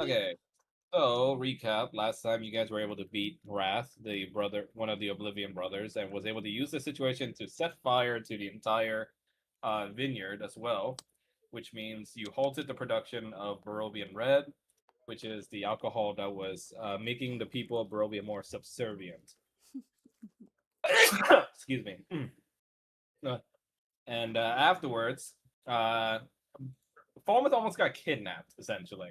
Okay, so recap. Last time you guys were able to beat Wrath, one of the Oblivion brothers, and was able to use the situation to set fire to the entire vineyard as well, which means you halted the production of Barovian Red, which is the alcohol that was making the people of Barovia more subservient. Excuse me. Uh, and afterwards, uh, Falmouth almost got kidnapped, essentially.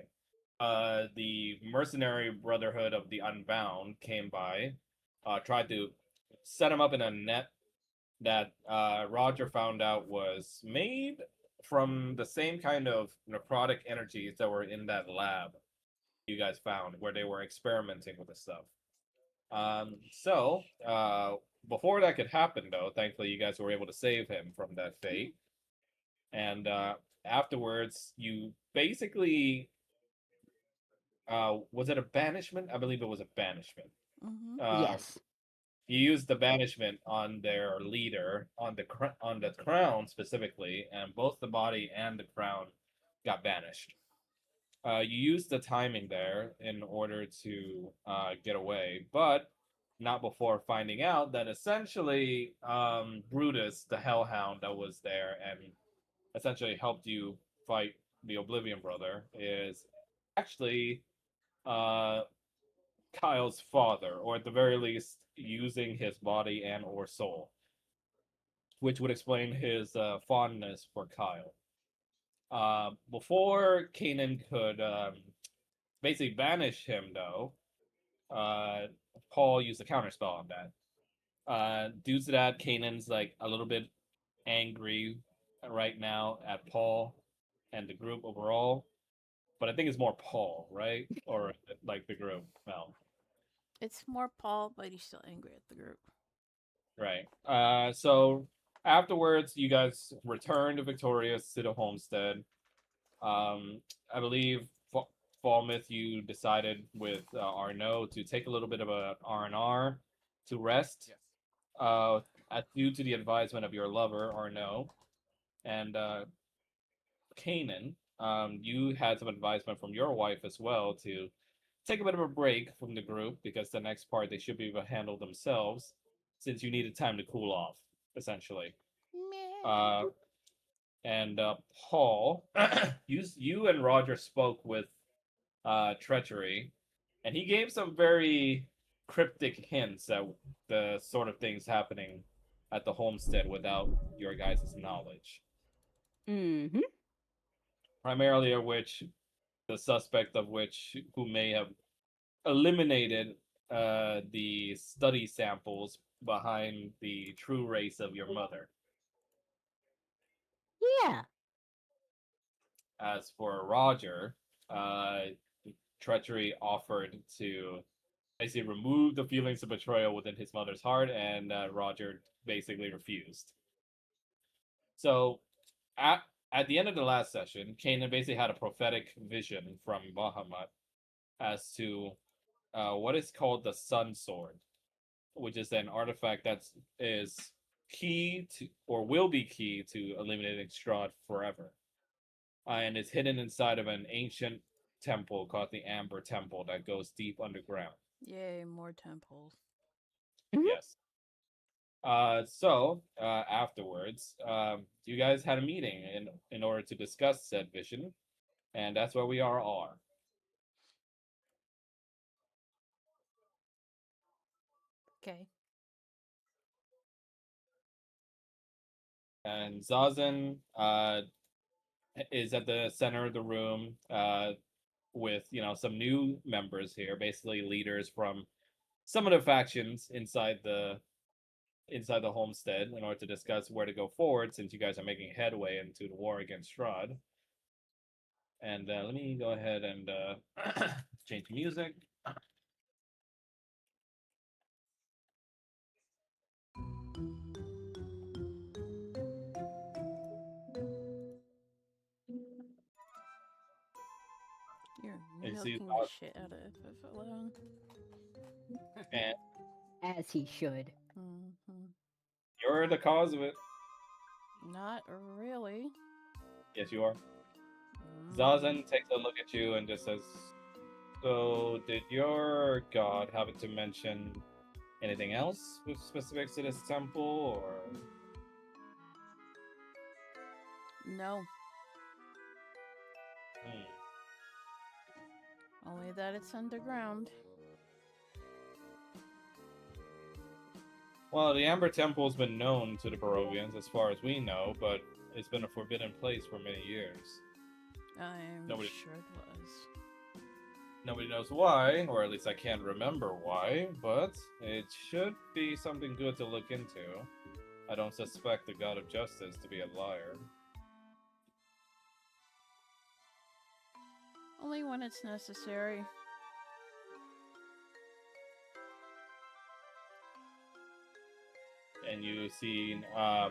The mercenary brotherhood of the Unbound came by, tried to set him up in a net that Roger found out was made from the same kind of necrotic energies that were in that lab you guys found, where they were experimenting with the stuff. So before that could happen, though, thankfully you guys were able to save him from that fate. And afterwards, you basically was it a banishment? I believe it was a banishment. Mm-hmm. Uh, Yes. you used the banishment on their leader, on the crown specifically, and both the body and the crown got banished. You used the timing there in order to get away, but not before finding out that essentially Brutus, the Hellhound that was there and essentially helped you fight the Oblivion Brother, is actually uh, Kyle's father, or at the very least, using his body and or soul, which would explain his fondness for Kyle. Before Kanan could basically banish him, though, uh, Paul used a counterspell on that. Due to that, Kanan's like a little bit angry right now at Paul and the group overall, but I think it's more Paul, right? Or like the group. Well, It's more Paul, but he's still angry at the group. right. So afterwards, you guys returned victorious to the homestead. I believe Falmouth, you decided with Arnaud to take a little bit of a R&R to rest. Yes. Uh, due to the advisement of your lover Arnaud and Kanan, you had some advisement from your wife as well to take a bit of a break from the group because the next part they should be able to handle themselves since you needed time to cool off, essentially. Uh, Meow. and Paul, you and Roger spoke with Treachery, and he gave some very cryptic hints at the sort of things happening at the homestead without your guys' knowledge. Mm-hmm. Primarily of which the suspect of which who may have eliminated the study samples behind the true race of your mother. Yeah. As for Roger, uh, Treachery offered to basically remove the feelings of betrayal within his mother's heart, and Roger basically refused. So, at, at the end of the last session, Kanan basically had a prophetic vision from Bahamut as to what is called the Sun Sword, which is an artifact that is key to, or will be key to eliminating Strahd forever. And it's hidden inside of an ancient temple called the Amber Temple that goes deep underground. Yay, more temples. Mm-hmm. Yes. So afterwards, you guys had a meeting in order to discuss said vision, and that's where we are. Okay. And Zazen is at the center of the room with some new members here, basically leaders from some of the factions inside the homestead, in order to discuss where to go forward, since you guys are making headway into the war against Strahd. And let me go ahead and change music. You're And see, milking the shit out of FF11. and As he should. Mm-hmm. you're the cause of it. Not really. Yes, you are. Mm. Zazen takes a look at you and just says, So, did your god happen to mention anything else with specifics to this temple, or? No, Hmm. only that it's underground. Well, the Amber Temple's been known to the Barovians as far as we know, but it's been a forbidden place for many years. I'm Nobody- sure it was. Nobody knows why, or at least I can't remember why, but it should be something good to look into. I don't suspect the God of Justice to be a liar. Only when it's necessary. And you see,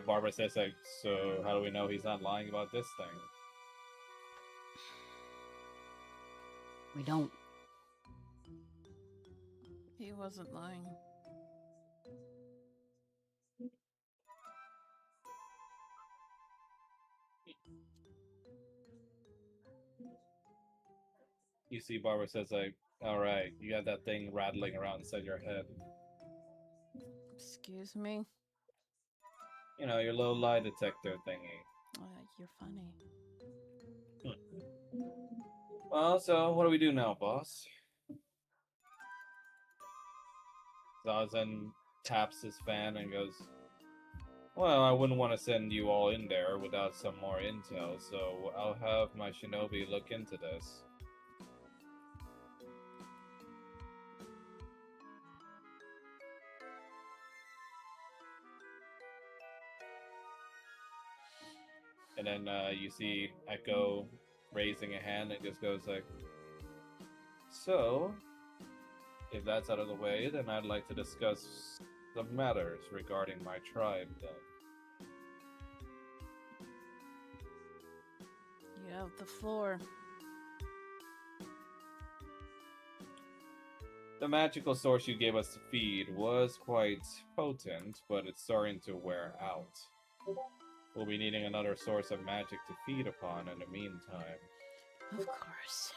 Barbara says, like, so how do we know he's not lying about this thing? We don't. He wasn't lying. You see, Barbara says, like, all right, you got that thing rattling around inside your head. Excuse me? You know, your little lie detector thingy. You're funny. Well, so what do we do now, boss? Zazen taps his fan and goes, well, I wouldn't want to send you all in there without some more intel, so I'll have my shinobi look into this. And then you see Echo raising a hand and just goes like, so, if that's out of the way, then I'd like to discuss some matters regarding my tribe then. You have the floor. The magical source you gave us to feed was quite potent, but it's starting to wear out. We'll be needing another source of magic to feed upon in the meantime. Of course.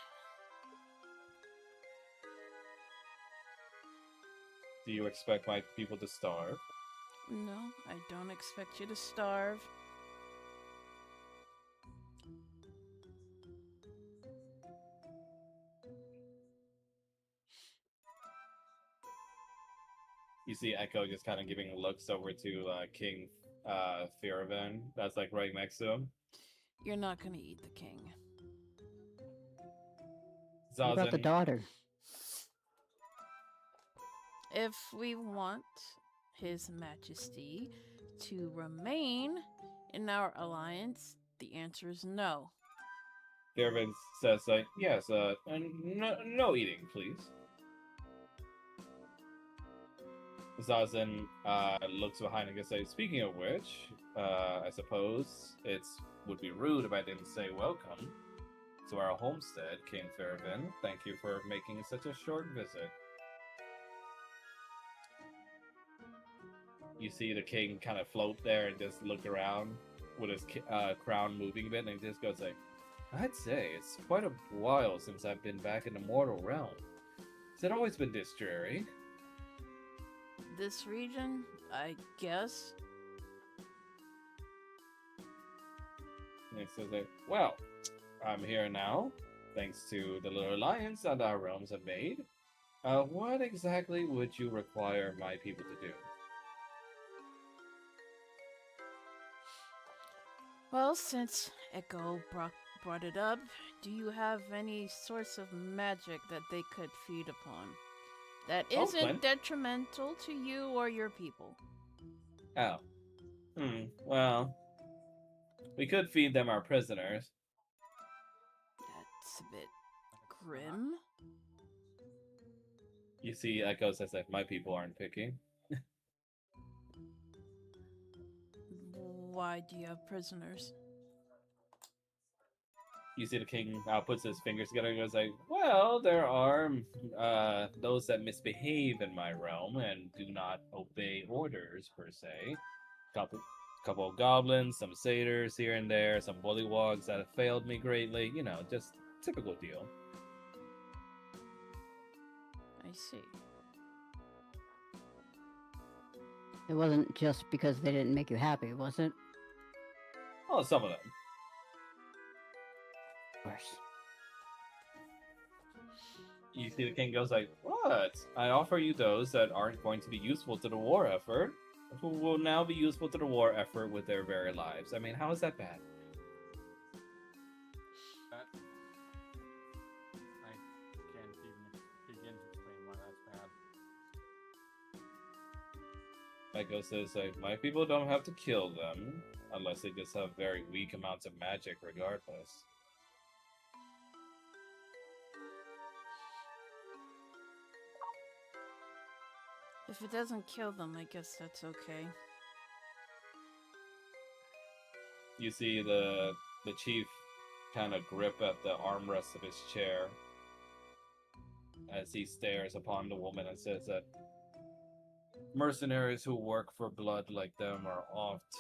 Do you expect my people to starve? No, I don't expect you to starve. You see Echo just kind of giving looks over to King Firavan, that's like right next to him. You're not gonna eat the king. What about the Zazen, daughter? If we want His Majesty to remain in our alliance, the answer is no. Firavan says like, yes, no eating, please. Zazen looks behind and gets like, speaking of which, I suppose it would be rude if I didn't say welcome to our homestead, King Firavan. Thank you for making such a short visit. You see the king kind of float there and just look around with his crown moving a bit, and he just goes like, I'd say it's quite a while since I've been back in the mortal realm. Has it always been this dreary? This region, I guess. And he says like, well, I'm here now, thanks to the little alliance that our realms have made. What exactly would you require my people to do? Well, since Echo brought it up, do you have any source of magic that they could feed upon that Oh, isn't Glenn. detrimental to you or your people? Oh. Well, we could feed them our prisoners. That's a bit grim. You see Echo says that my people aren't picky. Why do you have prisoners? You see the king puts his fingers together and goes like, well, there are those that misbehave in my realm and do not obey orders, per se. Couple of goblins, some satyrs here and there, some bullywogs that have failed me greatly. You know, just typical deal. I see. It wasn't just because they didn't make you happy, was it? Well, some of them. Of course. You see the king goes like, what? I offer you those that aren't going to be useful to the war effort, who will now be useful to the war effort with their very lives. I mean, how is that bad? That I can't even begin to explain why that's bad. Michael says, like, my people don't have to kill them, unless they just have very weak amounts of magic regardless. If it doesn't kill them, I guess that's okay. You see the chief kind of grip at the armrest of his chair as he stares upon the woman and says that mercenaries who work for blood like them are oft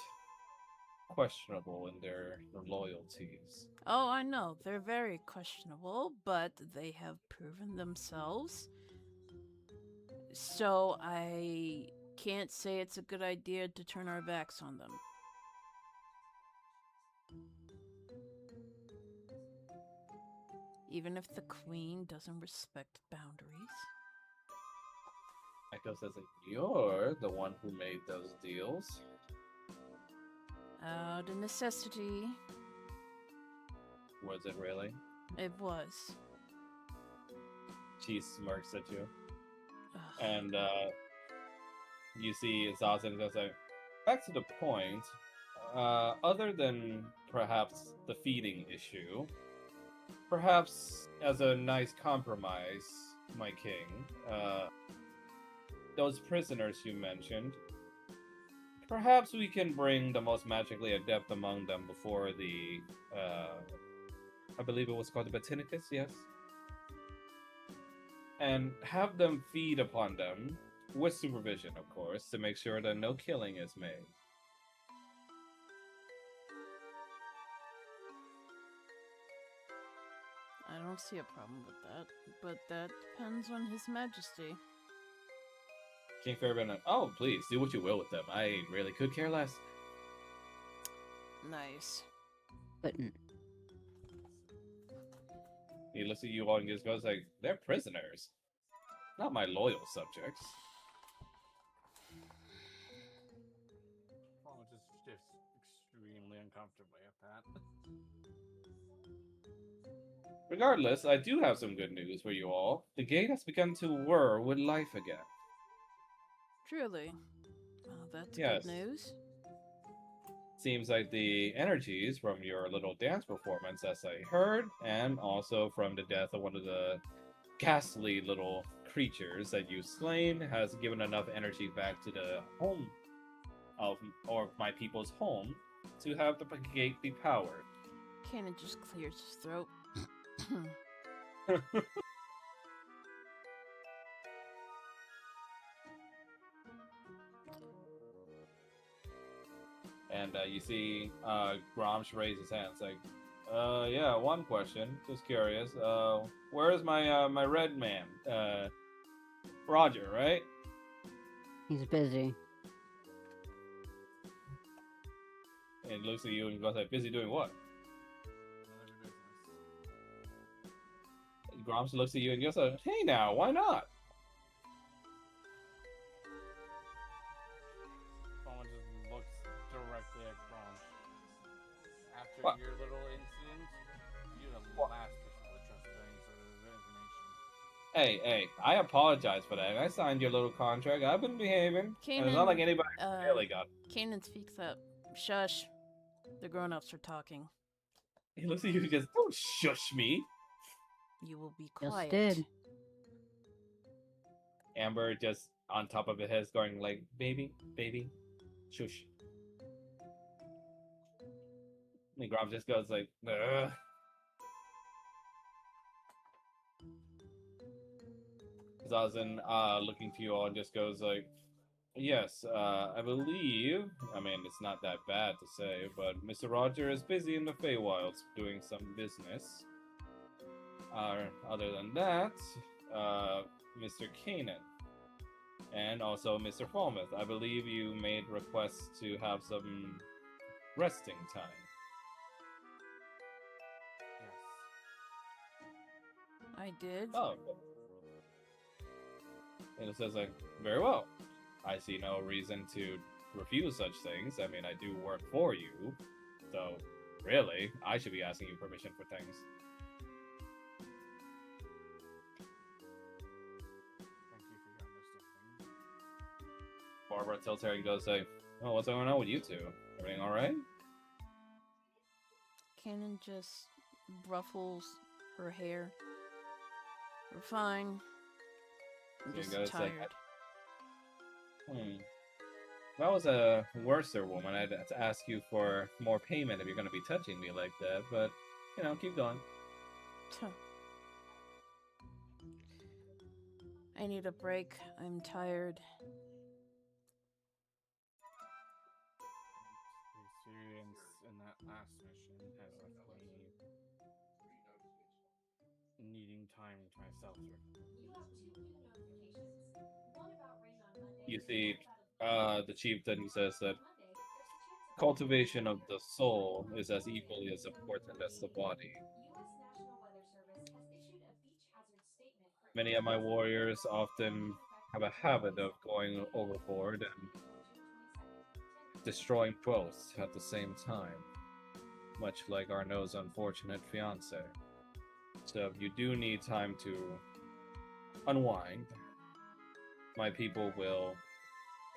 questionable in their loyalties. Oh, I know. They're very questionable, but they have proven themselves. So I can't say it's a good idea to turn our backs on them. Even if the queen doesn't respect boundaries. Echo says that you're the one who made those deals. Out of necessity, Was it really? it was. She smirks at you. Ugh. And you see Zazen goes like, back to the point, other than perhaps the feeding issue, perhaps as a nice compromise, my king, those prisoners you mentioned, perhaps we can bring the most magically adept among them before the, I believe it was called the Batinicus, yes? And have them feed upon them, with supervision, of course, to make sure that no killing is made. I don't see a problem with that, but that depends on His Majesty. King Fairbairn, oh, please, do what you will with them. I really could care less. Nice. But He looks at you all and just goes like, they're prisoners. Not my loyal subjects. Well, just extremely uncomfortably at that. Regardless, I do have some good news for you all. The gate has begun to whir with life again. Truly. Well, that's Yes. good news. Seems like the energies from your little dance performance, as I heard, and also from the death of one of the ghastly little creatures that you've slain, has given enough energy back to the home of, or my people's home, to have the gate be powered. Kanan just clears his throat. And you see Gromsh raise his hands like, yeah, one question, just curious. Where is my my red man? Roger, right? he's busy. And looks at you and goes like, busy doing what? None of your business. Gromsh looks at you and goes like, hey now, why not? Someone just looks directly at Gromsh. After What? your little incident, you're the What? last person to trust with any sort of information. Hey, I apologize for that. I signed your little contract. I've been behaving. And it's not like anybody really got. Kanan speaks up. Shush. The grown-ups are talking. He looks at you and goes, don't shush me. You will be Just quiet. did. Amber just on top of his head going like, baby, shush. And Gromsh just goes like, ugh. Zazen looking to you all and just goes like, yes, I believe, I mean, it's not that bad to say, but Mr. Roger is busy in the Feywilds doing some business. Other than that, Mr. Kanan, and also Mr. Falmouth. I believe you made requests to have some resting time. Yes. I did. Oh, and it says like, very well. I see no reason to refuse such things. I mean, I do work for you, so really, I should be asking you permission for things. Thank you for your understanding. Barbara tells her and goes like, "Oh, what's going on with you two? Everything all right?" Kanan just ruffles her hair. We're fine. I'm So he just goes like, tired. If I was a worser woman, I'd have to ask you for more payment if you're going to be touching me like that. But keep going. Tuh. I need a break. I'm tired. The experience in that last mission has left me needing time to myself to You see, the chieftain he says that cultivation of the soul is as equally as important as the body. Many of my warriors often have a habit of going overboard and destroying both at the same time, much like Arnaud's unfortunate fiance. So if you do need time to unwind, my people will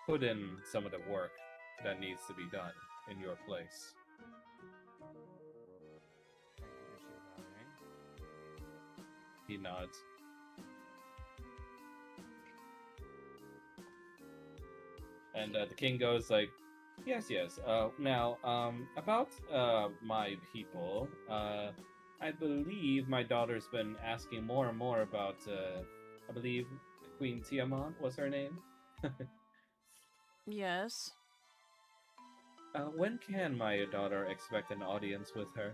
put in some of the work that needs to be done in your place. thank you for valuing. He nods. And the king goes like, yes, yes. Now, about my people, I believe my daughter's been asking more and more about, I believe Queen Tiamat was her name. Yes. When can my daughter expect an audience with her?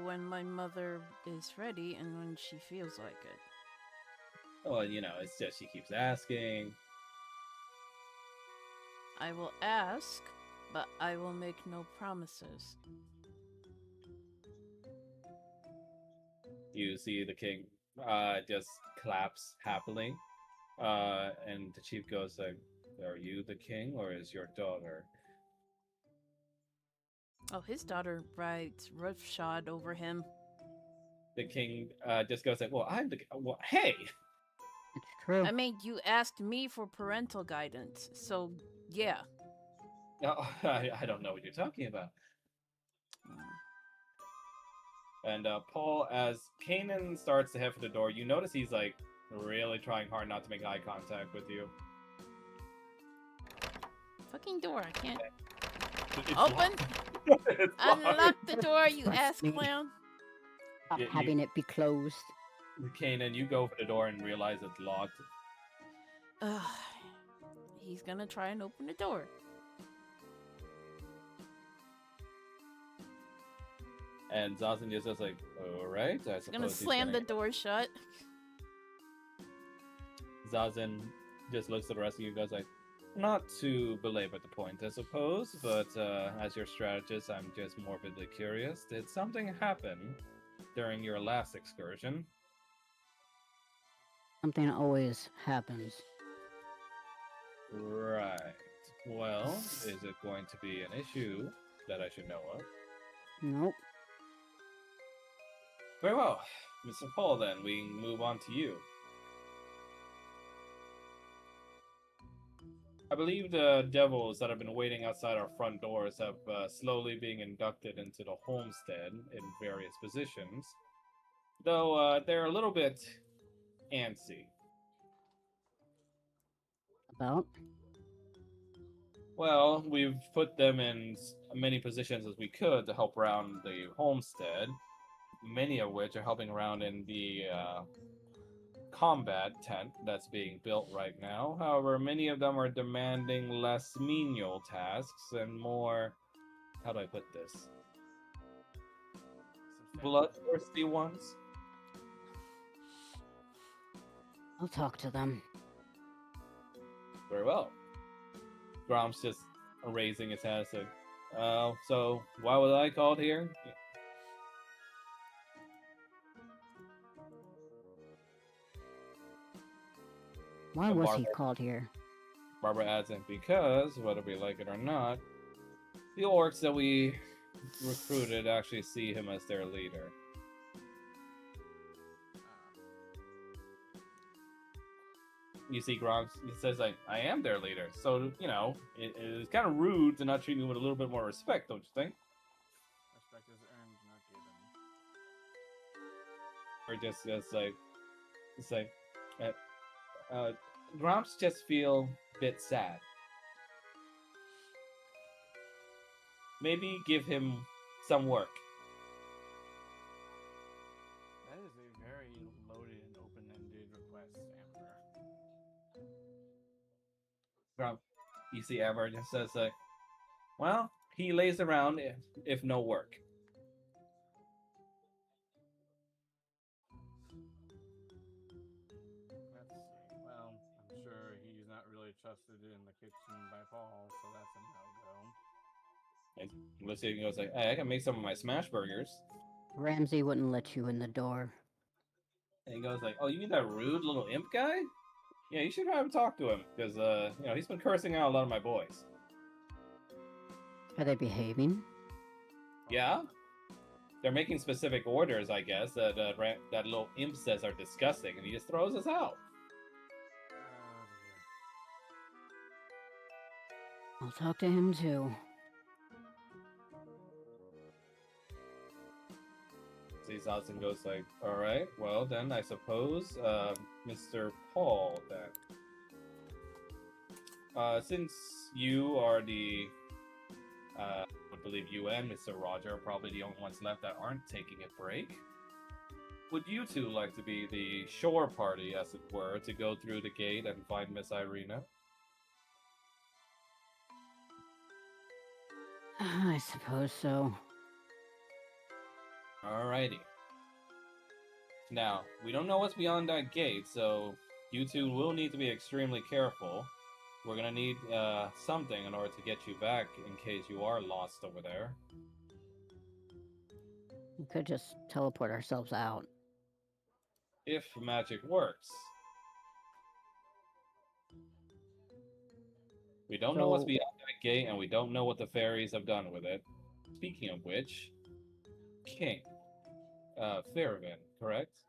When my mother is ready and when she feels like it. Well, it's just she keeps asking. I will ask, but I will make no promises. You see the king just claps happily. And the chief goes like, are you the king or is your daughter? Oh, his daughter rides roughshod over him. The king just goes like, well, I'm the well, hey. It's true. I mean, you asked me for parental guidance, so yeah. No, I don't know what you're talking about. And Paul, as Kanan starts to head for the door, you notice he's like really trying hard not to make eye contact with you. Fucking door, I can't It's open. locked. It's Unlock locked. the door, you Trust ass me. clown. Stop Yeah, having it be closed. Kanan, you go for the door and realize it's locked. Ugh. He's gonna try and open the door. And Zazen is just like, all right, I He's gonna suppose he's slam the gonna... door shut. Zazen just looks at the rest of you and goes like, not to belabor the point, I suppose, but as your strategist, I'm just morbidly curious. Did something happen during your last excursion? Something always happens. Right. Well, is it going to be an issue that I should know of? Nope. Very well. Mr. Paul, then, we move on to you. I believe the devils that have been waiting outside our front doors have slowly been inducted into the homestead in various positions, though they're a little bit antsy. About? Well, we've put them in as many positions as we could to help around the homestead, many of which are helping around in the combat tent that's being built right now. However, many of them are demanding less menial tasks and more, how do I put this? Bloodthirsty ones. I'll talk to them. Very well. Grom's just raising his hand saying, so why was I called here? Why And was he called here? Barbara adds in, because, whether we like it or not, the orcs that we recruited actually see him as their leader. You see Grom, he says, like, I am their leader. So, you know, it is kind of rude to not treat me with a little bit more respect, don't you think? Respect is earned, not given. Or just like, it's like, Gromps just feel a bit sad. Maybe give him some work. That is a very loaded and open-ended request, Amber. Gromp, you see Amber just says, like, well, he lays around if no work. Let's see. Well, I'm sure he's not really trusted in the kitchen by Paul, so that's a no-go. And Lucy goes like, hey, I can make some of my smash burgers. Ramsey wouldn't let you in the door. And he goes like, oh, you mean that rude little imp guy? Yeah, you should have talked to him, because, you know, he's been cursing out a lot of my boys. Are they behaving? Yeah? They're making specific orders, I guess, that that little imp says are disgusting, and he just throws us out. Oh, dear. I'll talk to him too. Sees us and goes like, all right, well then I suppose, Mr. Paul, then. Since you are the, I believe you and Mr. Roger are probably the only ones left that aren't taking a break, would you two like to be the shore party, as it were, to go through the gate and find Miss Irina? I suppose so. Alrighty. Now, we don't know what's beyond that gate, so you two will need to be extremely careful. We're gonna need something in order to get you back in case you are lost over there. We could just teleport ourselves out. If magic works. We don't know what's So- beyond that gate, and we don't know what the fairies have done with it. Speaking of which, King. Fairvin, correct?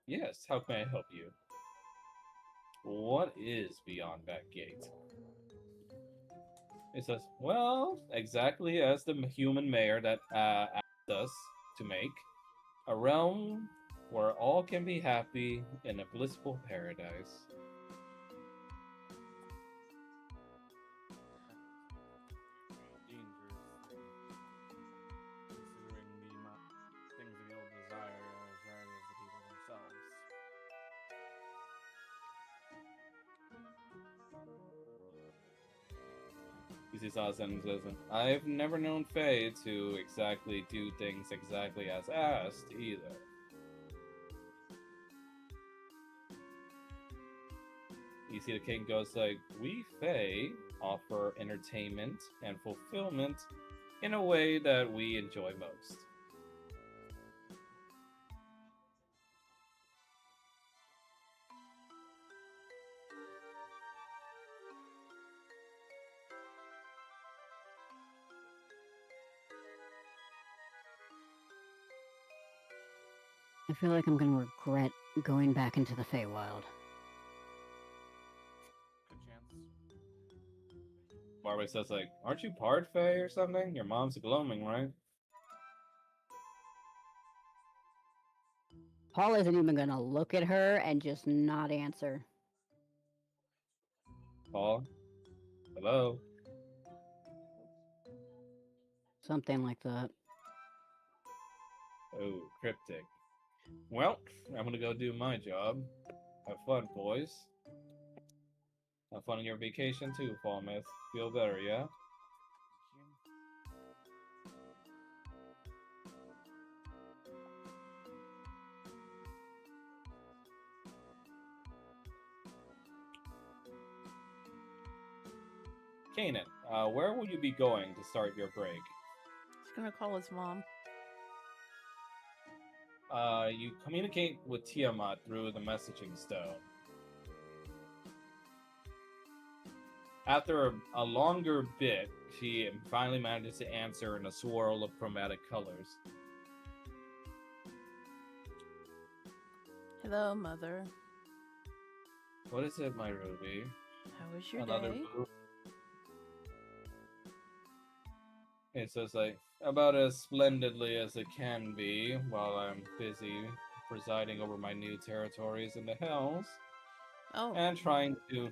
Yes, how can I help you? What is beyond that gate? It says, well, exactly as the human mayor that asked us to make. A realm where all can be happy in a blissful paradise. Dangerous thing. Considering the things that you'll desire are as rare as the people themselves. He sees us and says, I've never known Faye to exactly do things exactly as asked either. You see the king goes like, we Fae offer entertainment and fulfillment in a way that we enjoy most. I feel like I'm gonna regret going back into the Feywild. Good chance. Barbara says like, aren't you part Fae or something? Your mom's gloaming, right? Paul isn't even gonna look at her and just not answer. Paul? Hello? Something like that. Oh, cryptic. Well, I'm gonna go do my job. Have fun, boys. Have fun on your vacation too, Fall Myth. Feel better, yeah? Kanan, where will you be going to start your break? He's gonna call his mom. You communicate with Tiamat through the messaging stone. After a longer bit, she finally manages to answer in a swirl of chromatic colors. Hello, mother. What is it, my Ruby? How was your Another day? boo? It says like about as splendidly as it can be while I'm busy presiding over my new territories in the hills Oh, and trying to.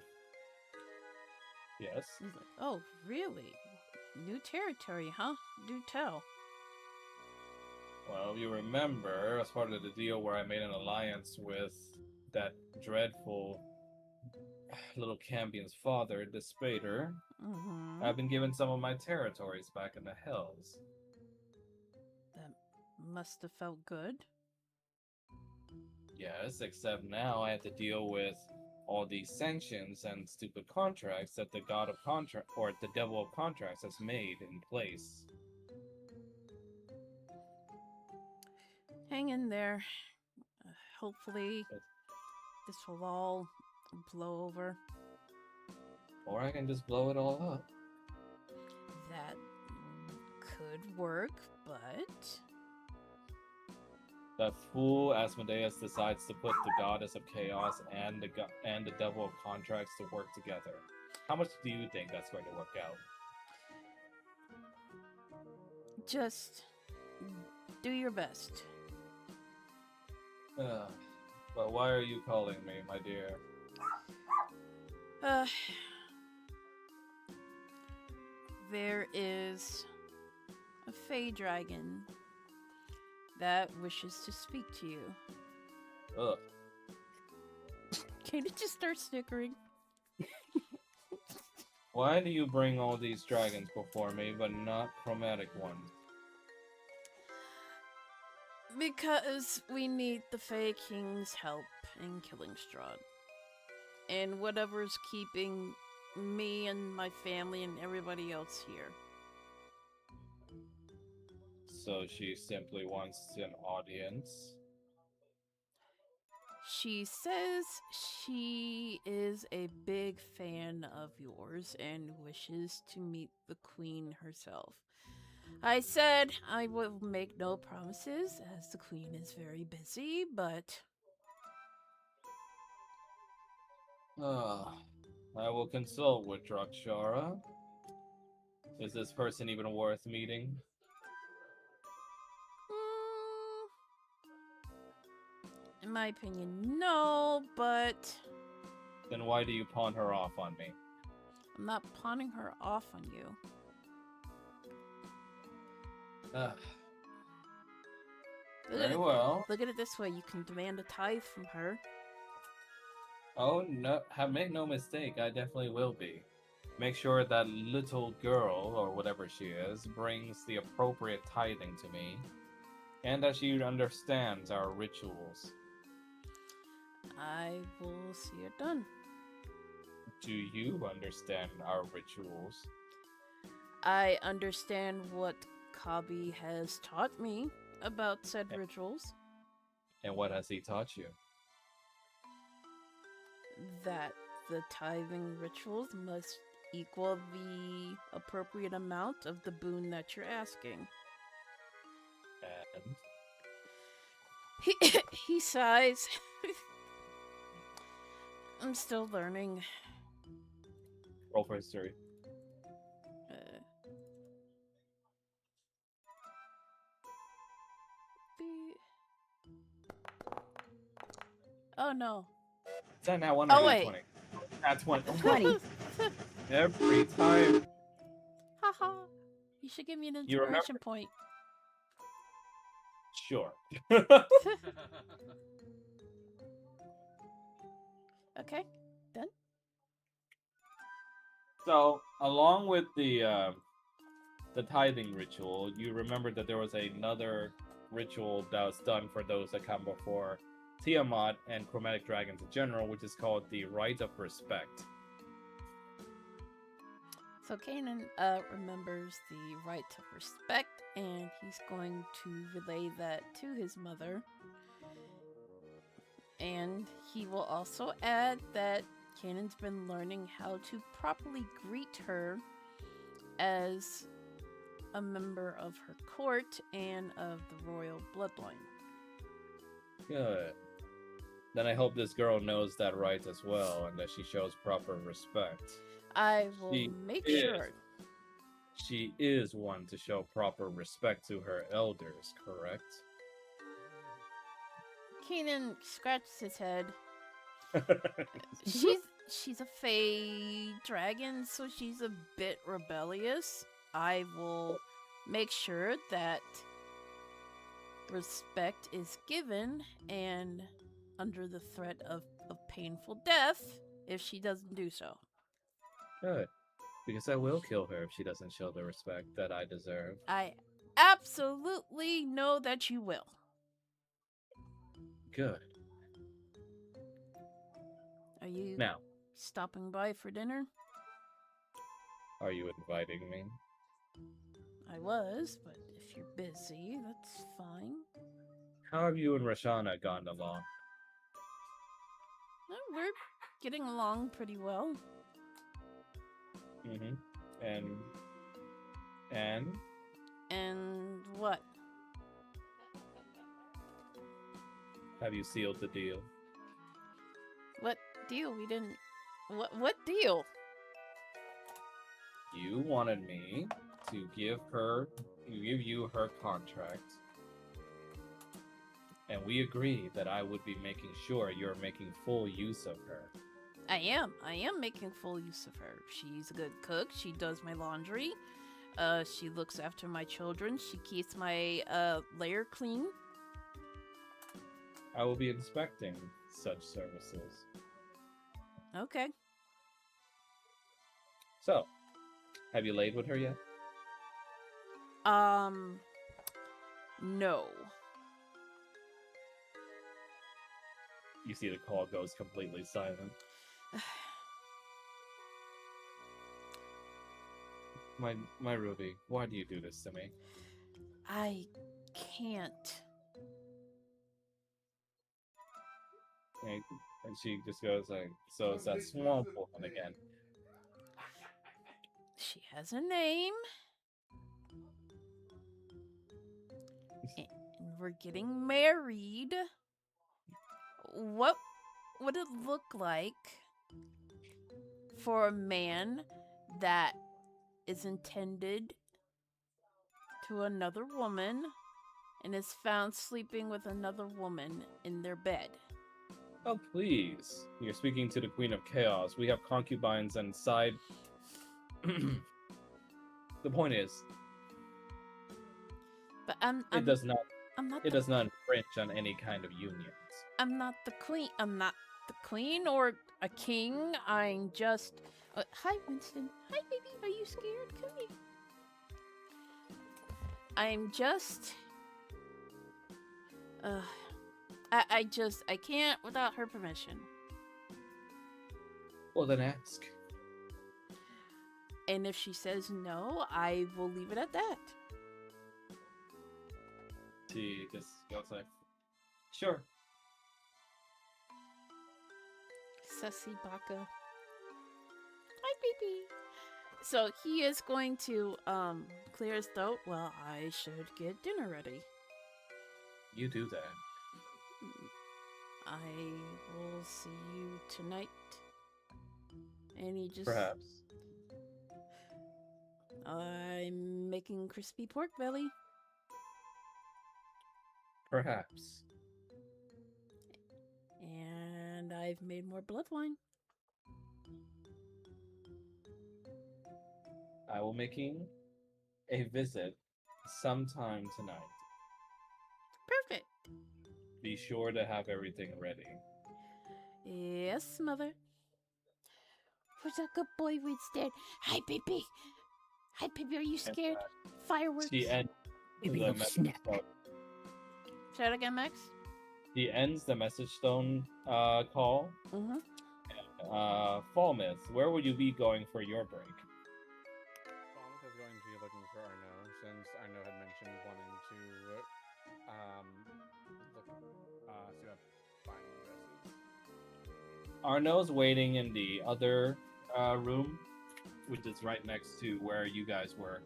Yes. he's like, oh, really? New territory, huh? Do tell. Well, you remember, as part of the deal where I made an alliance with that dreadful little Campion's father, the Spader, Mm-hmm. I've been given some of my territories back in the hills. That must have felt good. Yes, except now I have to deal with all these sanctions and stupid contracts that the god of contract or the devil of contracts has made in place. Hang in there. Hopefully, But- this will all blow over. Or I can just blow it all up. That could work, but That fool Asmodeus decides to put the goddess of chaos and the devil of contracts to work together. How much do you think that's going to work out? just do your best. But why are you calling me, my dear? Uh, there is a Fey dragon that wishes to speak to you. Ugh. Katie just starts snickering. Why do you bring all these dragons before me, but not chromatic ones? Because we need the Fey King's help in killing Strahd. And whatever's keeping me and my family and everybody else here. So she simply wants an audience. She says she is a big fan of yours and wishes to meet the Queen herself. I said I will make no promises as the Queen is very busy, but I will consult with Drakshara. Is this person even worth meeting? in my opinion, no, but Then why do you pawn her off on me? I'm not pawning her off on you. Ugh. Look at Very it- well. Look at it this way: you can demand a tithe from her. Oh no! Make no mistake, I definitely will be. Make sure that little girl, or whatever she is, brings the appropriate tithing to me, and that she understands our rituals. I will see it done. Do you understand our rituals? I understand what Kabi has taught me about said rituals. And what has he taught you? That the tithing rituals must equal the appropriate amount of the boon that you're asking. And He sighs. I'm still learning. roll for history. Uh, Oh no. Is that now one Oh, or wait. 20? That's 20. 20. Every time. Haha. You should give me an You remember- inspiration point. Sure. Okay. So, along with the tithing ritual, you remember that there was another ritual that was done for those that come before Tiamat and chromatic dragons in general, which is called the Rite of Respect. So Kanan remembers the right to respect, and he's going to relay that to his mother. And he will also add that Kanan's been learning how to properly greet her as a member of her court and of the royal bloodline. Good. Then I hope this girl knows that right as well, and that she shows proper respect. I will She make is. sure. She is one to show proper respect to her elders, correct? Kanan scratches his head. She's a fey dragon, so she's a bit rebellious. I will make sure that respect is given, and under the threat of painful death if she doesn't do so. Good. Because I will kill her if she doesn't show the respect that I deserve. I absolutely know that you will. Good. Are you Now, stopping by for dinner? are you inviting me? I was, but if you're busy, that's fine. How have you and Rashana gone along? We're getting along pretty well. Mm-hmm. And And what? have you sealed the deal? What deal? We didn't. What deal? You wanted me to give you her contract. And we agreed that I would be making sure you're making full use of her. I am making full use of her. She's a good cook. She does my laundry. She looks after my children. She keeps my lair clean. I will be inspecting such services. Okay. So, have you laid with her yet? No. You see the call goes completely silent. My Ruby, why do you do this to me? I can't. And she just goes like, so it's that swamp woman again. She has a name. And we're getting married. What would it look like for a man that is intended to another woman and is found sleeping with another woman in their bed? Oh, please. You're speaking to the Queen of Chaos. We have concubines and side... The point is, But it does not infringe on any kind of unions. I'm not the queen. I'm not the queen or a king. I'm just. Hi, Winston. Hi, baby. Are you scared? Come here. I'm just. I can't without her permission. Well, then ask. And if she says no, I will leave it at that. She just goes like, sure. Sussy Baka. Hi, baby. So he is going to clear his throat. Well, I should get dinner ready. You do that. I will see you tonight. And he just... Perhaps. I'm making crispy pork belly. Perhaps. And I've made more blood wine. I will making a visit sometime tonight. Perfect. Be sure to have everything ready. Yes, mother. Who's a good boy, Winston? Hi, baby. Hi, baby. Are you scared? Fireworks. She ends Maybe the he'll message snap. stone. Say it again, Max. He ends the message stone call. Mm-hmm. Fall Myth, where will you be going for your break? looking for Arno, since Arno had mentioned wanting to look see about buying dresses. Arno's waiting in the other room, which is right next to where you guys were.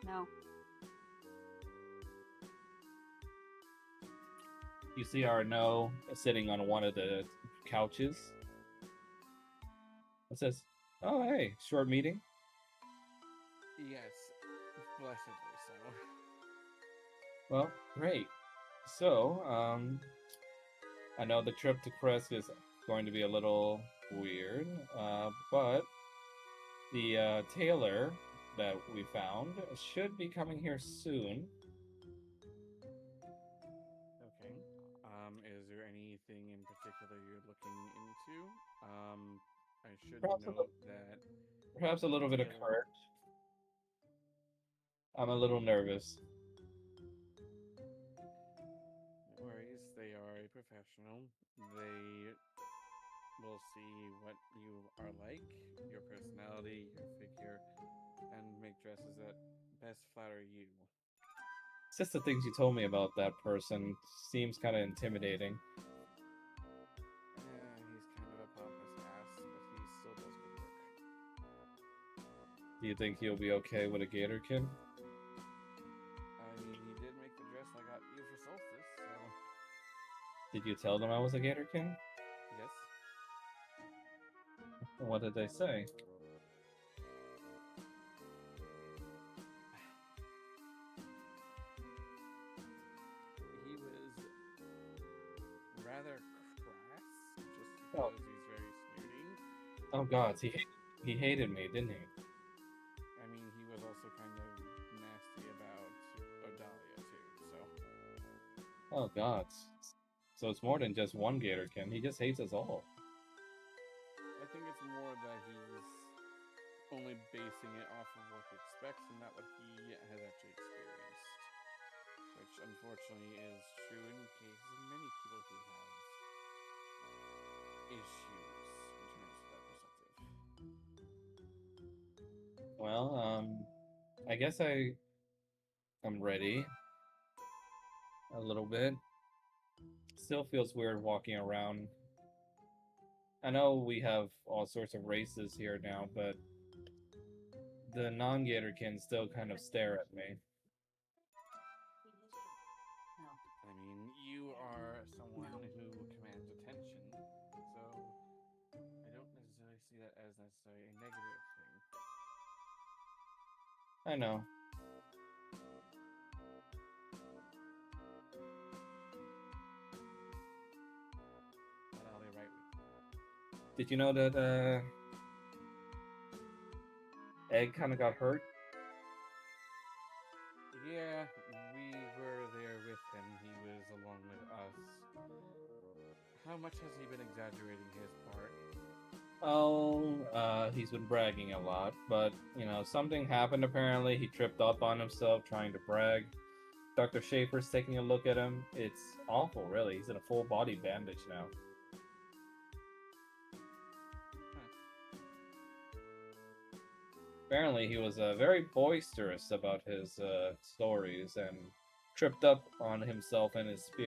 No. You see Arno sitting on one of the couches. It says, "Oh, hey, short meeting." Yes, blessedly so. Well, great. So, I know the trip to Kresk is going to be a little weird, but the tailor that we found should be coming here soon. Okay. Is there anything in particular you're looking into? I should Perhaps a little, note that perhaps a the little bit of tailor. courage. I'm a little nervous. No worries, they are a professional. They will see what you are like, your personality, your figure, and make dresses that best flatter you. It's just the things you told me about that person seems kind of intimidating. He's kind of a pompous ass, but he still does good work. Do you think he'll be okay with a Gatorkin? I mean, he did make the dress I got you for Solstice, so Did you tell them I was a Gatorkin? yes. What did they say? He was rather crass, just Oh, because he's very snooty. oh God, he hated me, didn't he? I mean, he was also kind of nasty about Odalia too, so Oh God. So it's more than just one Gatorkin. He just hates us all. I think it's more that he's only basing it off of what he expects and not what he has actually experienced. Which unfortunately is true in cases of many people who have issues in terms of that perspective. Well, I guess I'm ready a little bit. Still feels weird walking around. I know we have all sorts of races here now, but the non-Gatorkins still kind of stare at me. I mean, you are someone who commands attention, so I don't necessarily see that as necessarily a negative thing. I know. And I'll be right with you. Did you know that Egg kind of got hurt? Yeah, we were there with him. He was along with us. How much has he been exaggerating his part? Oh, he's been bragging a lot, but something happened apparently. He tripped up on himself trying to brag. Dr. Schaefer's taking a look at him. It's awful, really. He's in a full body bandage now. Huh. Apparently, he was very boisterous about his stories and tripped up on himself and his spear.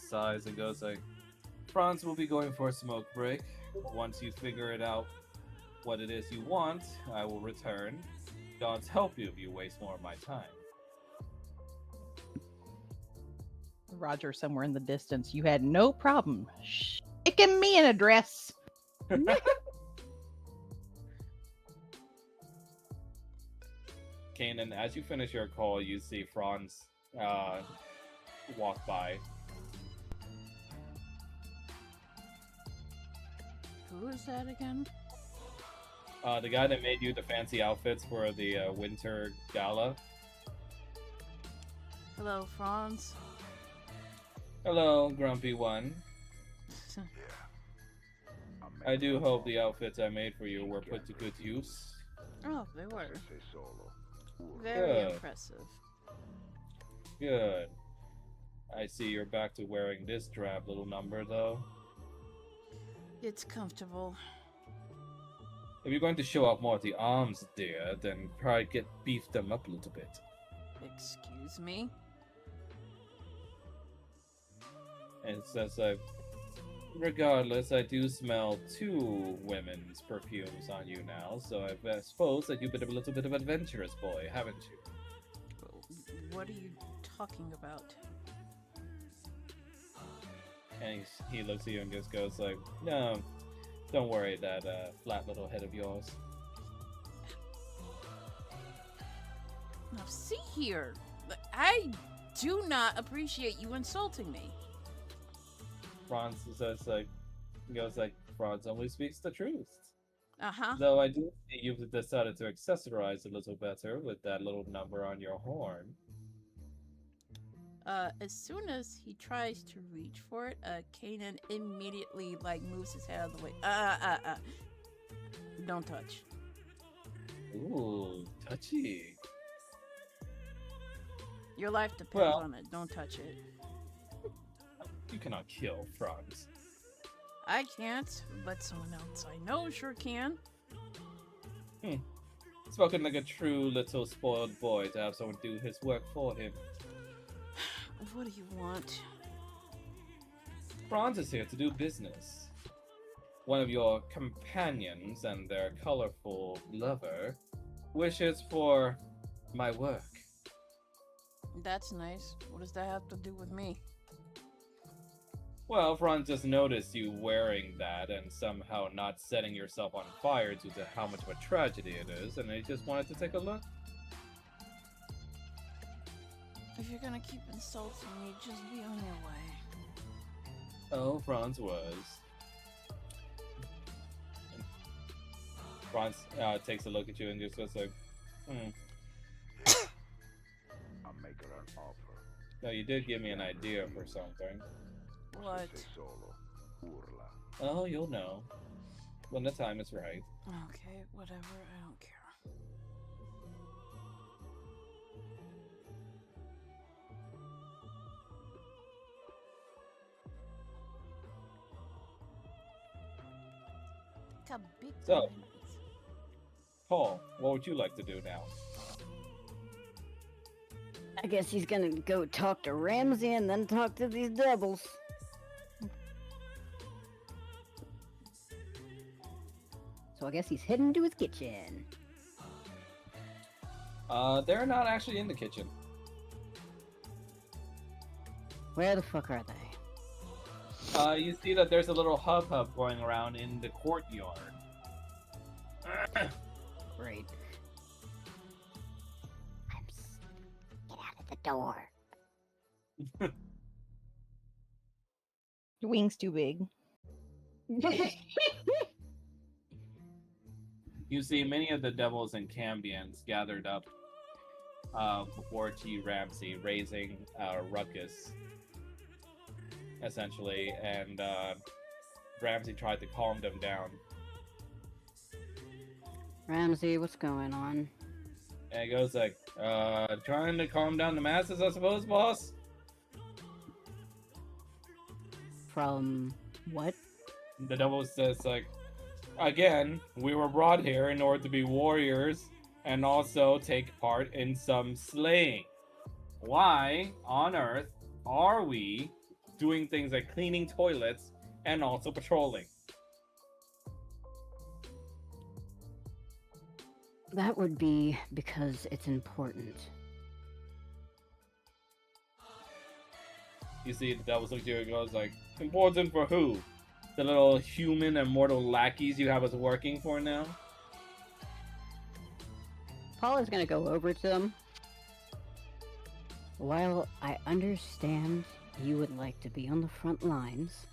sighs and goes like, Franz will be going for a smoke break. Once you figure it out what it is you want, I will return. Gods help you if you waste more of my time. Roger, somewhere in the distance, you had no problem sticking me in a dress. Kanan, as you finish your call, you see Franz walk by. Who is that again? The guy that made you the fancy outfits for the winter gala. Hello, Franz. Hello, grumpy one. I do hope the outfits I made for you were put to good use. Oh, they were. Very Good. impressive. Good. I see you're back to wearing this drab little number, though. It's comfortable. If you're going to show off more of the arms, dear, then probably beef them up a little bit. Excuse me? And it says, regardless, I do smell 2 women's perfumes on you now, so I suppose that you've been a little bit of an adventurous boy, haven't you? What are you talking about? And he looks at you and just goes like, no, don't worry, that flat little head of yours. Now, see here. I do not appreciate you insulting me. Franz says goes like, Franz only speaks the truth. Uh-huh. Though I do see you've decided to accessorize a little better with that little number on your horn. As soon as he tries to reach for it, Kanan immediately, moves his head out of the way. Don't touch. Ooh, touchy. Your life depends Well- on it. Don't touch it. You cannot kill Franz. I can't, but someone else I know sure can. Spoken like a true little spoiled boy to have someone do his work for him. What do you want? Franz is here to do business. One of your companions and their colorful lover wishes for my work. That's nice. What does that have to do with me? Well, Franz just noticed you wearing that and somehow not setting yourself on fire due to how much of a tragedy it is, and he just wanted to take a look. If you're gonna keep insulting me, just be on your way. Oh, Franz was. Franz takes a look at you and just goes like, I'll make her an offer. No, you did give me an idea for something. What? Se solo urla. Oh, you'll know. When the time is right. Okay, whatever. I don't care. Look how big So- the man is. Paul, what would you like to do now? I guess he's gonna go talk to Ramsey and then talk to these devils. So I guess he's heading to his kitchen. They're not actually in the kitchen. Where the fuck are they? You see that there's a little hub going around in the courtyard. Great. Get out of the door. Your wing's too big. You see many of the devils and cambions gathered up before T. Ramsey, raising a ruckus, essentially, and Ramsey tried to calm them down. Ramsey, what's going on? And it goes like, trying to calm down the masses, I suppose, boss? From what? The devil says, like, again, we were brought here in order to be warriors and also take part in some slaying. Why on earth are we doing things like cleaning toilets and also patrolling. That would be because it's important. You see the devil's look to you and goes like, important for who? The little human and mortal lackeys you have us working for now? Paula's gonna go over to them. While I understand you would like to be on the front lines,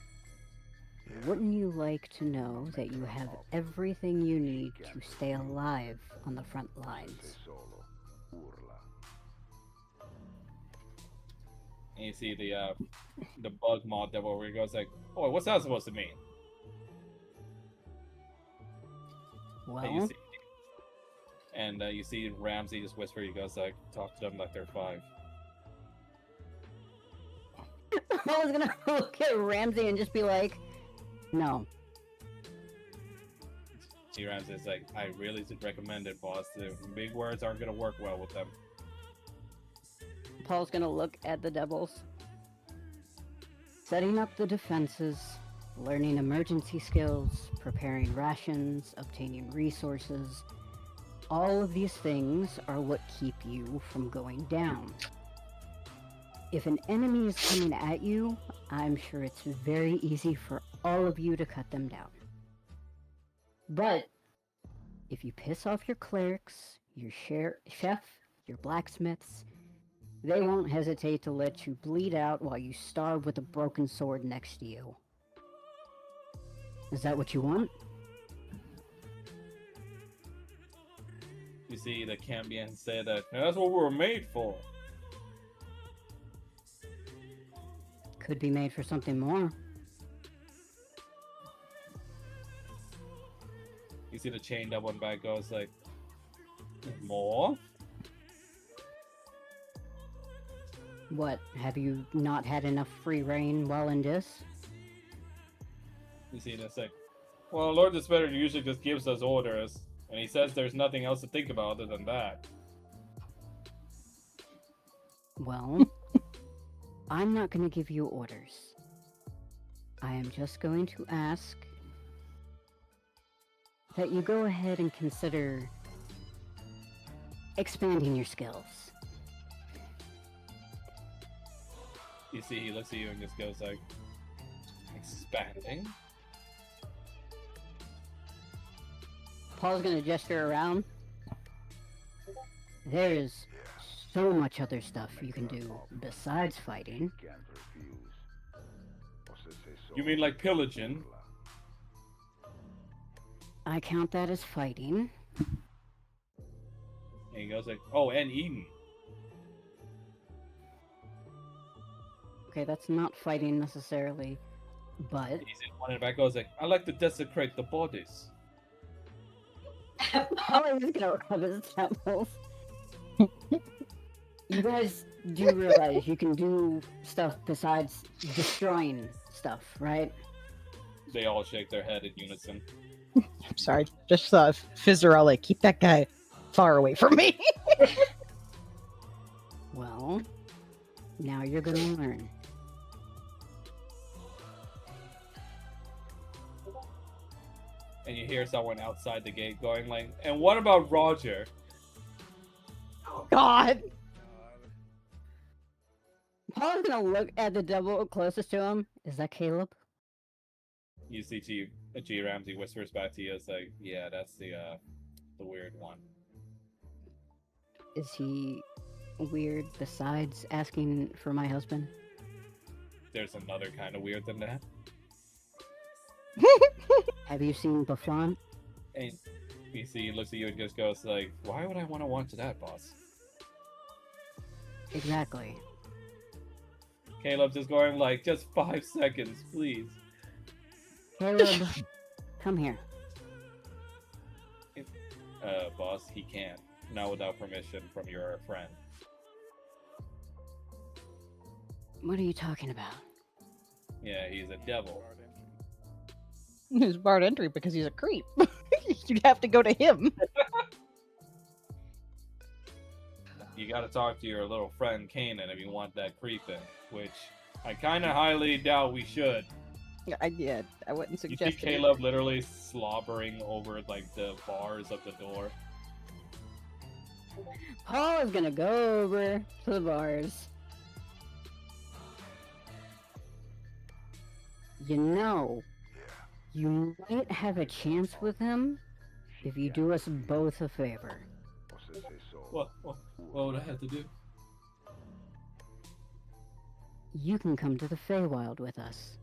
wouldn't you like to know that you have everything you need to stay alive on the front lines? Solo. Urla. And you see the bug mod devil where he goes like, oh, what's that supposed to mean? And you Well, see, you see Ramsey just whisper, he goes like, talk to them like they're 5. I was gonna look at Ramsey and just be like, no. See Ramsey's like, I really recommend it, boss. The big words aren't gonna work well with them. Paul's gonna look at the devils. Setting up the defenses, learning emergency skills, preparing rations, obtaining resources. All of these things are what keep you from going down. If an enemy is coming at you, I'm sure it's very easy for all of you to cut them down. But if you piss off your clerics, your chef, your blacksmiths, they won't hesitate to let you bleed out while you starve with a broken sword next to you. Is that what you want? You see the Cambion say that that's what we were made for. Could be made for something more. You see the chained up one back goes like, more? What, have you not had enough free reign while in this? You see this like, well, Lord the Spirit usually just gives us orders, and he says there's nothing else to think about other than that. Well, I'm not going to give you orders. I am just going to ask that you go ahead and consider expanding your skills. You see he looks at you and just goes like, expanding? Paul's going to gesture around. There is so much other stuff you can do besides fighting. Can't refuse. Possesse You mean like pillaging? I count that as fighting. And he goes like, oh, and eating. Okay, that's not fighting necessarily, but... He's in one in the back goes like, I like to desecrate the bodies. Paul is gonna rub his temples. You guys do realize you can do stuff besides destroying stuff, right? They all shake their head in unison. I'm sorry. Just Fizzarella, keep that guy far away from me. Well, now you're gonna learn. And you hear someone outside the gate going like, and what about Roger? God. Paul's gonna look at the devil closest to him. Is that Caleb? You see G Ramsey whispers back to you, it's like, yeah, that's the weird one. Is he weird besides asking for my husband? There's another kind of weird than that. Have you seen Buffon? And you see he looks at you and just goes like, why would I want to watch that, boss? Exactly. Caleb's just going like, just 5 seconds, please. Caleb, come here. Boss, he can't. Not without permission from your friend. What are you talking about? Yeah, he's a devil. He's barred entry because he's a creep. You'd have to go to him. You gotta talk to your little friend Kanan if you want that creep in, which I kind of highly doubt we should. I did. I wouldn't You see suggest it. Caleb literally slobbering over like the bars of the door. Paul is gonna go over to the bars. You know, you might have a chance with him if you do us both a favor. O se sei so. What would I have to do? You can come to the Feywild with us.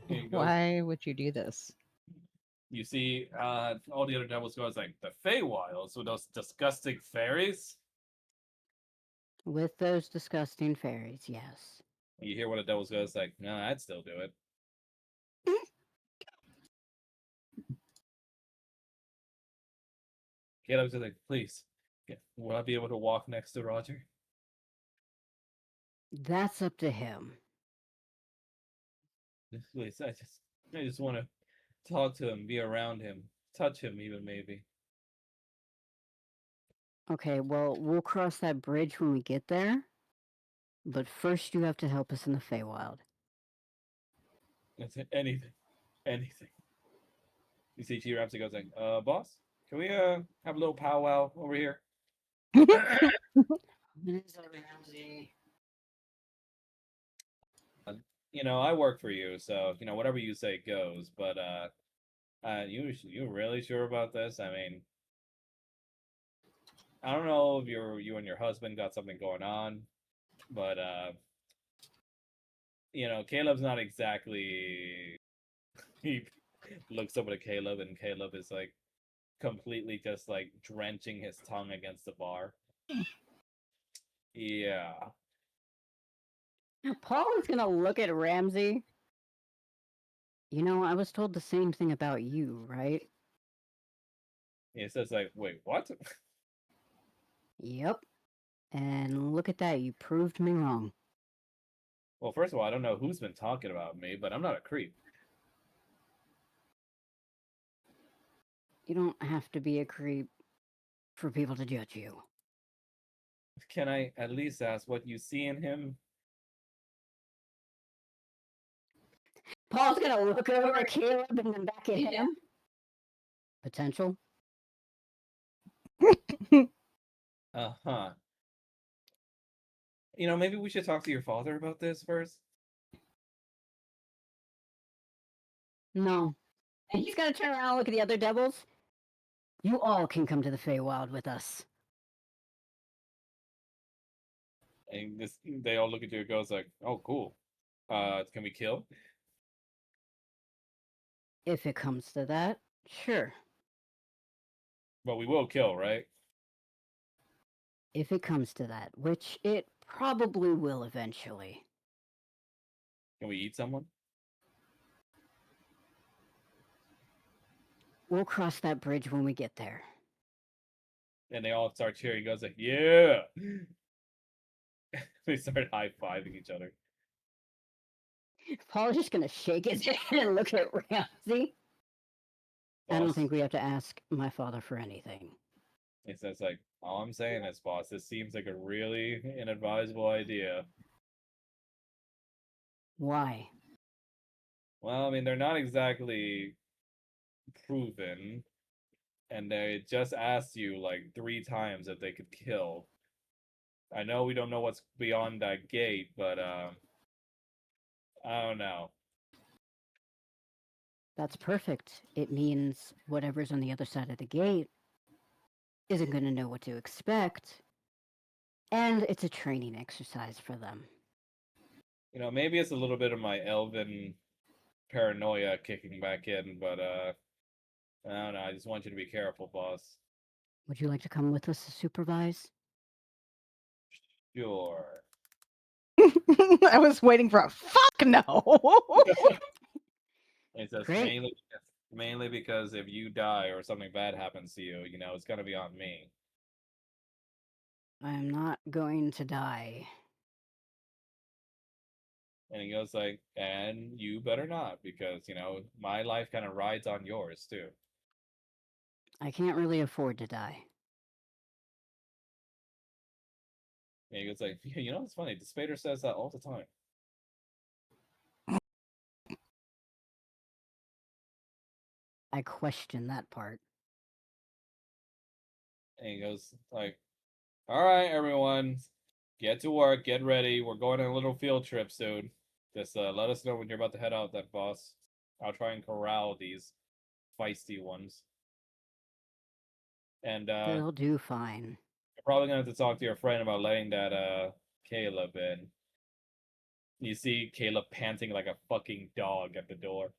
Here you go. Why would you do this? You see, all the other devils go, it's like, the Feywilds with those disgusting fairies? With those disgusting fairies, yes. You hear what a devils go, it's like, no, I'd still do it. Caleb's just like, please, will I be able to walk next to Roger? That's up to him. Please, I just want to talk to him, be around him, touch him even maybe. Okay, well, we'll cross that bridge when we get there. But first, you have to help us in the Feywild. That's it. Anything. You see T Ramsey goes like, boss, can we have a little powwow over here? You know, I work for you, so you know whatever you say goes. But you really sure about this? I mean, I don't know if you and your husband got something going on, but you know, Caleb's not exactly. He looks over to Caleb, and Caleb is like completely just like drenching his tongue against the bar. Yeah. Paul is gonna look at Ramsey. You know, I was told the same thing about you, right? He says like, wait, what? Yep. And look at that, you proved me wrong. Well, first of all, I don't know who's been talking about me, but I'm not a creep. You don't have to be a creep for people to judge you. Can I at least ask what you see in him? Paul's gonna look over at Caleb and then back at him. Potential. Uh-huh. You know, maybe we should talk to your father about this first. No. And he's gonna turn around and look at the other devils. You all can come to the Feywild with us. And they all look at you and goes like, oh, cool. Can we kill? If it comes to that, sure. Well, we will kill, right? If it comes to that, which it probably will eventually. Can we eat someone? We'll cross that bridge when we get there. And they all start cheering. He goes like, yeah. They start high-fiving each other. Paul's just gonna shake his head and look at Ramsey. I don't Boss, think we have to ask my father for anything. he says like, all I'm saying is, boss, this seems like a really inadvisable idea. Why? Well, I mean, they're not exactly proven, and they just asked you like 3 times if they could kill. I know we don't know what's beyond that gate, but I don't know. That's perfect. It means whatever's on the other side of the gate isn't going to know what to expect. And it's a training exercise for them. You know, maybe it's a little bit of my elven paranoia kicking back in, but I don't know. I just want you to be careful, boss. Would you like to come with us to supervise? Sure. I was waiting for a fuck no. It says Great. mainly because if you die or something bad happens to you, you know, it's gonna be on me. I'm not going to die. And he goes like, and you better not, because you know, my life kind of rides on yours too. I can't really afford to die. And he goes like, you know, it's funny. The Spader says that all the time. I question that part. And he goes like, all right, everyone, get to work, get ready. We're going on a little field trip soon. Just let us know when you're about to head out, that boss. I'll try and corral these feisty ones. And They'll do fine. you're probably gonna have to talk to your friend about letting that Caleb in. You see Caleb panting like a fucking dog at the door.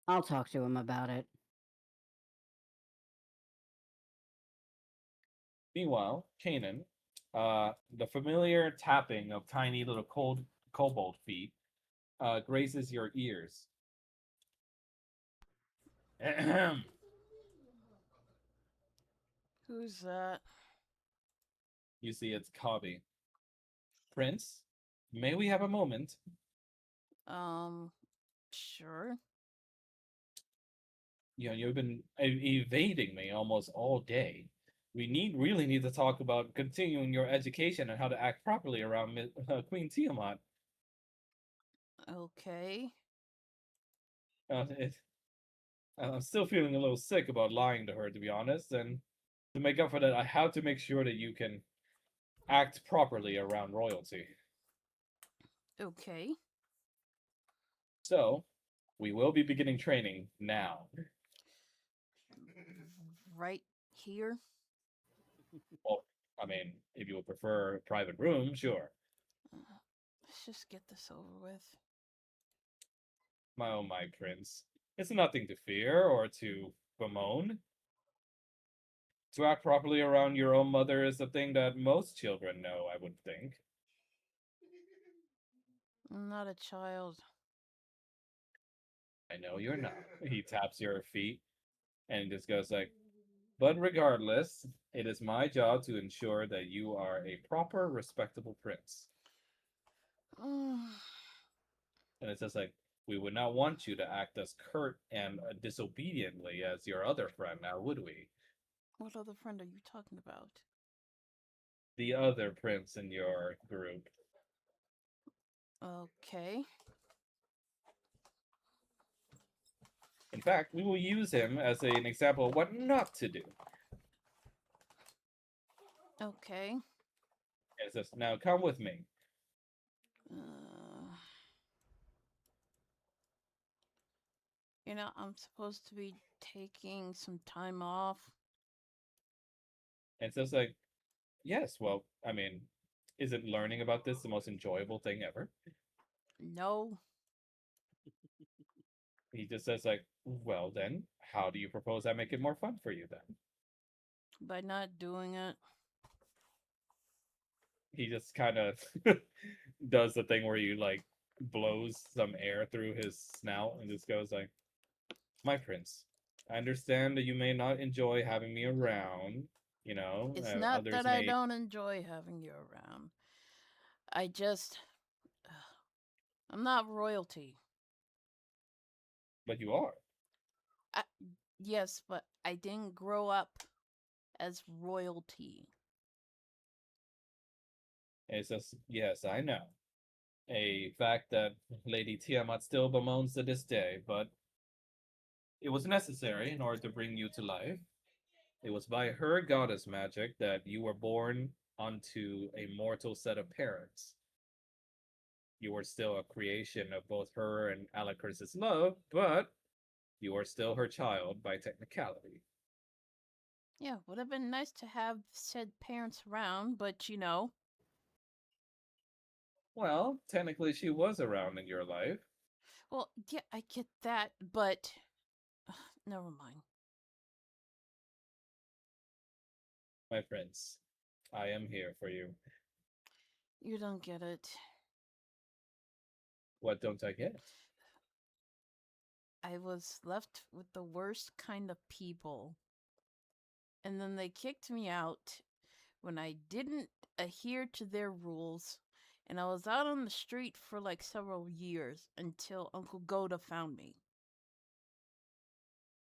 I'll talk to him about it. Meanwhile, Kanan, the familiar tapping of tiny little kobold feet grazes your ears. Ahem. Who's that? You see it's Kabi. Prince, may we have a moment? Sure. You know, you've been evading me almost all day. We really need to talk about continuing your education and how to act properly around Queen Tiamat. Okay. Uh, it, I'm still feeling a little sick about lying to her, to be honest, and to make up for that, I have to make sure that you can act properly around royalty. Okay. So, we will be beginning training now. Right here. Well, I mean, if you would prefer a private room, sure. Let's just get this over with. My oh my prince. It's nothing to fear or to bemoan. To act properly around your own mother is a thing that most children know, I would think. I'm not a child. I know you're not. He taps your feet and just goes like, but regardless, it is my job to ensure that you are a proper, respectable prince. And it's just like, we would not want you to act as curt and disobediently as your other friend now, would we? What other friend are you talking about? The other prince in your group. Okay. In fact, we will use him as an example of what not to do. Okay. And it says, now come with me. Uh, I'm supposed to be taking some time off. And it says like, yes, well, I mean, isn't learning about this the most enjoyable thing ever? No. He just says like, well then, how do you propose I make it more fun for you then? By not doing it. He just kind of does the thing where you like blows some air through his snout and just goes like, my prince, I understand that you may not enjoy having me around, you know, It's not others that I may, don't enjoy having you around. I just. I'm not royalty. but you are. I, yes, but I didn't grow up as royalty. And it says, yes, I know. A fact that Lady Tiamat still bemoans to this day, but it was necessary in order to bring you to life. It was by her goddess magic that you were born onto a mortal set of parents. You were still a creation of both her and Alacris's love, but you are still her child by technicality. Yeah, would have been nice to have said parents around, but Well, technically, she was around in your life. well, yeah, I get that, but never mind. My prince, I am here for you. You don't get it. What don't I get? I was left with the worst kind of people. And then they kicked me out when I didn't adhere to their rules. And I was out on the street for like several years until Uncle Goda found me.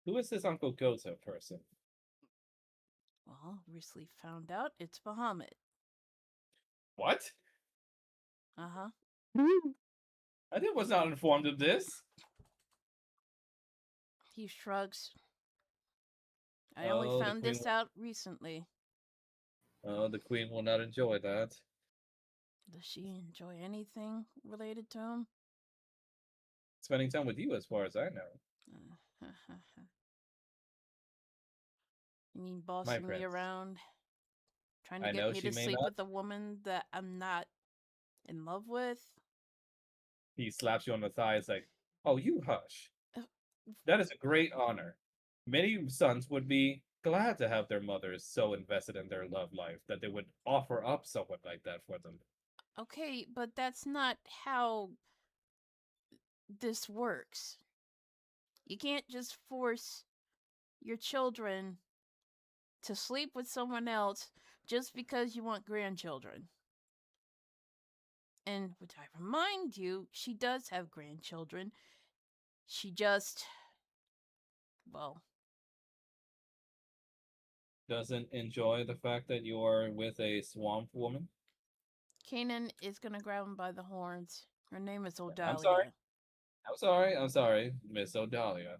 Who is this Uncle Goto person? Well, recently found out it's Bahamut. What? Uh huh. Was not informed of this. He shrugs. I only Oh, the found queen. this out recently. Oh, the queen will not enjoy that. Does she enjoy anything related to him? Spending time with you, as far as I know, You mean my bossing me prince. around? Trying to I get know me she to may sleep not. with a woman that I'm not in love with? He slaps you on the thigh. It's like, oh, you hush. Uh, That is a great honor. Many sons would be glad to have their mothers so invested in their love life that they would offer up someone like that for them. Okay, but that's not how this works. You can't just force your children to sleep with someone else just because you want grandchildren. And which I remind you, she does have grandchildren. She just, well, Doesn't enjoy the fact that you are with a swamp woman. Kanan is gonna grab him by the horns. Her name is I'm sorry. Odalia. I'm sorry. I'm sorry, Miss Odalia.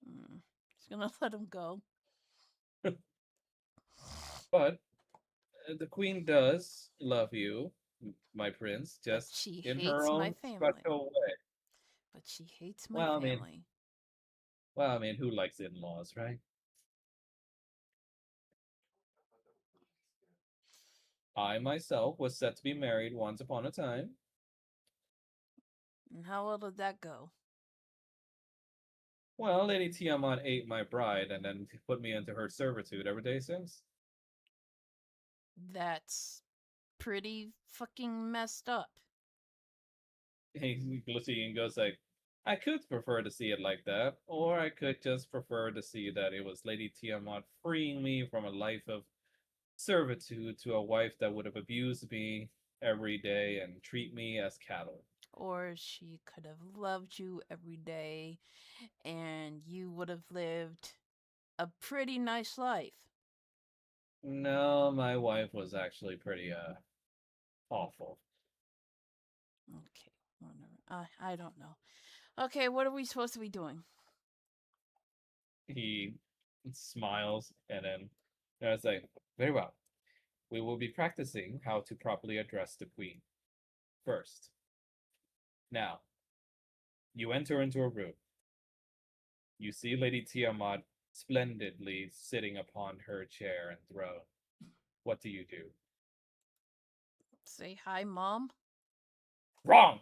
She's gonna let him go. But the queen does love you, my prince, But just she in her hates my own family. special way. But she hates my Well, I mean, family. who likes in-laws, right? I myself was set to be married once upon a time. And how well did that go? Well, Lady Tiamat ate my bride and then put me into her servitude every day since. That's pretty fucking messed up. He Glissy and goes like, I could prefer to see it like that, or I could just prefer to see that it was Lady Tiamat freeing me from a life of servitude to a wife that would have abused me every day and treat me as cattle. Or she could have loved you every day and you would have lived a pretty nice life. No, my wife was actually pretty awful. Okay, whatever. I don't know. Okay, what are we supposed to be doing? He smiles and then I was like, very well. We will be practicing how to properly address the queen first. Now, you enter into a room. You see Lady Tiamat splendidly sitting upon her chair and throne. What do you do? Say hi, Mom? Wrong!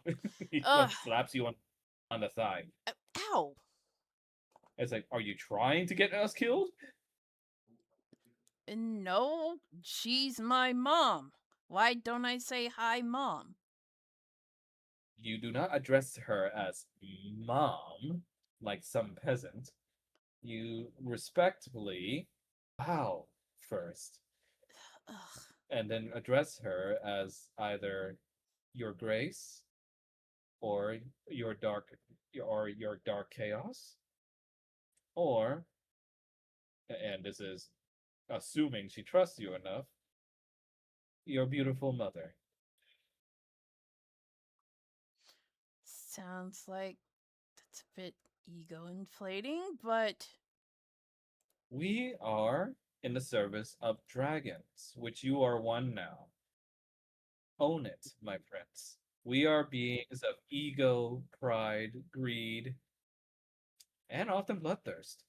He Ugh! slaps you on the thigh. Ow! It's like, are you trying to get us killed? No, she's my mom. Why don't I say hi, Mom? You do not address her as mom, like some peasant. You respectfully bow first, Ugh. and then address her as either your grace or your dark chaos, or, and this is assuming she trusts you enough, your beautiful mother. Sounds like that's a bit ego inflating, but We are in the service of dragons, which you are one now. Own it, my prince. We are beings of ego, pride, greed, and often bloodthirst.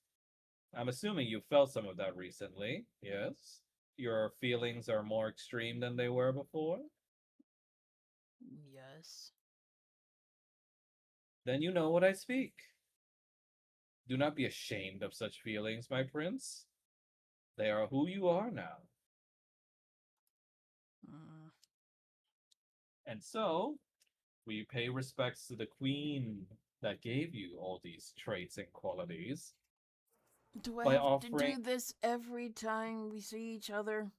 I'm assuming you felt some of that recently, yes? Your feelings are more extreme than they were before? yes. Then you know what I speak. Do not be ashamed of such feelings, my prince. They are who you are now. Mm. And so, we pay respects to the queen that gave you all these traits and qualities Do I by have to offering do this every time we see each other?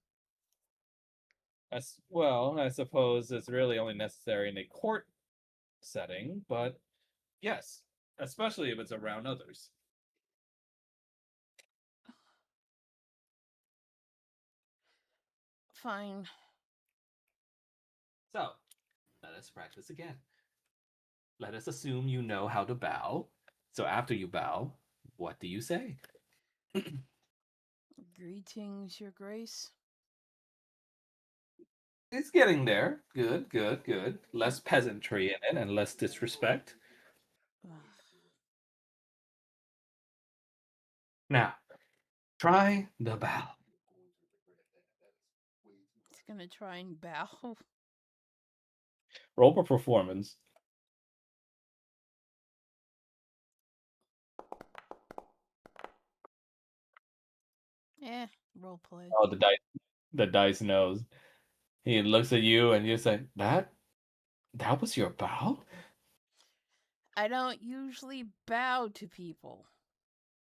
as well. I suppose it's really only necessary in a court setting, but yes, especially if it's around others. Fine. So, let us practice again. Let us assume you know how to bow. So, after you bow, what do you say? Greetings, Your Grace. It's getting there. Good, good, good. Less peasantry in it and less disrespect. Now, try the bow. He's gonna try and bow. Roll for performance. Eh, role play. Oh, the dice knows. He looks at you and you say, that was your bow? I don't usually bow to people.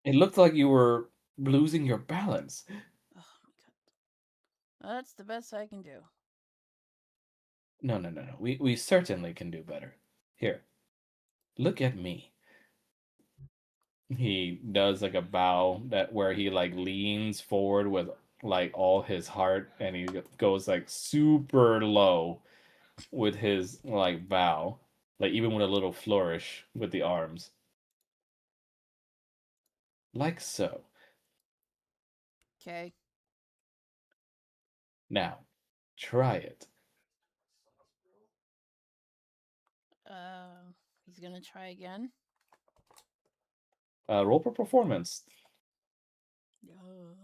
It looked like you were losing your balance. Oh my god. Well, that's the best I can do. No, no, no, no. We certainly can do better. Here, look at me. He does like a bow that where he like leans forward with like all his heart and he goes like super low with his like bow, like even with a little flourish with the arms. Like so. Okay. Now, try it. He's gonna try again. Roll for performance. Uh,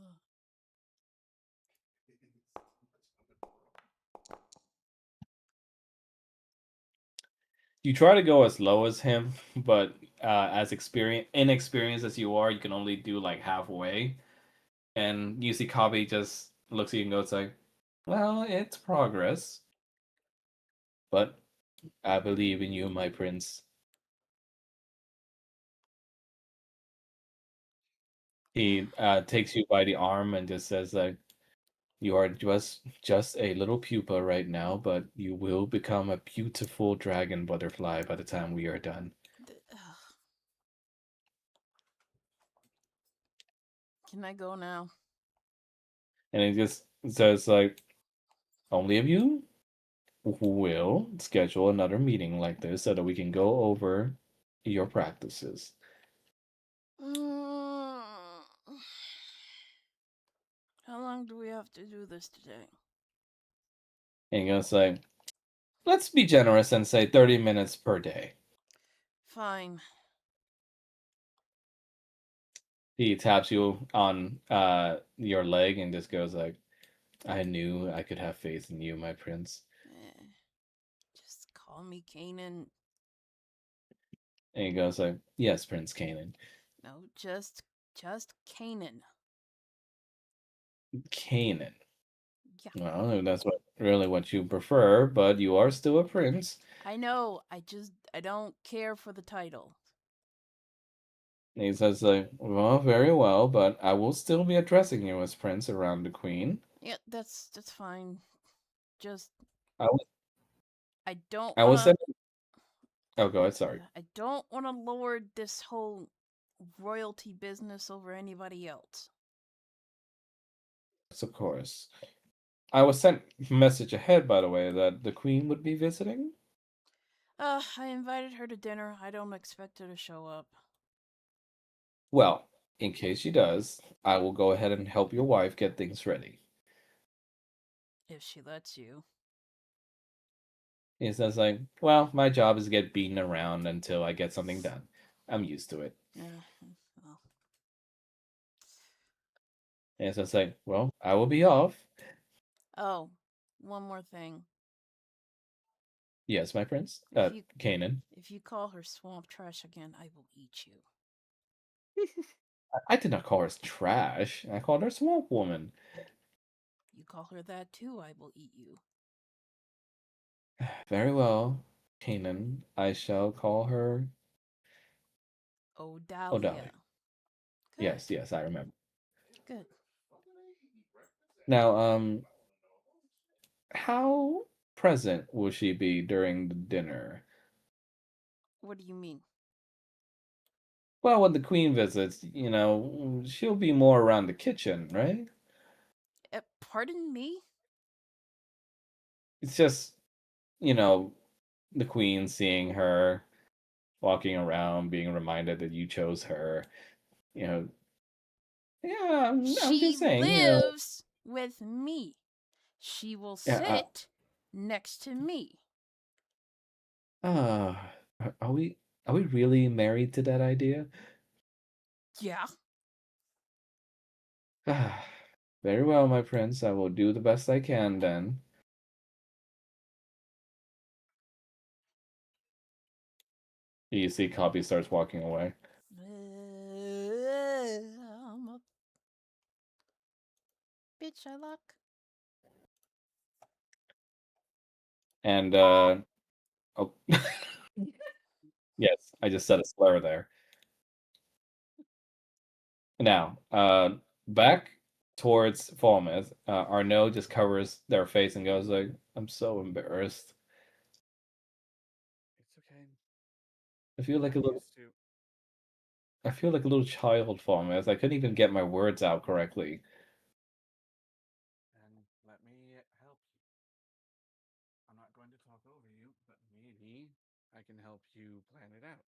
You try to go as low as him, but as inexperienced as you are, you can only do like halfway. And you see Kabi just looks at you and goes like, "Well, it's progress, but I believe in you, my prince." He takes you by the arm and just says like, "You are just a little pupa right now, but you will become a beautiful dragon butterfly by the time we are done." Can I go now? And he just says like, "Only of you will schedule another meeting like this so that we can go over your practices." Mm. How long do we have to do this today? And he's gonna say, let's be generous and say 30 minutes per day. Fine. He taps you on your leg and just goes like, I knew I could have faith in you, my prince. Eh, just call me Kanan. And he goes like, yes, Prince Kanan. No, just Kanan. Kanan. Yeah. Well, that's what you prefer, but you are still a prince. I know. I don't care for the title. And he says like, well, very well, but I will still be addressing you as prince around the queen. Yeah, that's fine. Just I was I don't I want was to. sending. Oh, go ahead. Sorry. I don't want to lord this whole royalty business over anybody else. Yes, of course. I was sent a message ahead, by the way, that the queen would be visiting. I invited her to dinner. I don't expect her to show up. Well, in case she does, I will go ahead and help your wife get things ready. If she lets you. He says like, well, my job is to get beaten around until I get something done. I'm used to it. Well. And so it's like, well, I will be off. Oh, one more thing. Yes, my prince. Kanan. If you call her swamp trash again, I will eat you. I did not call her trash. I called her swamp woman. You call her that too, I will eat you. Very well, Kanan. I shall call her Odalia. Odalia. Good. Yes, yes, I remember. Good. Now, how present will she be during the dinner? What do you mean? Well, when the queen visits, she'll be more around the kitchen, right? Pardon me? It's just you know, the queen seeing her walking around, being reminded that you chose her. You know, yeah, I'm She just saying, you know, lives with me. She will yeah. sit next to me. Uh, are we really married to that idea? Yeah. Ah, very well, my prince. I will do the best I can then. You see, Copy starts walking away, I'm a bitch, I luck. and oh, yes, I just said a slur there. Now, back towards Falmouth, Arnaud just covers their face and goes like, "I'm so embarrassed. It's okay. I feel like a I'm little, used to. I feel like a little child, Falmouth. I couldn't even get my words out correctly." And let me help you. I'm not going to talk over you, but maybe I can help you plan it out.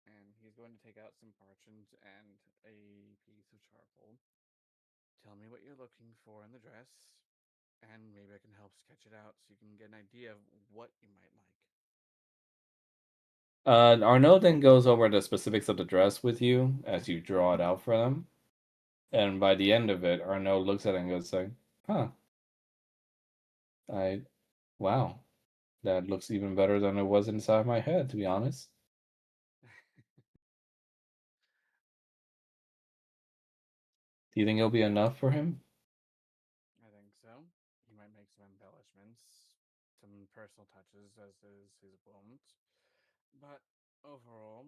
And he's going to take out some parchment and a piece of charcoal. Tell me what you're looking for in the dress, and maybe I can help sketch it out so you can get an idea of what you might like. Arnaud then goes over the specifics of the dress with you as you draw it out for them. And by the end of it, Arnaud looks at it and goes like, "Huh, I, wow, that looks even better than it was inside my head, to be honest." Do you think it'll be enough for him? I think so. He might make some embellishments, some personal touches, as is his wont. But overall,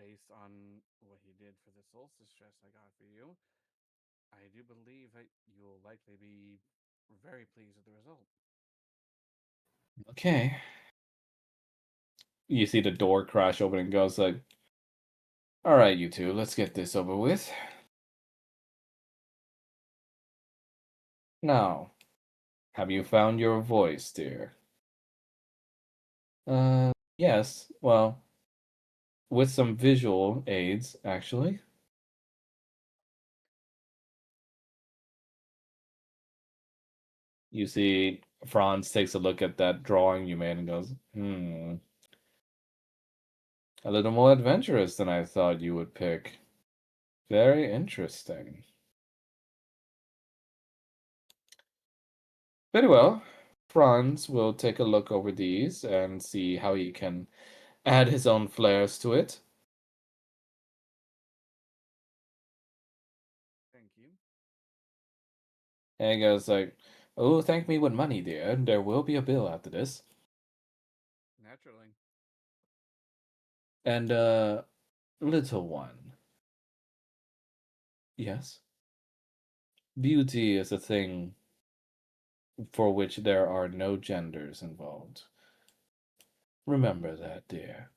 based on what he did for the solstice dress I got for you, I do believe that you'll likely be very pleased with the result. Okay. You see the door crash open and goes like, "All right, you two, let's get this over with. Now, have you found your voice, dear?" Yes. Well, with some visual aids, actually. You see Franz takes a look at that drawing you made and goes, a little more adventurous than I thought you would pick. Very interesting. Very well. Franz will take a look over these and see how he can add his own flares to it. Thank you. And he goes like, "Oh, thank me with money, dear. There will be a bill after this." Naturally. And little one. Yes. Beauty is a thing for which there are no genders involved. Remember that, dear.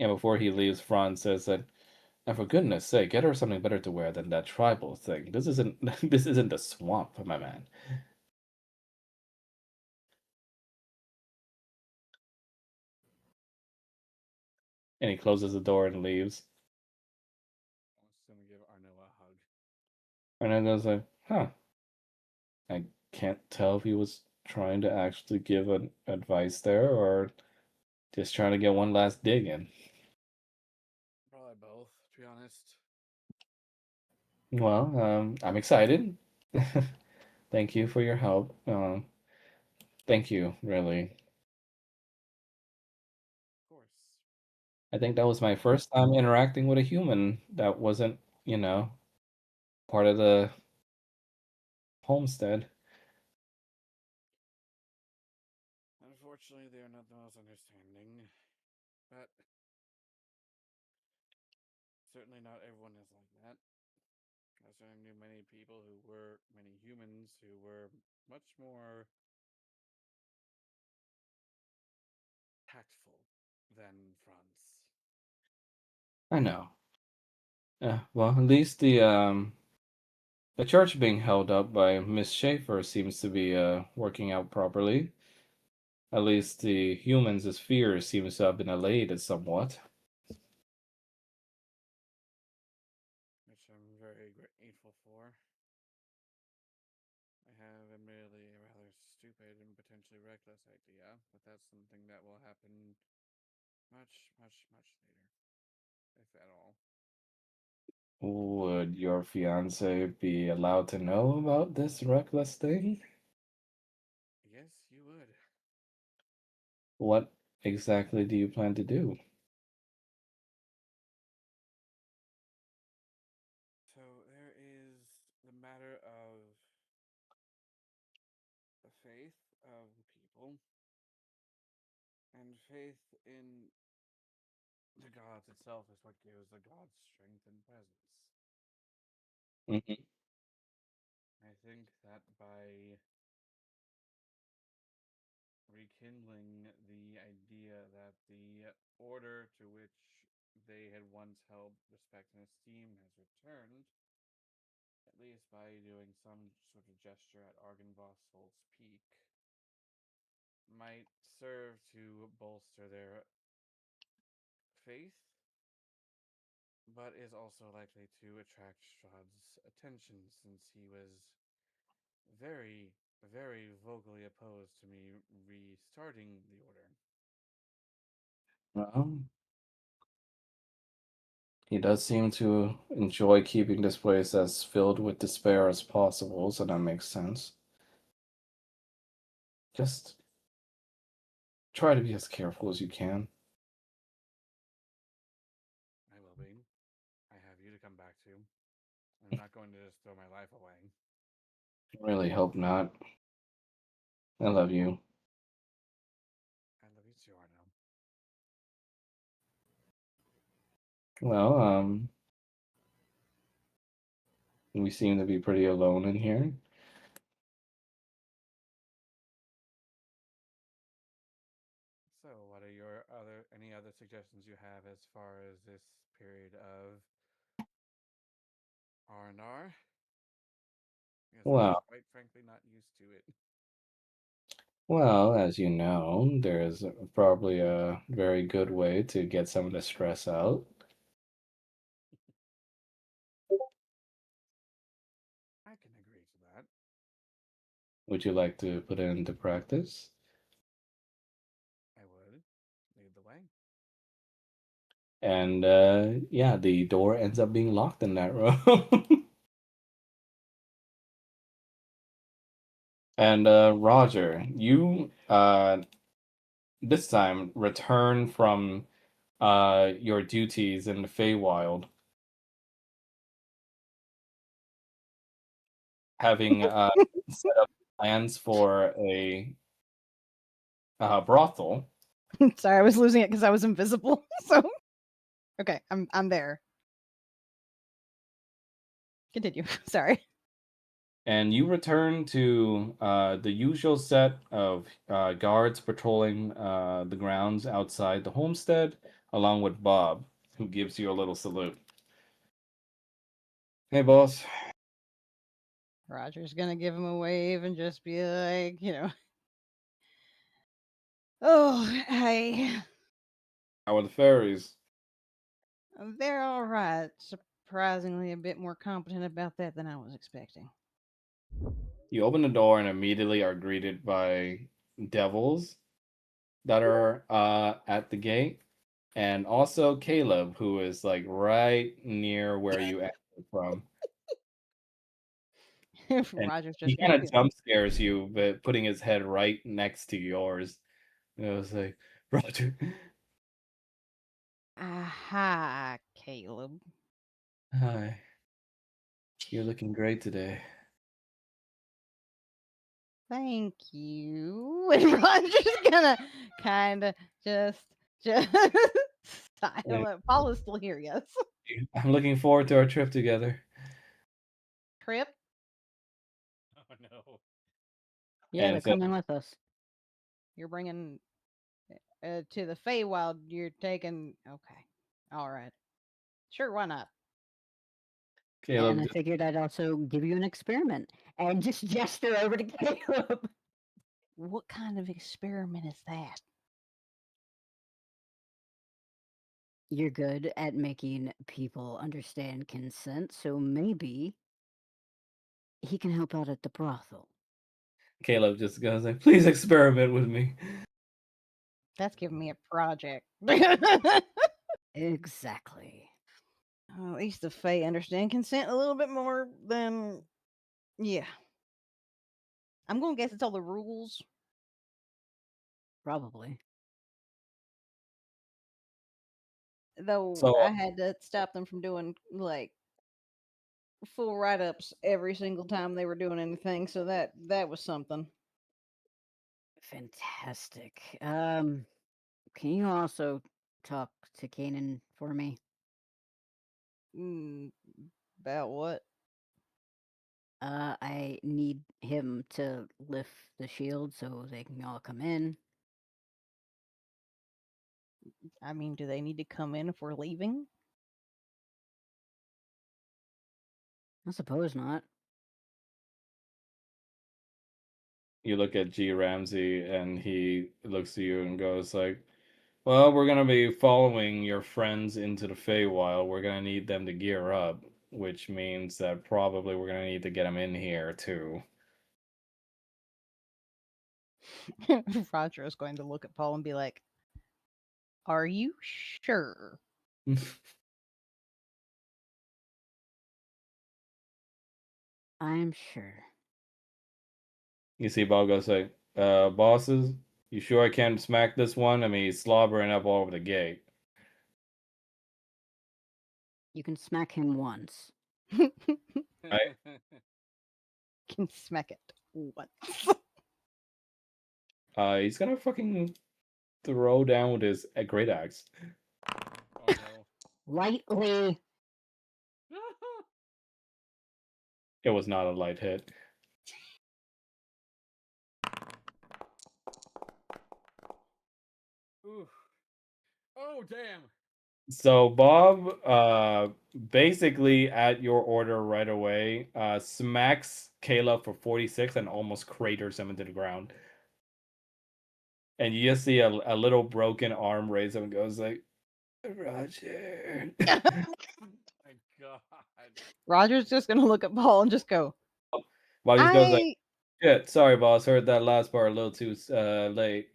And before he leaves, Franz says that, "And for goodness sake, get her something better to wear than that tribal thing. This isn't this isn't the swamp, my man." And he closes the door and leaves. I was going to give Arno a hug. And then goes like, "Huh. I can't tell if he was trying to actually give an advice there or just trying to get one last dig in." Probably both, to be honest. Well, I'm excited. Thank you for your help. Thank you, really. Of course. I think that was my first time interacting with a human that wasn't, you know, part of the homestead. Unfortunately, they are not the most understanding, but certainly not everyone is like that. I certainly knew many people who were, many humans who were much more tactful than Franz. I know. Well, at least the charge being held up by Miss Schaefer seems to be working out properly. At least the humans' fear seems to have been allayed somewhat. which I'm very grateful for. I have admittedly a rather stupid and potentially reckless idea, but that's something that will happen much, much, much later, if at all. Would your fiance be allowed to know about this reckless thing? Yes, you would. What exactly do you plan to do? So there is the matter of the faith of the people and faith in the gods itself is what gives the gods strength and presence. Mhm. I think that by rekindling the idea that the order to which they had once held respect and esteem has returned, at least by doing some sort of gesture at Argynvossal's peak, might serve to bolster their faith, but is also likely to attract Strahd's attention since he was very, very vocally opposed to me restarting the order. Well, he does seem to enjoy keeping this place as filled with despair as possible, so that makes sense. Just try to be as careful as you can. I will be. I have you to come back to. I'm not going to just throw my life away. Really hope not. I love you. I love you too, Arno. Well, we seem to be pretty alone in here. So, what are your other any other suggestions you have as far as this period of R&R? Because I'm Well, quite frankly not used to it. as you know, there's probably a very good way to get some of the stress out. I can agree to that. Would you like to put it into practice? I would lead the way. And yeah, the door ends up being locked in that room. And Roger, you this time return from your duties in the Feywild, having set up plans for a brothel. Sorry, I was losing it because I was invisible. So okay, I'm there. Continue. Sorry. And you return to the usual set of guards patrolling the grounds outside the homestead, along with Bob, who gives you a little salute. Hey, boss. Roger's gonna give him a wave and just be like, oh, hey, How are the fairies? they're all right. Surprisingly, a bit more competent about that than I was expecting. You open the door and immediately are greeted by devils that are at the gate, and also Caleb, who is like right near where you entered from. And Roger's he just kind gonna of be, jump scares you, but putting his head right next to yours. And I was like, Roger, aha, Caleb. hi, you're looking great today. Thank you. And Roger's gonna kind of just Yeah, style it. Paul is still here, yes. I'm looking forward to our trip together. Trip? Oh no. Yeah, And they're so coming with us. You're bringing to the Feywild. You're taking. Okay, all right, sure. Why not? And Caleb, I figured I'd also give you an experiment and just gesture over to Caleb. What kind of experiment is that? You're good at making people understand consent, so maybe he can help out at the brothel. Caleb just goes like, "Please experiment with me." That's giving me a project. Exactly. At least the Fae understand consent a little bit more than. Yeah. I'm going to guess it's all the rules. Probably. Though So I had to stop them from doing, like, full write ups every single time they were doing anything. So that was something. Fantastic. Can you also talk to Kanan for me? Mm, about what? I need him to lift the shield so they can all come in. I mean, do they need to come in if we're leaving? I suppose not. you look at G Ramsey and he looks at you and goes like, "Well, we're gonna be following your friends into the Feywild. We're gonna need them to gear up, which means that probably we're gonna need to get them in here too." Roger is going to look at Paul and be like, "Are you sure?" I'm sure. You see Bob goes like, bosses, you sure I can't smack this one? I mean, he's slobbering up all over the gate." You can smack him once. Right? Can smack it once. He's gonna fucking throw down with his great axe. Oh no. Lightly. It was not a light hit. Ooh. Oh damn. So Bob, basically at your order right away, smacks Caleb for 46 and almost craters him into the ground. And you just see a little broken arm raise up and goes like, "Roger." My God. Roger's just going to look at Paul and just go, Bob just goes like, I "Shit, sorry, boss. Heard that last part a little too late."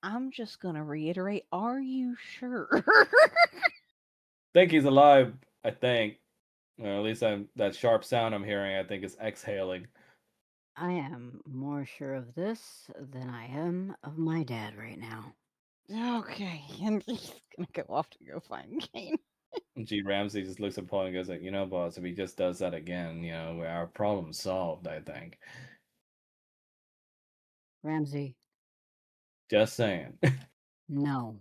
I'm just going to reiterate, are you sure? Think he's alive. I think. Or at least that sharp sound I'm hearing. I think is exhaling. I am more sure of this than I am of my dad right now. Okay, and he's going to go off to go find Kane. G Ramsey just looks at Paul and goes like, boss, if he just does that again, our problem's solved, I think. Ramsey, Just saying. no.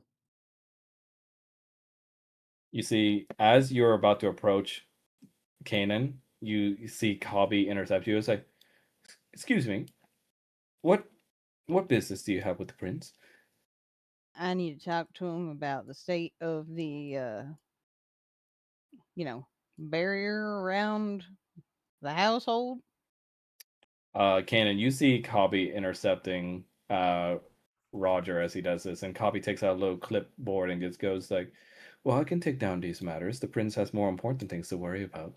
You see, as you're about to approach Kanan, you see Hobby intercept you. It's like, "Excuse me, what what business do you have with the prince?" I need to talk to him about the state of the, barrier around the household. Kanan, you see Hobby intercepting Roger as he does this, and Cobby takes out a little clipboard and just goes like, "Well, I can take down these matters. The prince has more important things to worry about."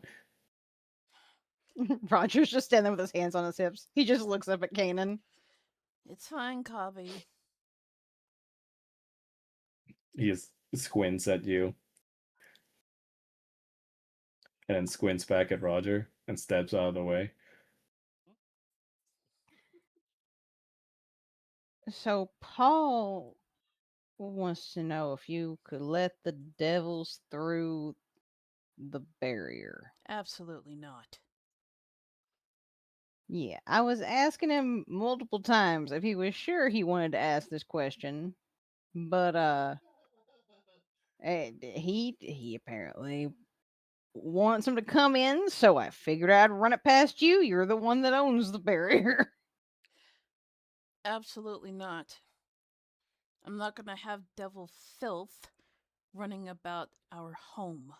Roger's just standing with his hands on his hips. He just looks up at Kanan. It's fine, Cobby. He just squints at you and then squints back at Roger and steps out of the way. So Paul wants to know if you could let the devils through the barrier. Absolutely not. Yeah, I was asking him multiple times if he was sure he wanted to ask this question, but he apparently wants him to come in, so I figured I'd run it past you. You're the one that owns the barrier. Absolutely not. I'm not going to have devil filth running about our home.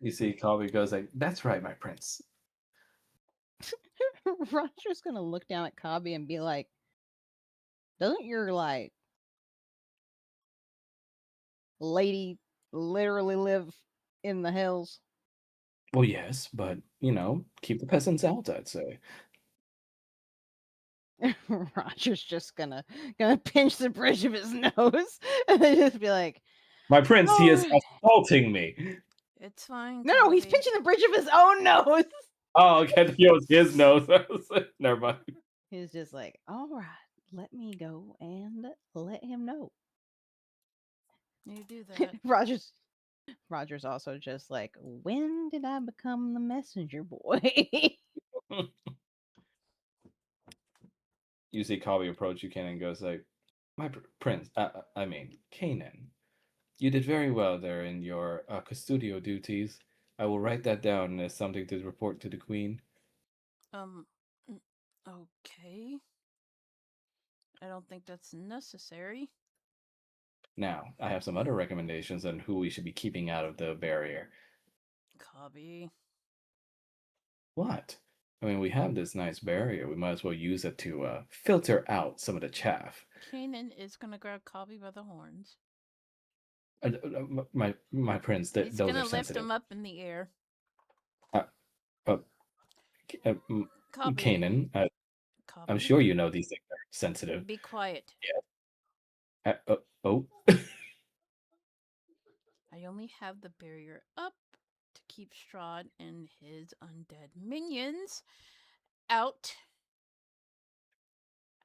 You see, Colby goes like, "That's right, my prince." Roger's gonna look down at Cobby and be like, "Doesn't your like lady literally live in the hills?" Well, yes, but keep the peasants out, I'd say. Roger's just gonna pinch the bridge of his nose and then just be like, My prince, he "All is right." assaulting me. It's fine, No, he's Cobby. pinching the bridge of his own nose. Oh, okay, it was his nose. Never mind. He's just like, "All right, let me go and let him know." You do that. Roger's also just like, "When did I become the messenger boy?" You see Colby approach you, Kanan, and goes like, "My prince, I mean, Kanan, you did very well there in your custodio duties. I will write that down as something to report to the queen." Um, mm, okay. I don't think that's necessary. Now, I have some other recommendations on who we should be keeping out of the barrier. Cobby. What? I mean, we have this nice barrier. We might as well use it to filter out some of the chaff. Kanan is gonna grab Cobby by the horns. My prince, He's those are gonna lift sensitive. him up in the air. Uh, uh, Cobby. Kanan, I'm Cobby. sure you know these things are sensitive. Be quiet. Oh, I only have the barrier up to keep Strahd and his undead minions out.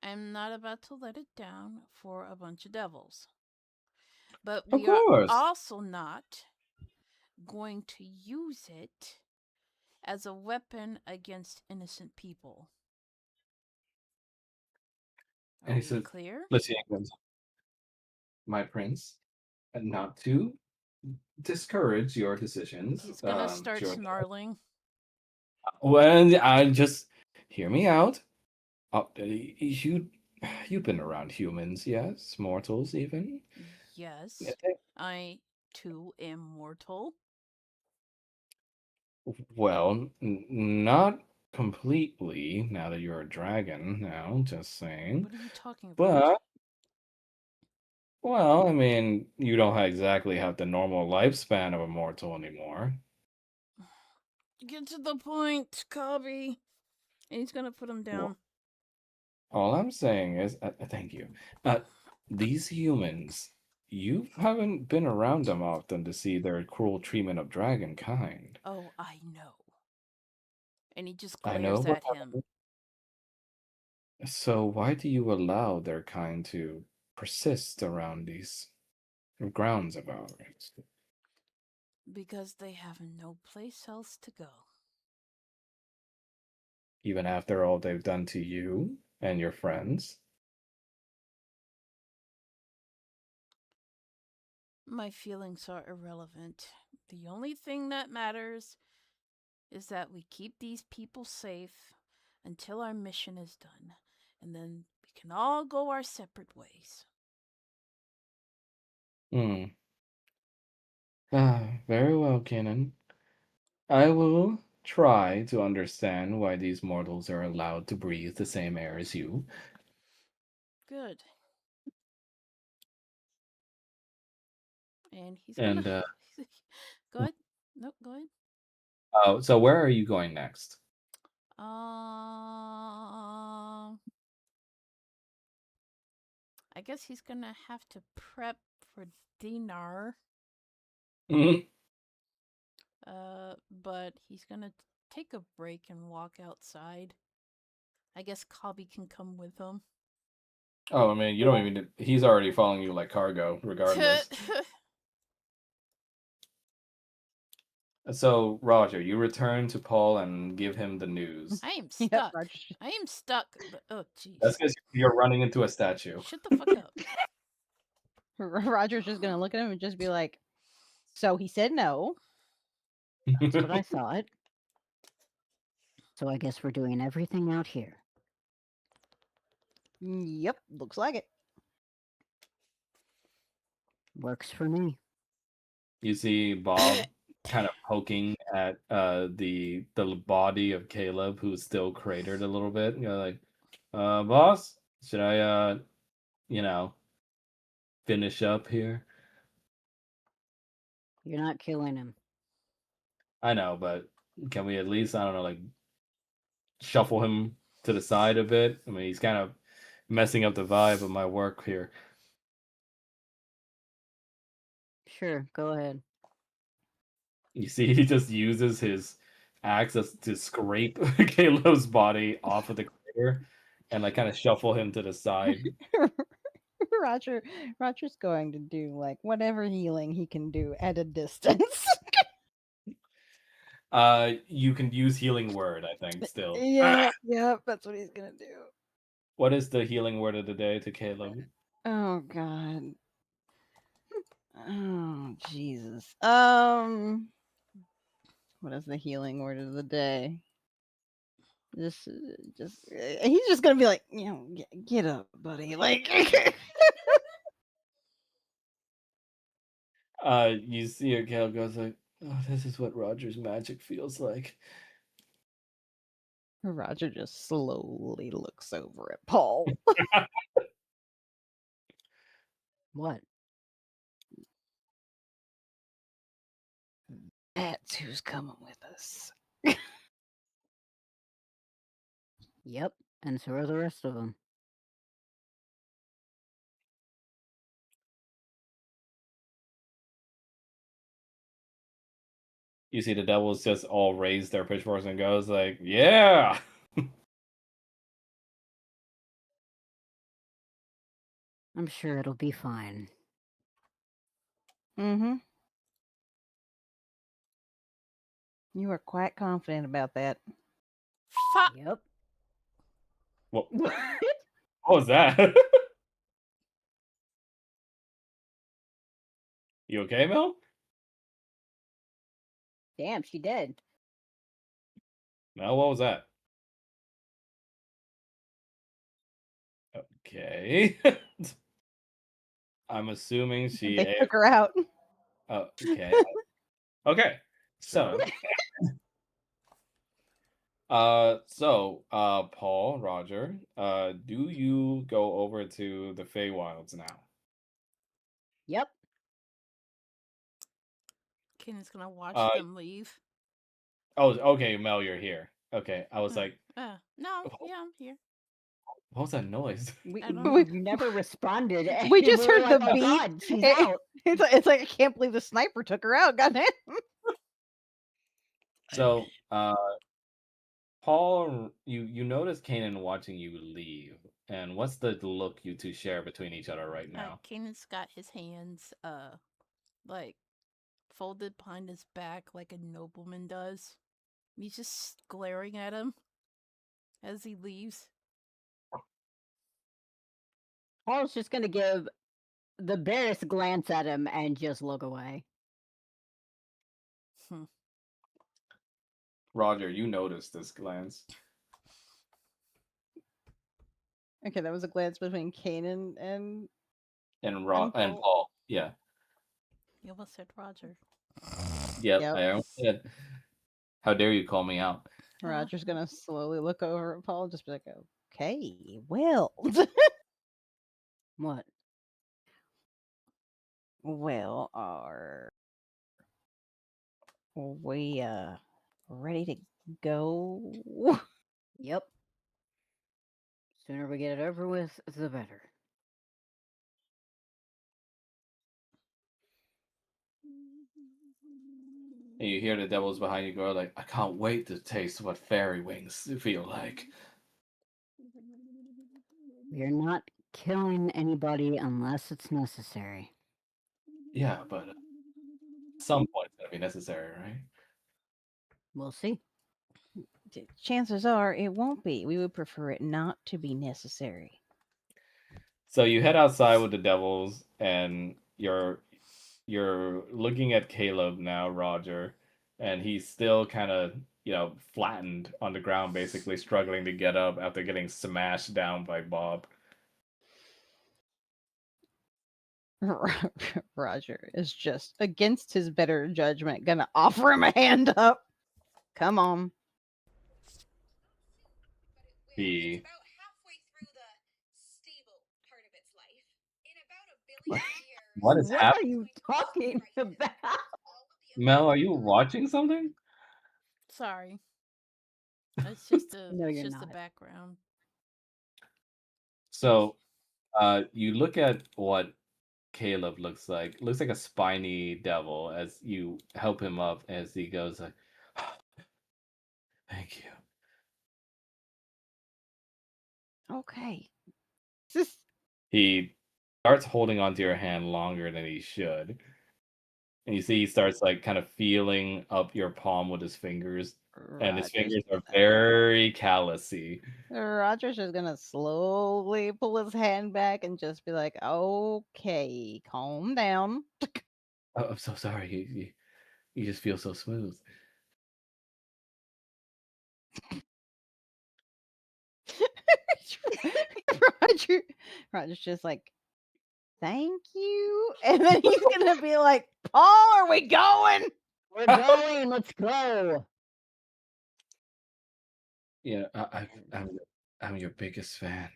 I'm not about to let it down for a bunch of devils. But of we are course. also not going to use it as a weapon against innocent people. Are And he we says, clear? "Listen, my prince, not to discourage your decisions. He's gonna start snarling. Well, I just hear me out. You've been around humans, yes, mortals even. Yes, I too am mortal. Well, not completely. Now that you're a dragon, now just saying. What are you talking about? But well, I mean, you don't exactly have the normal lifespan of a mortal anymore. Get to the point, Cobby. And he's gonna put him Well, down. all I'm saying is, thank you. Uh, these humans, you haven't been around them often to see their cruel treatment of dragon kind. Oh, I know. And he just I know, glares but at him. so why do you allow their kind to persist around these grounds of ours, Because they have no place else to go. even after all they've done to you and your friends? My feelings are irrelevant. The only thing that matters is that we keep these people safe until our mission is done. And then we can all go our separate ways. Hmm. Very well, Kanan. I will try to understand why these mortals are allowed to breathe the same air as you. Good. And he's gonna. And Go ahead. Nope, go ahead. oh, so where are you going next? I guess he's gonna have to prep for dinner. Mhm. But he's gonna take a break and walk outside. I guess Cobby can come with him. Oh, I mean, you don't even. He's already following you like cargo, regardless. So, Roger, you return to Paul and give him the news. I am Yep, stuck. Roger. I am stuck. But oh, That's jeez. because you're running into a statue. Shut the fuck up. Roger's just gonna look at him and just be like, "So he said no." That's what I thought. So I guess we're doing everything out here. Yep, looks like it. Works for me. You see Bob kind of poking at the body of Caleb, who's still cratered a little bit. You know, like, boss, should I you know, finish up here? You're not killing him. I know, but can we at least, I don't know, like shuffle him to the side a bit? I mean, he's kind of messing up the vibe of my work here. Sure, go ahead. You see, he just uses his axe to scrape Caleb's body off of the crater and like kind of shuffle him to the side. Roger's going to do like whatever healing he can do at a distance. You can use healing word, I think, still. yeah, that's what he's gonna do. What is the healing word of the day to Caleb? Oh God. Oh Jesus. What is the healing word of the day? He's just gonna be like, get up, buddy. Like, You see her, Caleb goes like, "Oh, this is what Roger's magic feels like." Roger just slowly looks over at Paul. What? That's who's coming with us. Yep, and so are the rest of them. You see the devils just all raise their pitchforks and goes like, "Yeah." I'm sure it'll be fine. Mm-hmm. You are quite confident about that. Fuck. Yep. What? What? What was that? You okay, Mel? Damn, she dead. Mel, what was that? Okay. I'm assuming she They ate. took her out. Oh, okay. Okay. So, Paul, Roger, do you go over to the Feywilds now? Yep. Ken's gonna watch Uh, them leave. oh, okay, Mel, you're here. Okay, I was like, No, what yeah, I'm here. was that noise? We, I don't you know. you never responded. and We just were heard like, the oh beep. God, she's It- out. it's like I can't believe the sniper took her out. Goddamn. So, Paul, you notice Kanan watching you leave, and what's the look you two share between each other right now? Kanan's got his hands like folded behind his back like a nobleman does. He's just glaring at him as he leaves. Paul's just gonna give the barest glance at him and just look away. Roger, you notice this glance. Okay, that was a glance between Kanan and And And Paul. Yeah. You almost said Roger. Yep. Yep. I almost did. How dare you call me out? Roger's gonna slowly look over at Paul and just be like, okay, well. What? Well, are we ready to go? Yep. Sooner we get it over with, the better. And you hear the devils behind you go like, "I can't wait to taste what fairy wings feel like." We're not killing anybody unless it's necessary. Yeah, but at some point it's gonna be necessary, right? We'll see. Chances are it won't be. We would prefer it not to be necessary. So you head outside with the devils, and you're looking at Caleb now, Roger, and he's still kind of flattened on the ground, basically struggling to get up after getting smashed down by Bob. Roger is just against his better judgment gonna offer him a hand up. Come on. He what is What are happening? you talking about? Mel, are you watching something? Sorry. It's No, it's you're just the not. background. So, you look at what Caleb looks like. Looks like a spiny devil as you help him up as he goes like, "Thank you." Okay. He starts holding onto your hand longer than he should. And you see he starts like kind of feeling up your palm with his fingers, and his Roger's fingers are gonna very callousy. Roger's just gonna slowly pull his hand back and just be like, "Okay, calm down." Oh, I'm so sorry. You just feel so smooth. Roger, Roger's just like, "Thank you," and then he's gonna be like, "Paul, are we going?" We're going. Let's go. Yeah, I'm your biggest fan.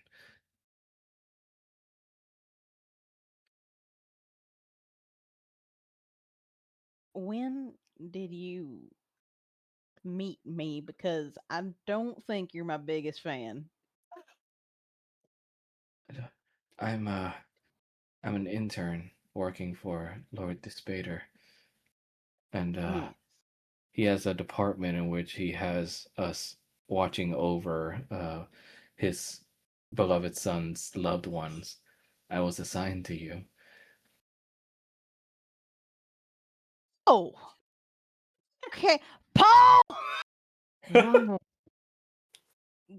When did you meet me? Because I don't think you're my biggest fan. I'm uh I'm an intern working for Lord Despater, and Yes. he has a department in which he has us watching over his beloved son's loved ones. I was assigned to you. Oh, okay, Paul, Wow.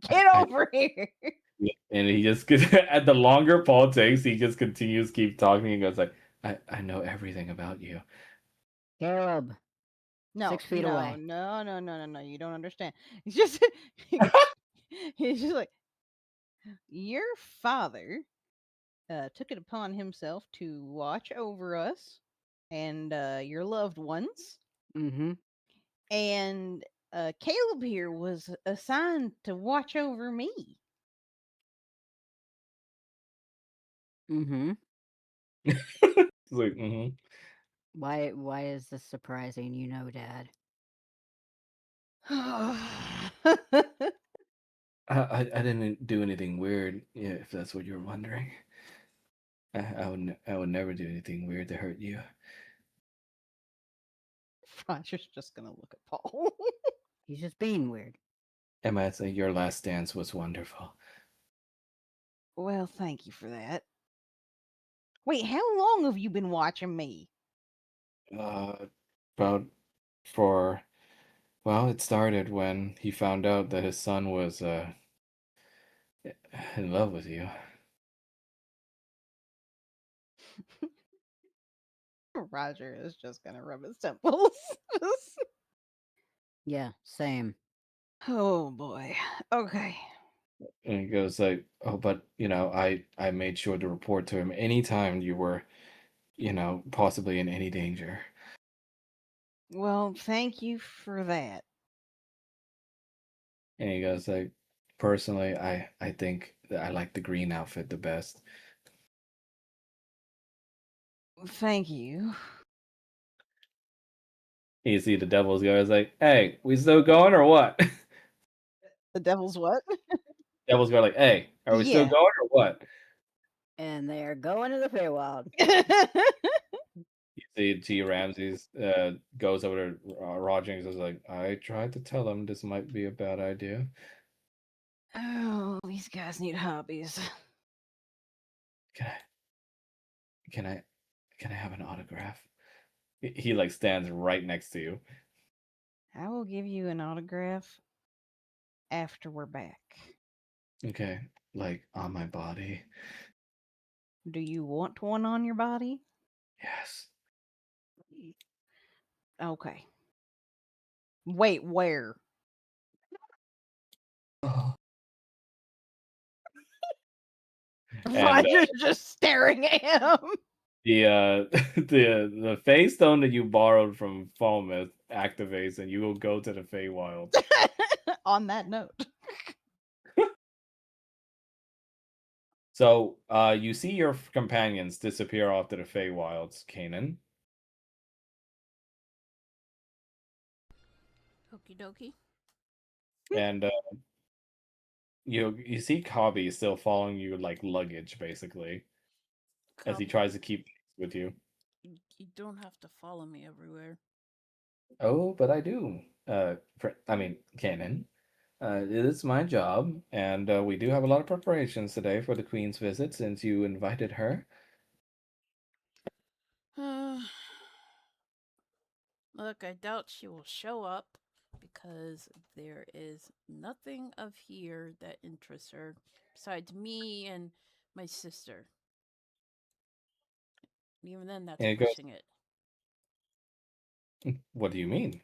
get I over here. Yeah, and he just at the longer Paul takes, he just continues keep talking and goes like, I know everything about you. Caleb, No, 6 feet no, away. no, no, no, no, no. You don't understand. It's just he's just like your father took it upon himself to watch over us and your loved ones, Mm-hmm. and Caleb here was assigned to watch over me. Mm-hmm. It's like, Why is this surprising? You know, Dad. I didn't do anything weird, yeah, if that's what you're wondering. I would never do anything weird to hurt you. Roger's just gonna look at Paul. He's just being weird. And I'd say your last dance was wonderful. Well, thank you for that. Wait, how long have you been watching me? Uh, about for well, it started when he found out that his son was in love with you. Roger is just gonna rub his temples. Yeah, same. Oh boy. Okay. And he goes like, "Oh, but I made sure to report to him anytime you were, possibly in any danger." Well, thank you for that. And he goes like, "Personally, I think that I like the green outfit the best." Thank you. And you see the devil's guy like, "Hey, we still going or what?" The devil's what? Devil's guy like, "Hey, are we still Yeah. going or what?" And they are going to the Feywild. You see G Ramses goes over to Roger and says like, "I tried to tell him this might be a bad idea." Oh, these guys need hobbies. Can I can I can I have an autograph? He like stands right next to you. I will give you an autograph after we're back. Okay, like on my body. Do you want one on your body? Yes. Okay. Wait, where? Oh. And Roger's just staring at him. the Fey stone that you borrowed from Falmouth activates, and you will go to the Feywild. On that note. So, you see your companions disappear off to the Feywilds, Kanan, Okie dokie. and you see Kabi still following you like luggage, basically, as he Copy. tries to keep with you. You don't have to follow me everywhere. Oh, but I do. I mean, Kanan. It is my job, and we do have a lot of preparations today for the Queen's visit since you invited her. Look, I doubt she will show up because there is nothing of here that interests her besides me and my sister. And even then, that's And he goes, pushing it. "What do you mean?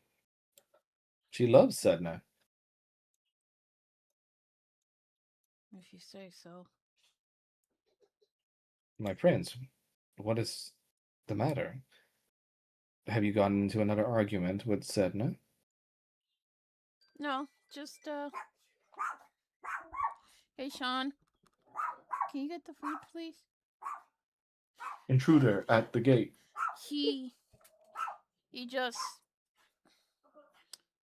She loves Sedna." If you say so. My prince, what is the matter? Have you gotten into another argument with Sedna? No, just, Hey, Sean. Can you get the food, please? Intruder at the gate. He just.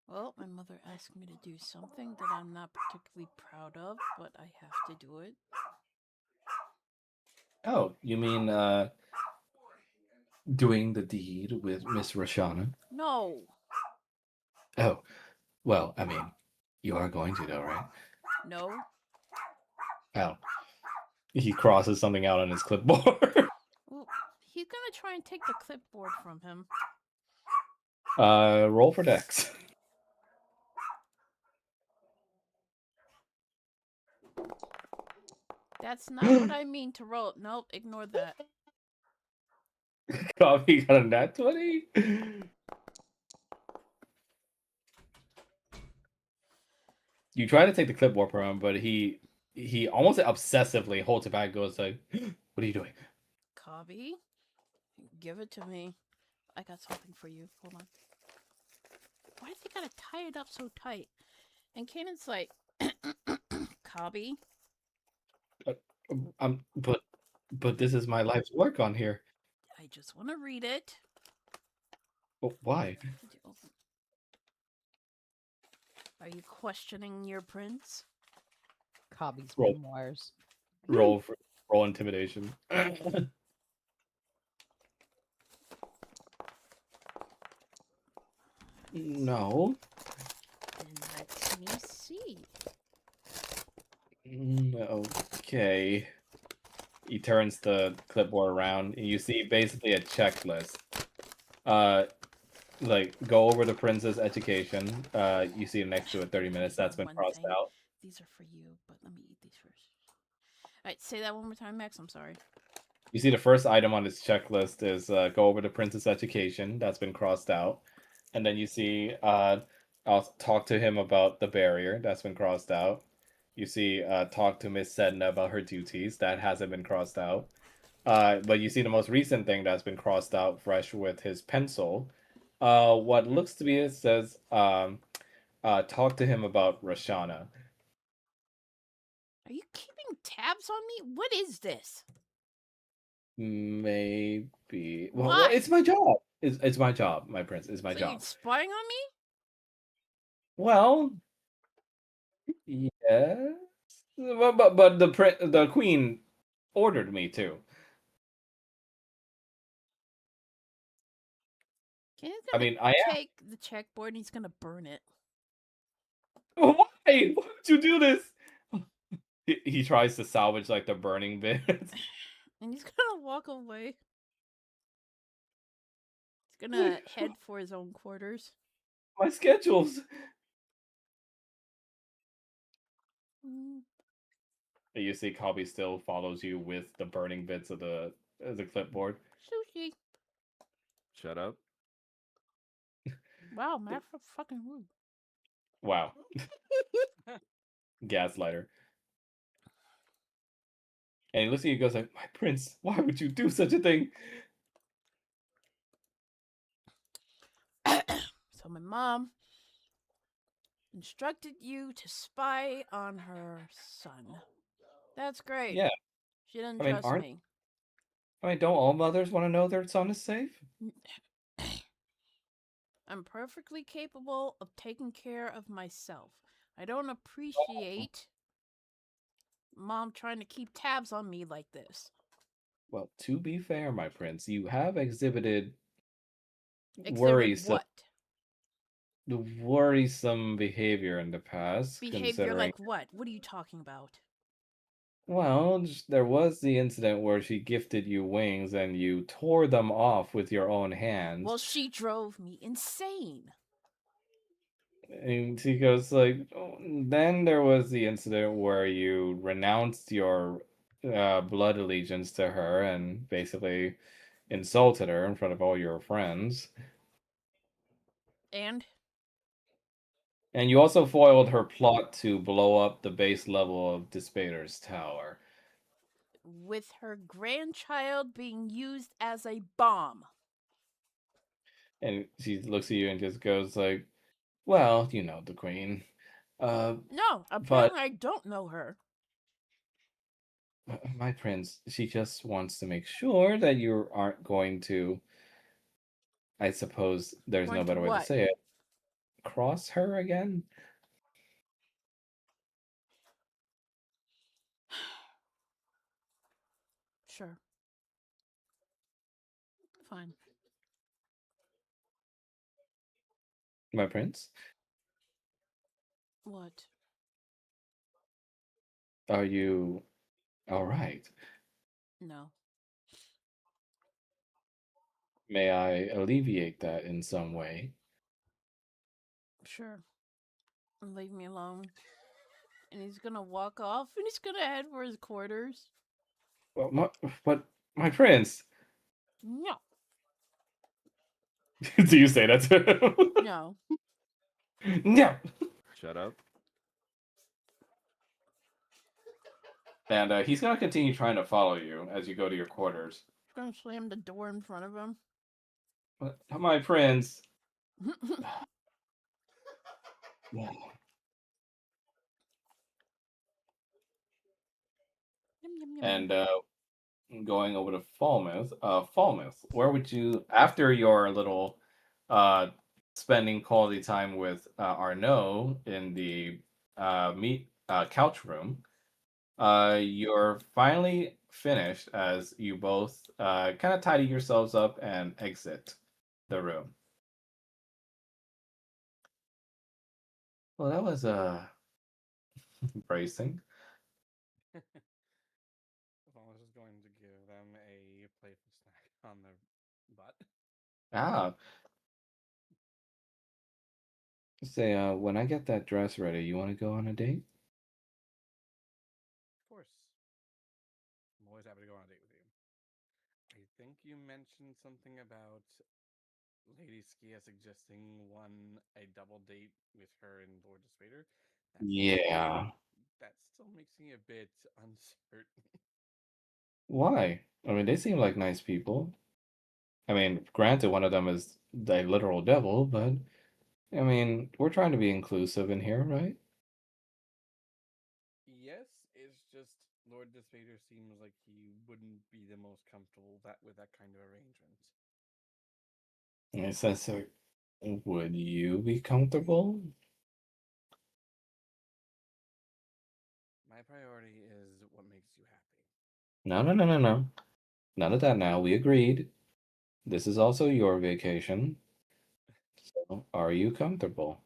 Well, my mother asked me to do something that I'm not particularly proud of, but I have to do it. Oh, you mean doing the deed with Miss Roshana? No. Oh, well, I mean, you are going to though, right? No. Oh. He crosses something out on his clipboard. Well, he's gonna try and take the clipboard from him. Roll for Dex. That's not what I mean to roll. Nope, ignore that. Coffee got a nat 20. You try to take the clipboard from him, but he almost obsessively holds it back. Goes like, "What are you doing?" Cobby, give it to me. I got something for you. Hold on. Why did they gotta tie it up so tight? And Kanan's like, Cobby. But this is my life's work on here. I just want to read it. Oh, why? Are you questioning your prince? Cobby's Roll. memoirs. Roll intimidation. No. Then let me see. Okay. He turns the clipboard around, and you see basically a checklist. Like go over the prince's education. You see next to it 30 minutes. That's been One crossed thing. out. These are for you, but let me eat these first. Alright, say that one more time, Max. I'm sorry. You see the first item on his checklist is go over the prince's education. That's been crossed out. And then you see I'll talk to him about the barrier. That's been crossed out. You see talk to Miss Sedna about her duties. That hasn't been crossed out. But you see the most recent thing that's been crossed out fresh with his pencil. What looks to be it says talk to him about Rashana. Are you keeping tabs on me? What is this? Maybe. Well, Why? it's my job. It's my job, my prince. It's my So you're job. spying on me? Well, yes. But the queen ordered me to. Kanan's I gonna mean, I am. take the checkboard and he's gonna burn it. Why? Why would you do this? He tries to salvage like the burning bits. And he's gonna walk away. He's gonna head for his own quarters. My schedules. Mm, You see, Cobby still follows you with the burning bits of the clipboard. sushi. Shut up. Wow, Matt fucking rude. Wow, gaslighter. And he looks at you and goes like, "My prince, why would you do such a thing?" So my mom instructed you to spy on her son. That's great. Yeah, She didn't I mean, trust aren't me. I mean, don't all mothers want to know their son is safe? I'm perfectly capable of taking care of myself. I don't appreciate mom trying to keep tabs on me like this. Well, to be fair, my prince, you have exhibited Exhibited worrisome what? worrisome behavior in the past, Behavior considering. like what? What are you talking about? Well, there was the incident where she gifted you wings and you tore them off with your own hands. Well, she drove me insane. And she goes like, "Oh," then there was the incident where you renounced your blood allegiance to her and basically insulted her in front of all your friends. And And you also foiled her plot to blow up the base level of Despater's tower. with her grandchild being used as a bomb. And she looks at you and just goes like, well, you know, the queen. Uh, No, but apparently I don't know her. my prince, she just wants to make sure that you aren't going to, I suppose there's no Going to better way to what? say it, cross her again? Sure. Fine. My prince, What? are you all right? No. May I alleviate that in some way? Sure. Leave me alone. And he's gonna walk off and he's gonna head for his quarters. Well, but my prince, No. do you say that to him? No. No. Shut up. And he's gonna continue trying to follow you as you go to your quarters. He's gonna slam the door in front of him. But my prince. Yum, yum, yum, yum. And going over to Falmouth. Falmouth, where would you, after your little uh, spending quality time with Arnaud in the meet couch room, you're finally finished as you both kind of tidy yourselves up and exit the room. Well, that was bracing. Vamos is going to give them a playful snack on their butt. Ah, say, when I get that dress ready, you want to go on a date? Of course. I'm always happy to go on a date with you. I think you mentioned something about Lady Skia suggesting a double date with her and Lord Dissuader. Yeah. That still makes me a bit uncertain. Why? I mean, they seem like nice people. I mean, granted, one of them is the literal devil, but I mean, we're trying to be inclusive in here, right? Yes, it's just Lord Disvader seems like he wouldn't be the most comfortable with that kind of arrangement. And it says, so, would you be comfortable? My priority is what makes you happy. No, no, no, no, no. None of that now. We agreed. This is also your vacation. So, are you comfortable?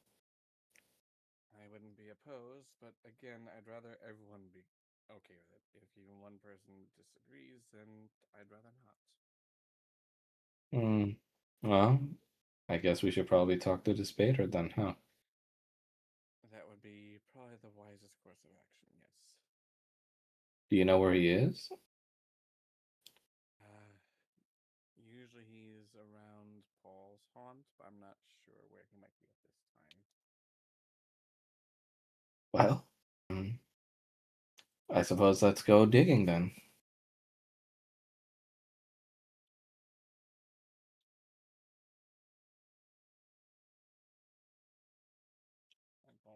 I wouldn't be opposed, but again, I'd rather everyone be okay with it. If even one person disagrees, then I'd rather not. Hmm. Well, I guess we should probably talk to the Spader then, huh? That would be probably the wisest course of action, yes. Do you know where he is? Uh, Usually he's around Paul's haunt, but I'm not sure where he might be at this time. Well, I suppose let's go digging then.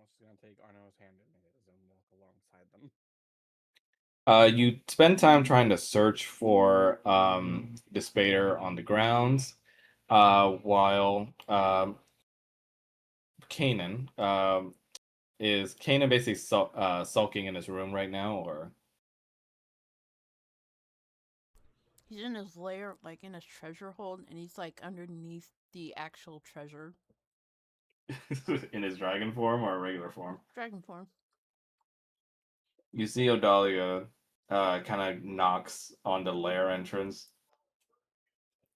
just gonna take Arno's hand in his and walk alongside them. You spend time trying to search for the spader on the grounds, while Kanan is Kanan basically sulking in his room right now, or He's in his lair, like in his treasure hold, and he's like underneath the actual treasure. in his dragon form or regular form? Dragon form. You see Odalia kind of knocks on the lair entrance.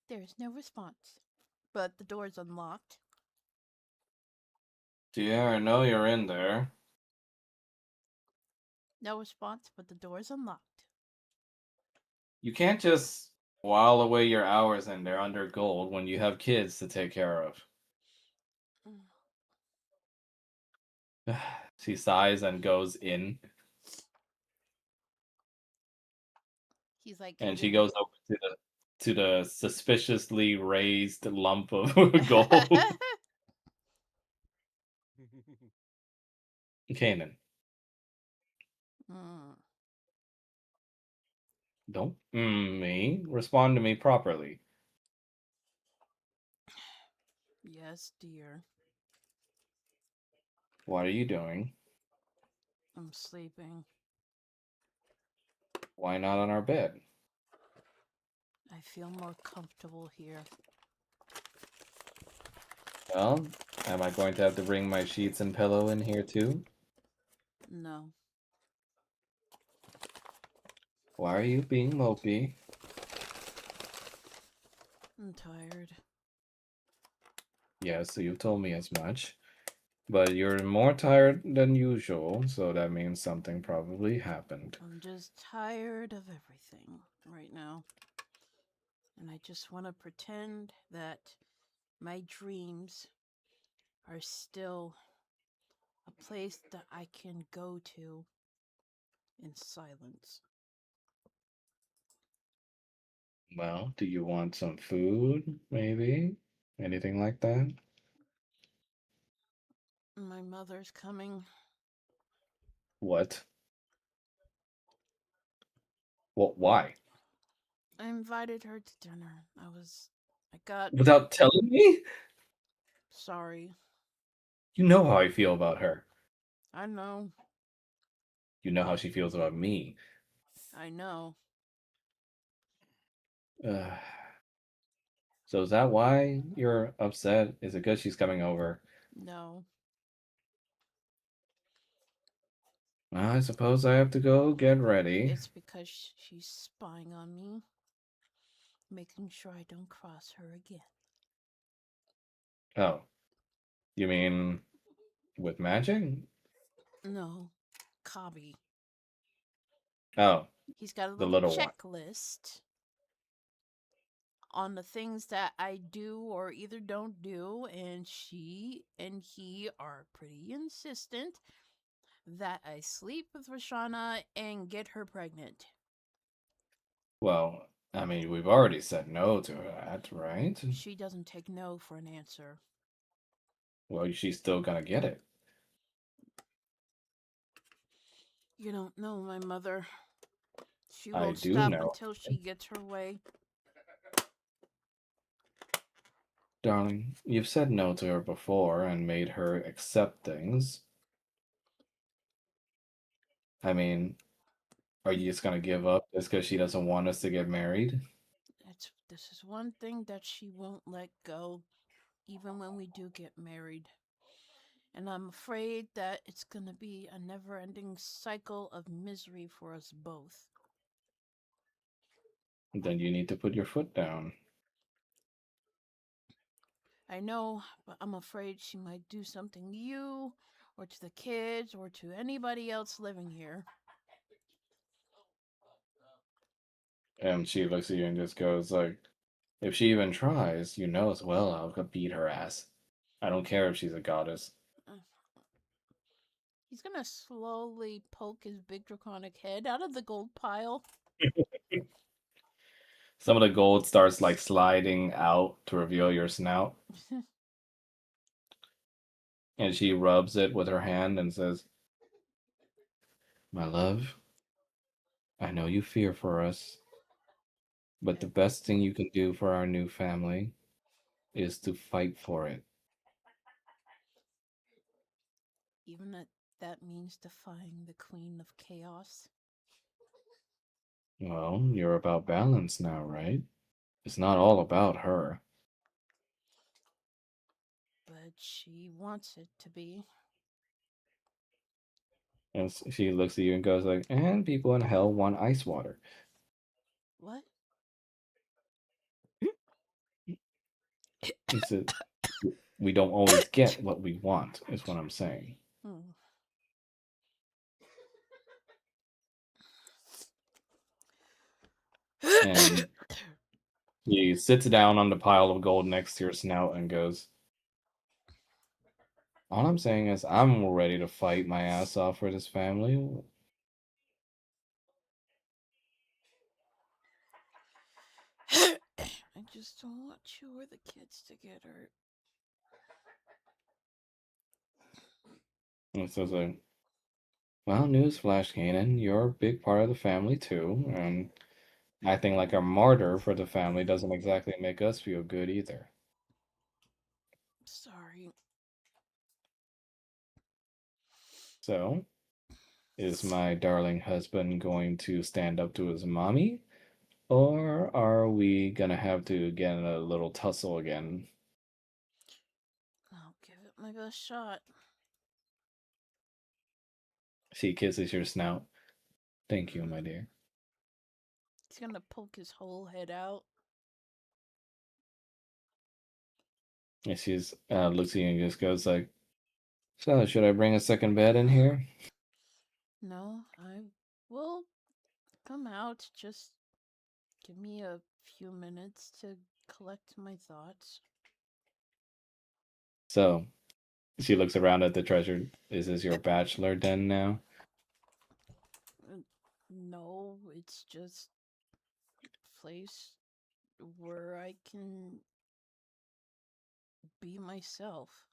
There is no response, but the door is unlocked. Yeah, I know you're in there. No response, but the door is unlocked. You can't just while away your hours in there under gold when you have kids to take care of. She sighs and goes in, He's like, and she gonna... goes over to the suspiciously raised lump of gold. Kanan, Mm. don't me. Respond to me properly. Yes, dear. What are you doing? I'm sleeping. Why not on our bed? I feel more comfortable here. Well, am I going to have to bring my sheets and pillow in here too? No. Why are you being mopey? I'm tired. Yes, so you've told me as much. But you're more tired than usual, so that means something probably happened. I'm just tired of everything right now. And I just want to pretend that my dreams are still a place that I can go to in silence. Well, do you want some food, maybe? Anything like that? My mother's coming. What? Well, why? I invited her to dinner. I got Without telling me? sorry. You know how I feel about her. I know. You know how she feels about me. I know. Ugh. So is that why you're upset? Is it because she's coming over? No. Well, I suppose I have to go get ready. It's because she's spying on me, making sure I don't cross her again. Oh, you mean with magic? No. Kabi. Oh, He's got a the little little one. checklist on the things that I do or either don't do, and she and he are pretty insistent that I sleep with Rashana and get her pregnant. Well, I mean, we've already said no to that, right? She doesn't take no for an answer. Well, she's still gonna get it. You don't know my mother. She I won't do stop know. until she gets her way. Darling, you've said no to her before and made her accept things. I mean, are you just gonna give up just because she doesn't want us to get married? This is one thing that she won't let go, even when we do get married. And I'm afraid that it's gonna be a never ending cycle of misery for us both. Then you need to put your foot down. I know, but I'm afraid she might do something to you, or to the kids, or to anybody else living here. And she looks at you and just goes like, if she even tries, you know as well I'll go beat her ass. I don't care if she's a goddess. Uh, He's gonna slowly poke his big draconic head out of the gold pile. Some of the gold starts like sliding out to reveal your snout. And she rubs it with her hand and says, "My love, I know you fear for us, but the best thing you can do for our new family is to fight for it." Even that means defying the Queen of Chaos. Well, you're about balance now, right? It's not all about her. But she wants it to be. And she looks at you and goes like, "And people in hell want ice water." What? He said, "We don't always get what we want," is what I'm saying. Hmm. And he sits down on the pile of gold next to your snout and goes, "All I'm saying is I'm ready to fight my ass off for this family." I just don't want you or the kids to get hurt. And so it's like, "Well, newsflash, Kanan, you're a big part of the family too, and acting like a martyr for the family doesn't exactly make us feel good either." Sorry. So, is my darling husband going to stand up to his mommy? Or are we gonna have to get in a little tussle again? I'll give it my best shot. She kisses your snout. "Thank you, my dear." He's gonna poke his whole head out. And she's looks at you and just goes like, "So, should I bring a second bed in here?" No, I will come out. Just give me a few minutes to collect my thoughts. So, she looks around at the treasure. "Is this your bachelor den now?" No, it's just a place where I can be myself.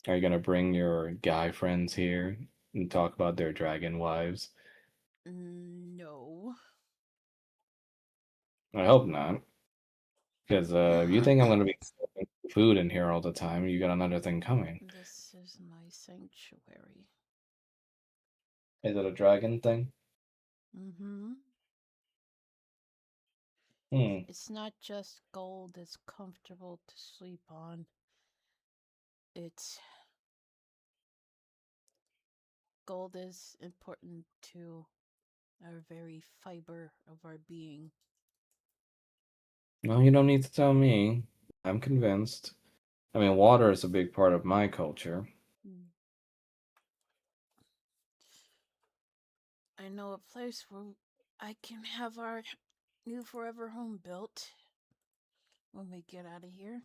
Are you gonna bring your guy friends here and talk about their dragon wives? No. I hope not. Because if you think I'm gonna be serving food in here all the time, you got another thing coming. This is my sanctuary. Is it a dragon thing? Mm-hmm. Hmm. It's not just gold that's comfortable to sleep on. It's gold is important to our very fiber of our being. Well, you don't need to tell me. I'm convinced. I mean, water is a big part of my culture. Mm. I know a place where I can have our new forever home built when we get out of here.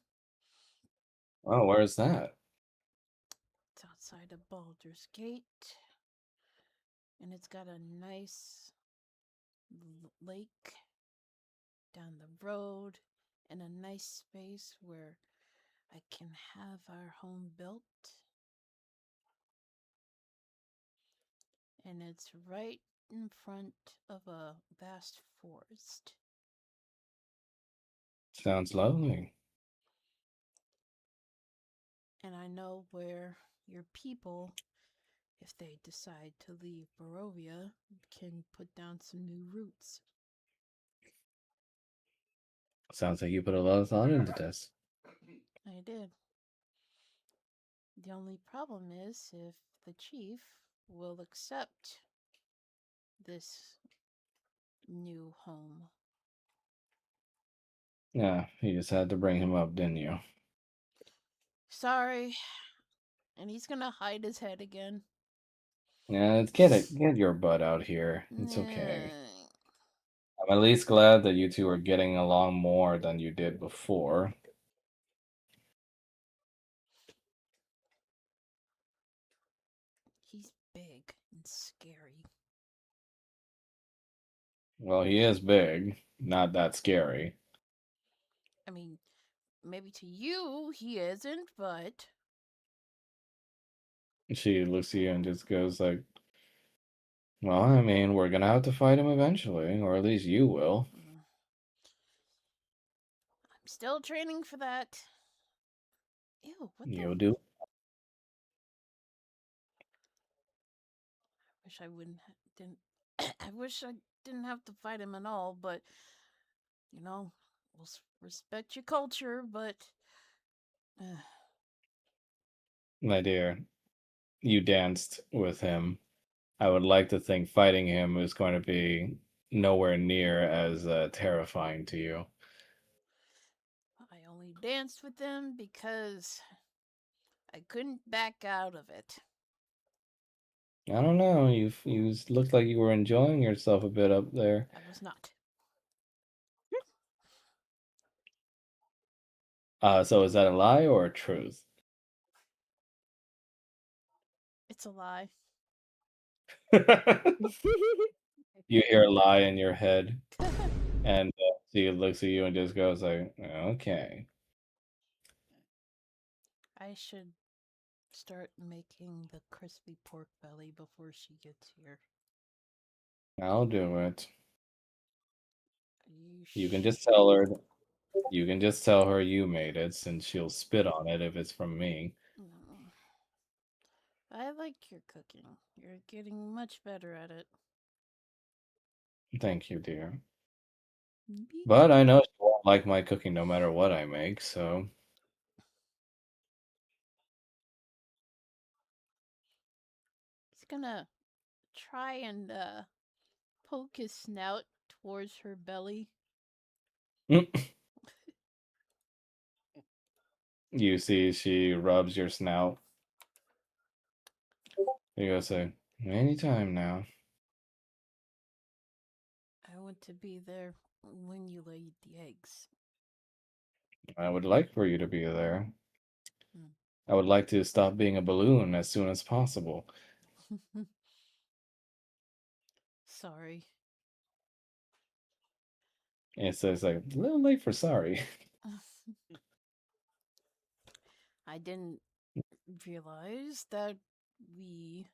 Oh, where is that? It's outside of Baldur's Gate, and it's got a nice lake down the road and a nice space where I can have our home built. And it's right in front of a vast forest. Sounds lovely. And I know where your people, if they decide to leave Barovia, can put down some new roots. Sounds like you put a lot of thought into this. I did. The only problem is if the chief will accept this new home. Yeah, you just had to bring him up, didn't you? Sorry. And he's gonna hide his head again. Yeah, get your butt out here. It's okay. Nah. I'm at least glad that you two are getting along more than you did before. He's big and scary. Well, he is big, not that scary. I mean, maybe to you he isn't, but She looks at you and just goes like, "Well, I mean, we're gonna have to fight him eventually, or at least you will. I'm still training for that. Ew, what the? You'll do." Wish I wouldn't didn't. I wish I didn't have to fight him at all, but you know, we'll respect your culture, but uh, My dear, you danced with him. I would like to think fighting him is going to be nowhere near as terrifying to you. I only danced with them because I couldn't back out of it. I don't know. You looked like you were enjoying yourself a bit up there. I was not. So is that a lie or a truth? It's a lie. You hear a lie in your head, and she looks at you and just goes like, "Okay, I should start making the crispy pork belly before she gets here. I'll do it." You You can sh- just tell her. You can just tell her you made it, since she'll spit on it if it's from me. Mm. I like your cooking. You're getting much better at it. Thank you, dear. Beep. But I know she won't like my cooking no matter what I make, so He's gonna try and poke his snout towards her belly. you see she rubs your snout. You go say, "Anytime now." I want to be there when you lay the eggs. I would like for you to be there. Mm. I would like to stop being a balloon as soon as possible. Sorry. And so it's like a little late for sorry. I didn't realize that we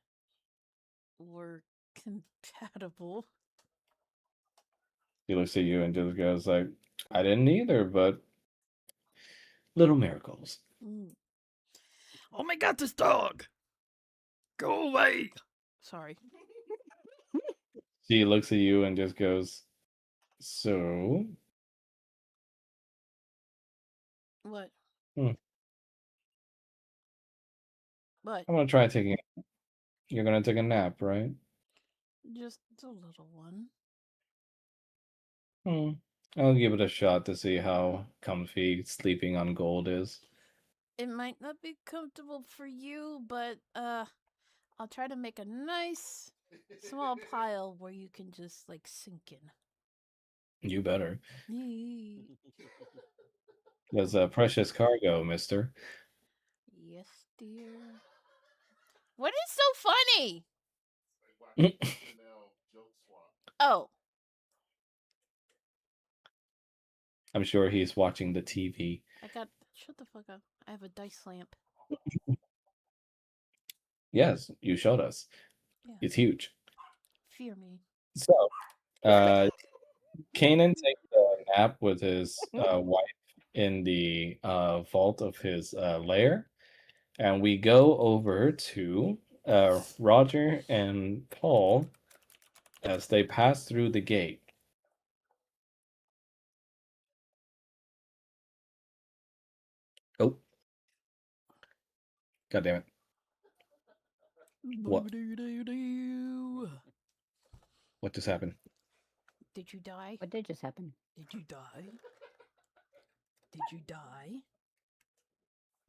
were compatible. He looks at you and just goes like, "I didn't either, but little miracles." Mm. Oh my god, this dog! Go away! Sorry. She looks at you and just goes, "So, What? hmm, What? I'm gonna try taking. You're gonna take a nap, right?" Just a little one. Hmm. I'll give it a shot to see how comfy sleeping on gold is. It might not be comfortable for you, but I'll try to make a nice small pile where you can just like sink in. You better. Yee. There's a precious cargo, mister. Yes, dear. What is so funny? Oh, I'm sure he's watching the TV. I got. Shut the fuck up. I have a dice lamp. Yes, you showed us. Yeah. It's huge. Fear me. So, uh, Kanan takes a nap with his wife in the vault of his lair, and we go over to Roger and Paul as they pass through the gate. Oh, God damn it. What? Boo-doo-doo-doo. What just happened? Did you die? What did just happen? Did you die? Did you die?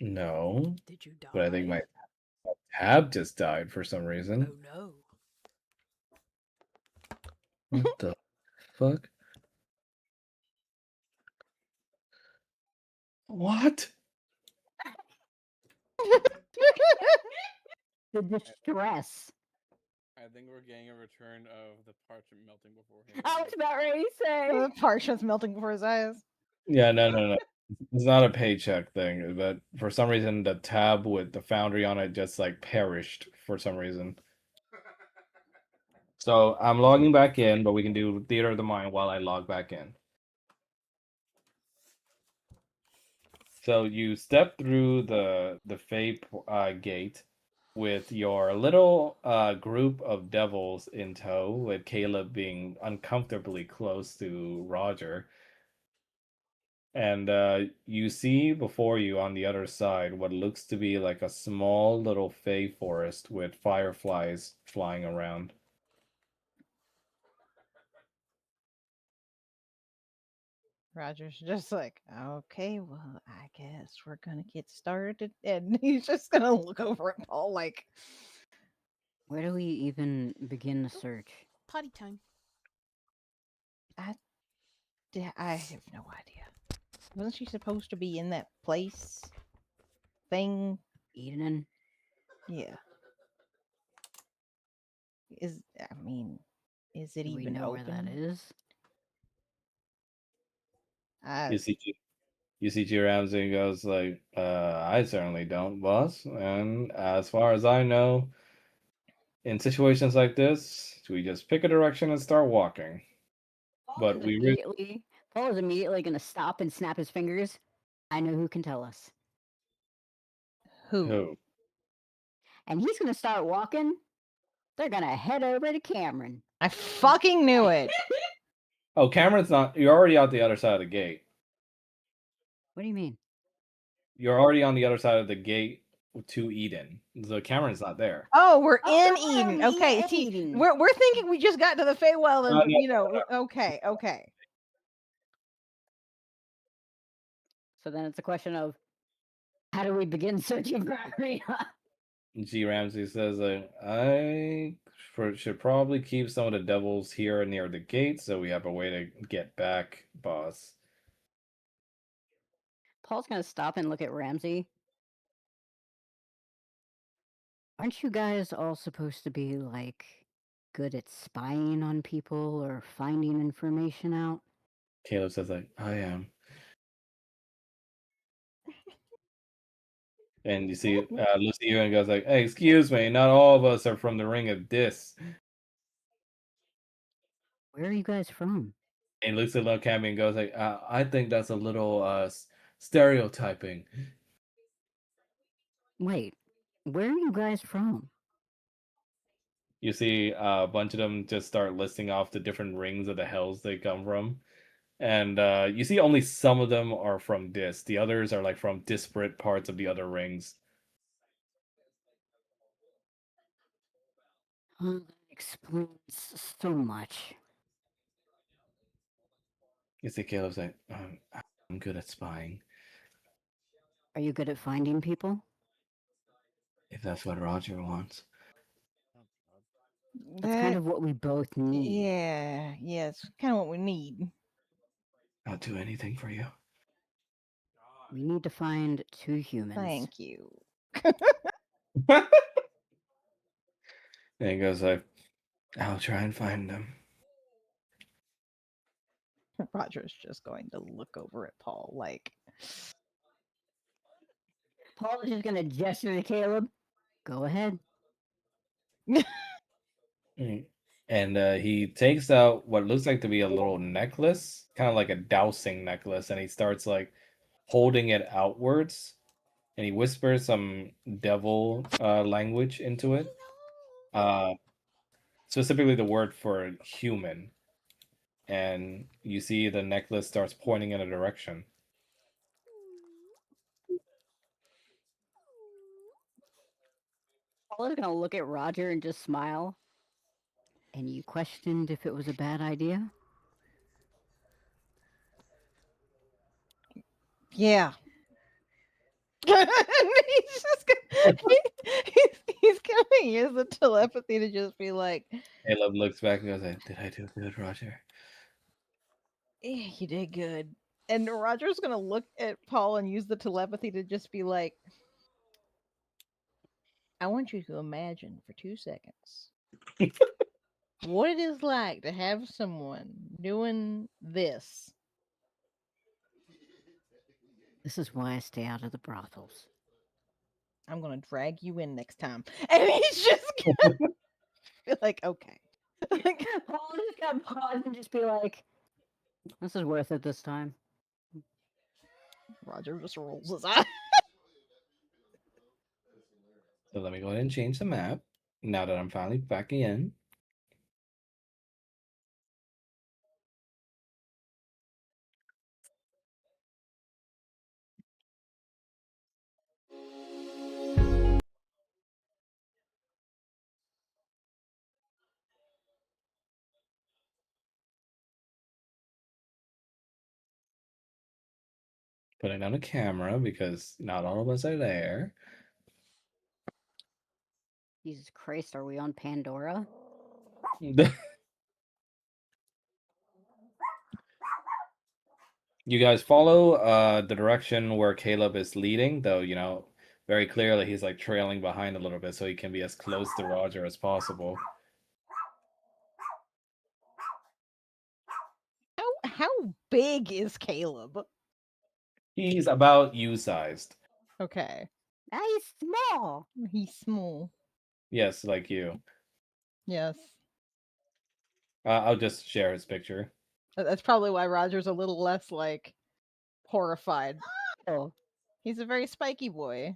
No, Did you but I think die? my tab just died for some Oh reason. no. What the fuck? What? The distress. I think we're getting a return of the parchment melting before him. I was about ready to say. The parchment's melting before his eyes. Yeah, no. It's not a paycheck thing, but for some reason the tab with the Foundry on it just like perished for some reason. So I'm logging back in, but we can do Theater of the Mind while I log back in. So you step through the Fae gate with your little group of devils in tow, with Caleb being uncomfortably close to Roger. And you see before you on the other side what looks to be like a small little Fae forest with fireflies flying around. Roger's just like, okay, well, I guess we're gonna get started. And he's just gonna look over at Paul like, Where do we even begin the search? Potty time. I, I have no idea. Wasn't she supposed to be in that place thing? Eden? Yeah. Is I mean, is it Do we even know where that open? is? I You see you see G Ramsey goes like, I certainly don't, boss. And as far as I know, in situations like this, we just pick a direction and start walking. But we really Paul is immediately going to stop and snap his fingers. I know who can tell us. who? who? And he's going to start walking. They're going to head over to Cameron. I fucking knew it. Oh, Cameron's not. You're already out the other side of the gate. What do you mean? You're already on the other side of the gate to Eden. So Cameron's not there. Oh, we're in Oh, Eden. we're Okay, in see, Eden. we're thinking we just got to the Feywild, No, and no, you know, okay, okay. So then it's a question of how do we begin searching for Arena? G Ramsey says, should probably keep some of the devils here near the gate so we have a way to get back, boss. Paul's going to stop and look at Ramsey. Aren't you guys all supposed to be like good at spying on people or finding information out? Caleb says, like, I am. And you see Lucy and goes like, hey, excuse me, not all of us are from the Ring of Dis. Where are you guys from? And Lucy looks at me and goes like, I think that's a little stereotyping. Wait, where are you guys from? You see a bunch of them just start listing off the different rings of the hells they come from. And you see only some of them are from Dis. The others are like from disparate parts of the other rings. Oh, that explains so much. You see Caleb's like, I'm good at spying. Are you good at finding people? If that's what Roger wants. That's kind of what we both need. Yeah, it's kind of what we need. I'll do anything for you. We need to find two humans. Thank you. And he goes like, I'll try and find them. Roger's just going to look over at Paul like, Paul is just gonna gesture to Caleb. Go ahead. And he takes out what looks like to be a little necklace, kind of like a dowsing necklace, and he starts like holding it outwards, and he whispers some devil language into it. Specifically the word for human. And you see the necklace starts pointing in a direction. Paul is gonna look at Roger and just smile. And you questioned if it was a bad idea? yeah. he's just gonna, he's gonna use the telepathy to just be like, Caleb looks back and goes, like, did I do good, Roger? yeah, you did good. And Roger's gonna look at Paul and use the telepathy to just be like, I want you to imagine for 2 seconds what it is like to have someone doing this This is why I stay out of the brothels. I'm gonna drag you in next time. And he's just gonna be like, okay. Like, Paul just gotta pause and just be like, "This is worth it this time." Roger just rolls his eyes. So let me go ahead and change the map. Now that I'm finally back in. Putting on a camera because not all of us are there. Jesus Christ, are we on Pandora? You guys follow the direction where Caleb is leading, though, very clearly he's like trailing behind a little bit so he can be as close to Roger as possible. How big is Caleb? He's about you-sized. Okay. Ah, he's small. He's small. Yes, like you. Yes. I'll just share his picture. That's probably why Roger's a little less like horrified. Oh, He's a very spiky boy.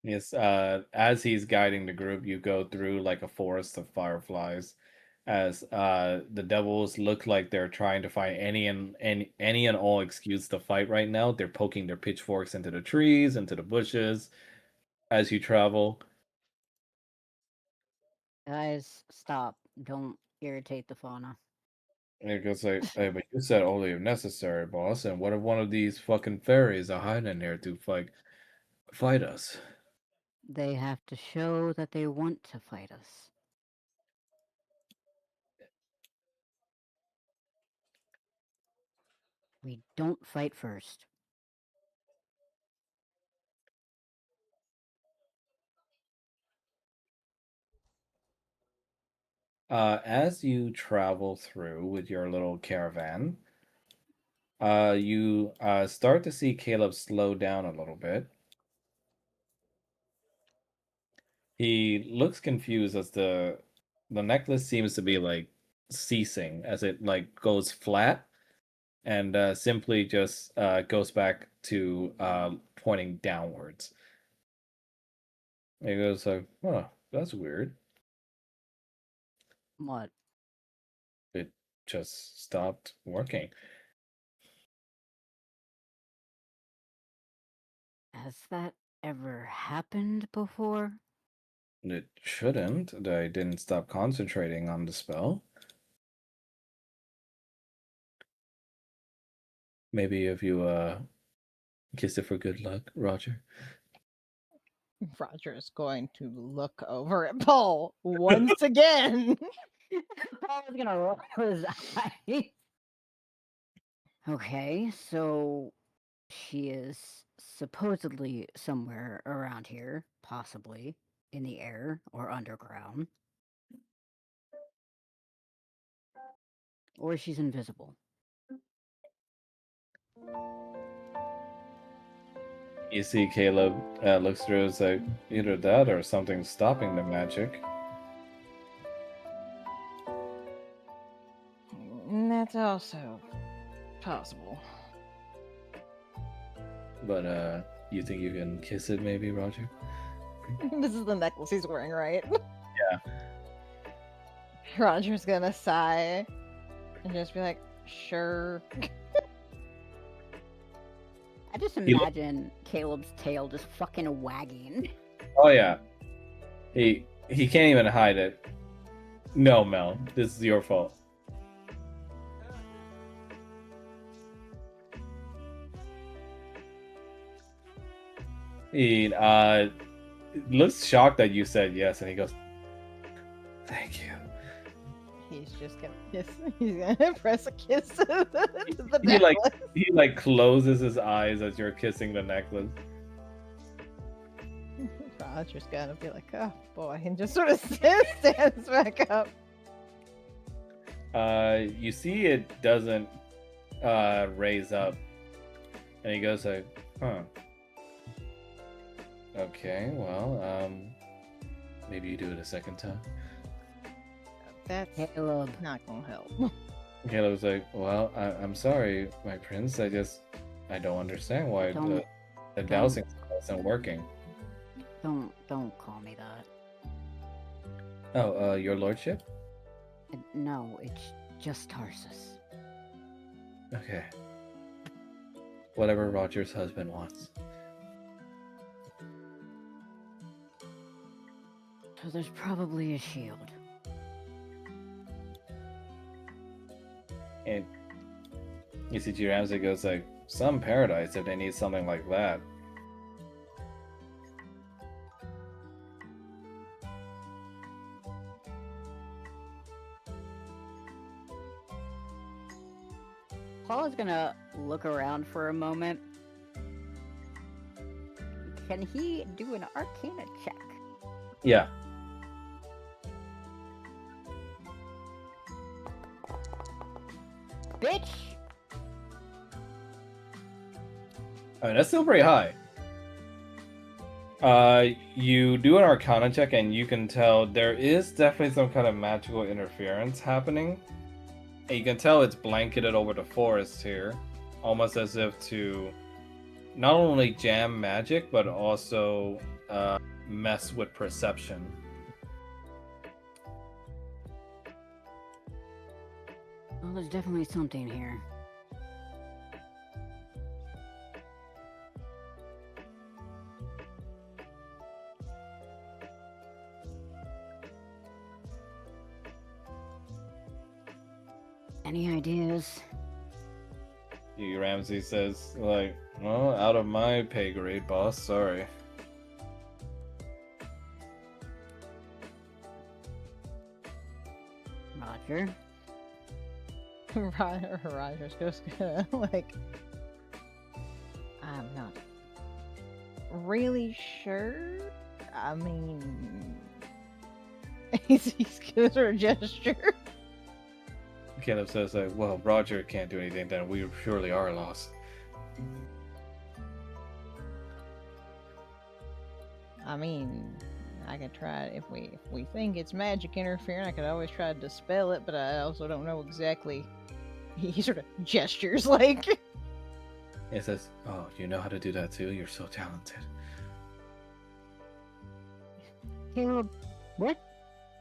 Yes, as he's guiding the group, you go through like a forest of fireflies, as the devils look like they're trying to find any and all excuse to fight right now. They're poking their pitchforks into the trees, into the bushes, as you travel. guys, stop! Don't irritate the fauna. And it goes like, "Hey, but you said only if necessary, boss. And what if one of these fucking fairies are hiding here to fight us?" They have to show that they want to fight us. We don't fight first. As you travel through with your little caravan, you start to see Caleb slow down a little bit. He looks confused as the necklace seems to be like ceasing as it like goes flat and simply just goes back to pointing downwards. He goes like, "Huh, that's weird. What? It just stopped working." Has that ever happened before? It shouldn't. I didn't stop concentrating on the spell. Maybe if you kiss it for good luck, Roger. Roger is going to look over at Paul once again. Paul was gonna roll his eyes. Okay, so she is supposedly somewhere around here, possibly in the air or underground. Or she's invisible. You see Caleb looks through, it's like either that or something stopping the magic. That's also possible. But you think you can kiss it maybe, Roger? This is the necklace he's wearing, right? Yeah. Roger's gonna sigh and just be like, sure. I just He lo- imagine Caleb's tail just fucking wagging. Oh yeah. He can't even hide it. No, Mel, this is your fault. He looks shocked that you said yes, and he goes, "Thank you." He's just gonna kiss. He's gonna press a kiss to the He like necklace. he like closes his eyes as you're kissing the necklace. Roger's gonna be like, oh boy, and just sort of stands back up. You see it doesn't raise up, and he goes like, huh. Okay, well, maybe you do it a second time. That's Caleb, not gonna help. Caleb's like, well, I'm sorry, my prince. I don't understand why Don't- the don't- dowsing spell isn't working. don't call me that. Oh, your lordship? No, it's just Tarsus. Okay. Whatever Roger's husband wants. So there's probably a shield. And you see G. Ramsey goes like, some paradise if they need something like that. Paul is gonna look around for a moment. Can he do an Arcana check? Yeah. Bitch! I mean, that's still pretty high. You do an Arcana check, and you can tell there is definitely some kind of magical interference happening. And you can tell it's blanketed over the forest here, almost as if to not only jam magic, but also mess with perception. Well, there's definitely something here. Any ideas? G. Ramsey says, like, well, out of my pay grade, boss, sorry. Roger? Roger's just gonna like. I'm not really sure. I mean, he's gonna sort of gesture. Caleb says, like, well, Roger can't do anything, then we surely are lost. I mean, I could try if we think it's magic interfering. I could always try to dispel it, but I also don't know exactly. He sort of gestures like. It says, oh, you know how to do that too? You're so talented. Caleb, what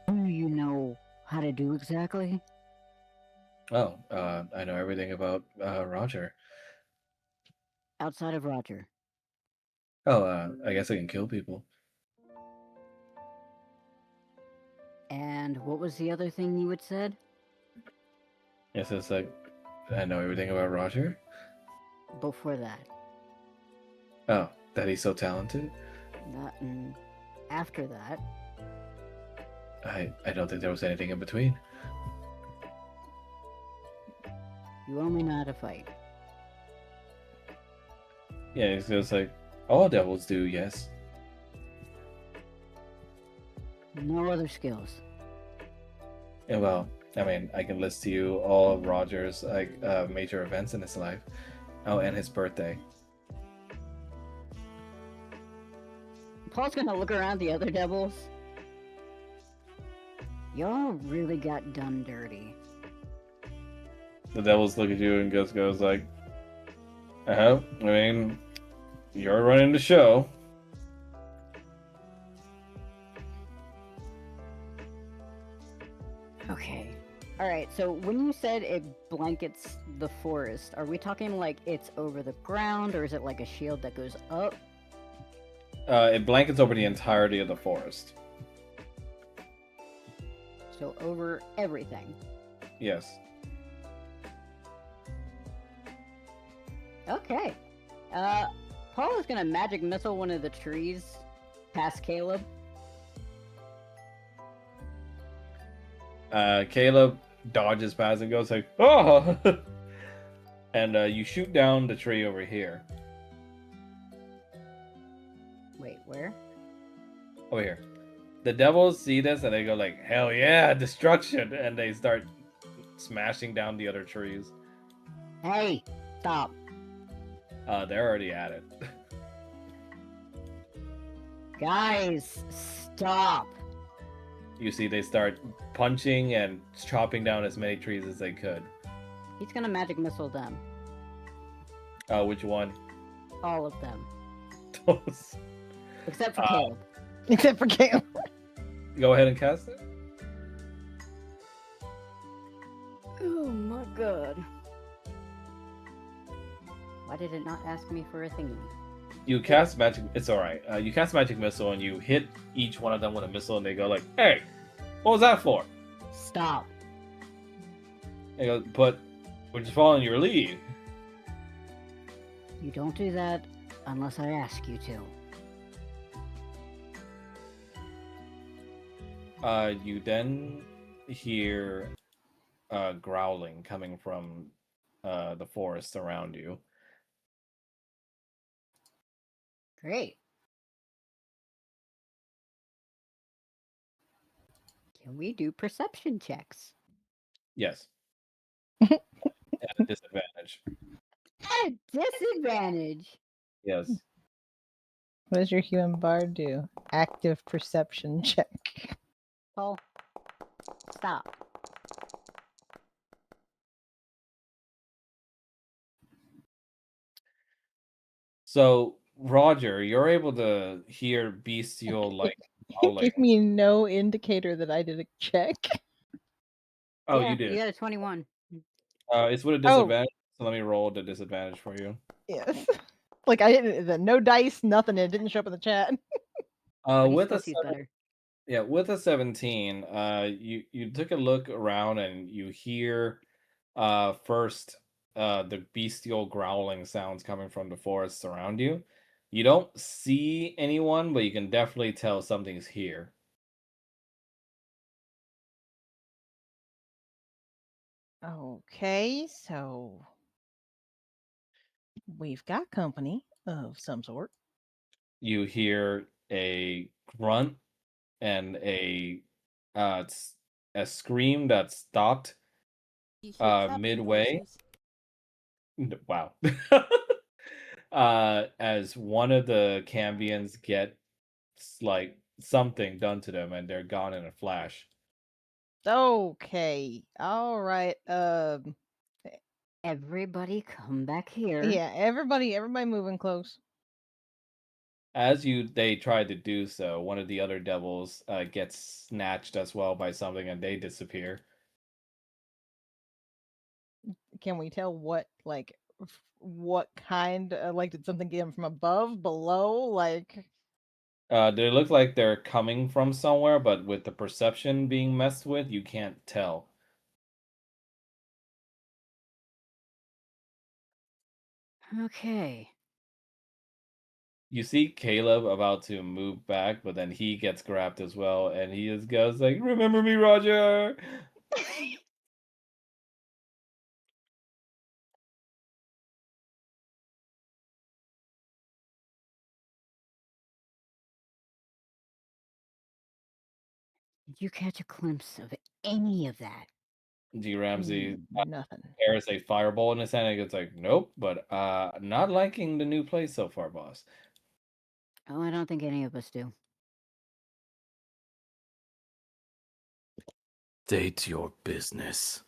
do you know how to do exactly? Oh, I know everything about Roger. Outside of Roger. Oh, I guess I can kill people. And what was the other thing you had said? It says, like, I know everything about Roger. Before that. Oh, that he's so talented? That and after that. I don't think there was anything in between. You only know how to fight. Yeah, it's just like, all devils do, yes. No other skills. And well, I mean, I can list to you all of Roger's like major events in his life. Oh, and his birthday. Paul's gonna look around the other devils. Y'all really got done dirty. The devils look at you and goes like, I mean, you're running the show. Okay. Alright, so when you said it blankets the forest, are we talking like it's over the ground, or is it like a shield that goes up? It blankets over the entirety of the forest. So over everything. Yes. Okay. Paul is gonna magic missile one of the trees past Caleb. Caleb dodges past and goes like, oh! And you shoot down the tree over here. Wait, where? Over here. The devils see this and they go like, hell yeah, destruction! And they start smashing down the other trees. Hey, stop. They're already at it. Guys, stop. You see, they start punching and chopping down as many trees as they could. He's gonna magic missile them. Which one? All of them. Those. Except for Caleb. Except for Caleb. Go ahead and cast it. Oh my god. Why did it not ask me for a thingy? You cast magic. It's all right. You cast magic missile and you hit each one of them with a missile, and they go like, "Hey, what was that for?" Stop. They go, "But we're just following your lead." You don't do that unless I ask you to. You then hear growling coming from the forest around you. Great. Can we do perception checks? Yes. At a disadvantage. At a disadvantage. Yes. What does your human bard do? Active perception check. Paul, stop. So, Roger, you're able to hear bestial like growling. Give me no indicator that I did a check. Oh, Yeah, you did. You got a 21. It's with a disadvantage. So let me roll the disadvantage for you. Yes. Like I didn't. No dice, nothing. It didn't show up in the chat. But he With still a sees seven- better. yeah, with a 17, you took a look around and you hear first the bestial growling sounds coming from the forests around you. You don't see anyone, but you can definitely tell something's here. Okay, so we've got company of some sort. You hear a grunt and a scream that stopped You hear clapping midway. noises. Wow. As one of the Cambians gets like something done to them and they're gone in a flash. Okay, all right. Everybody come back here. Yeah, everybody moving close. As they try to do so, one of the other devils gets snatched as well by something and they disappear. Can we tell what what kind? Like, did something get them from above, below? Like, They look like they're coming from somewhere, but with the perception being messed with, you can't tell. Okay. You see Caleb about to move back, but then he gets grabbed as well, and he just goes like, "Remember me, Roger." Did you catch a glimpse of any of that? G Ramsey nothing. airs a fireball in his hand and gets like, "Nope," but not liking the new place so far, boss. Oh, I don't think any of us do. State your business.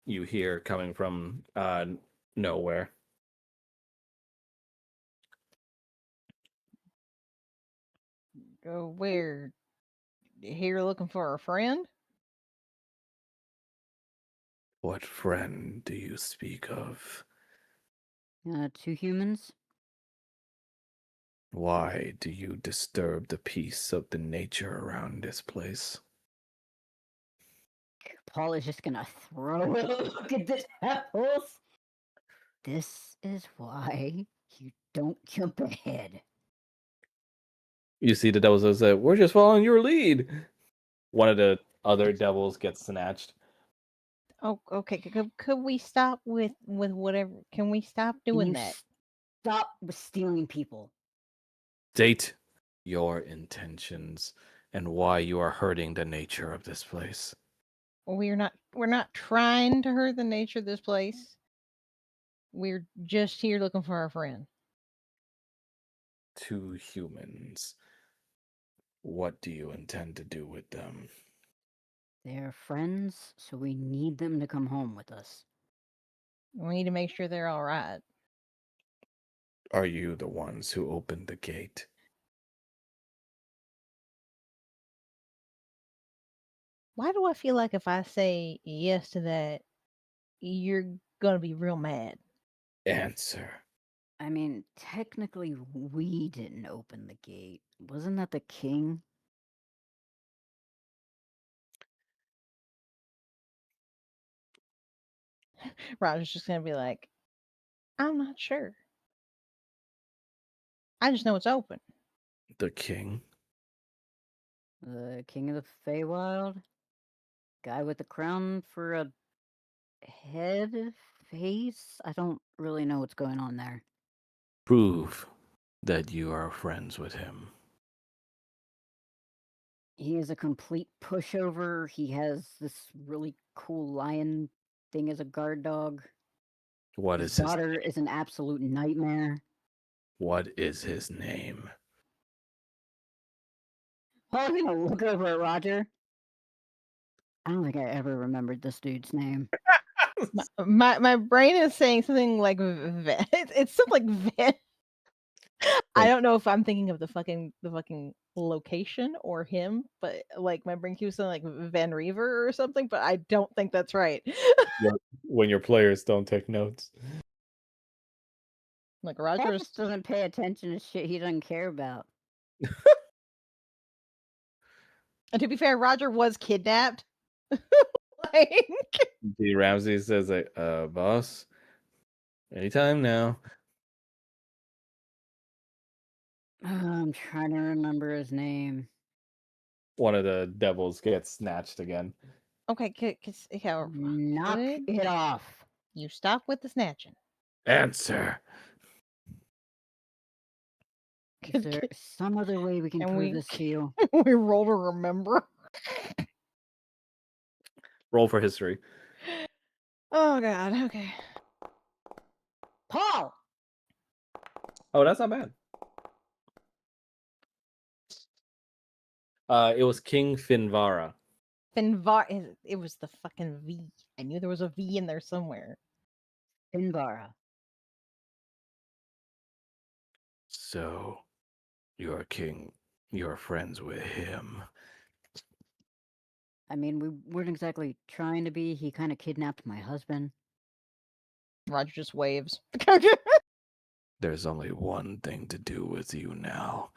You hear coming from nowhere. We're here looking for a friend. What friend do you speak of? 2 humans? Why do you disturb the peace of the nature around this place? Paul is just gonna throw a look at the devils. This is why you don't jump ahead. You see the devils that say, "We're just following your lead." One of the other devils gets snatched. Oh, okay. Could we stop with whatever? Can we stop doing you that? Stop with stealing people. State your intentions and why you are hurting the nature of this place. we're not trying to hurt the nature of this place. We're just here looking for our friend. Two humans. What do you intend to do with them? They're friends, so we need them to come home with us. We need to make sure they're all right. Are you the ones who opened the gate? Why do I feel like if I say yes to that, you're gonna be real mad? Answer. I mean, technically, we didn't open the gate. Wasn't that the king? Roger's just gonna be like, I'm not sure. I just know it's open. The king? The king of the Feywild? Guy with the crown for a head? Face? I don't really know what's going on there. Prove that you are friends with him. He is a complete pushover. He has this really cool lion thing as a guard dog. What His is his daughter is an absolute nightmare. What is his name? Oh, I'm gonna look over at Roger. I don't think I ever remembered this dude's name. My brain is saying something like it's something like I don't know if I'm thinking of the fucking location or him, but like my brain keeps saying like Van Reaver or something, but I don't think that's right. When your players don't take notes. Like Roger Pat is, just doesn't pay attention to shit he doesn't care about. and to be fair, Roger was kidnapped. Like, D. Ramsey says, like, boss, anytime now. I'm trying to remember his name. One of the devils gets snatched again. okay, yeah, Knock could it off. you stop with the snatching? Answer. Is there some other way we can And prove this to you? we roll to remember. Roll for history. Oh god, okay. Paul! Oh, that's not bad. It was King Finvara. Finvar, it was the fucking V. I knew there was a V in there somewhere. Finvara. So, you're king. You're friends with him. I mean, we weren't exactly trying to be. He kind of kidnapped my husband. Roger just waves. There's only one thing to do with you now.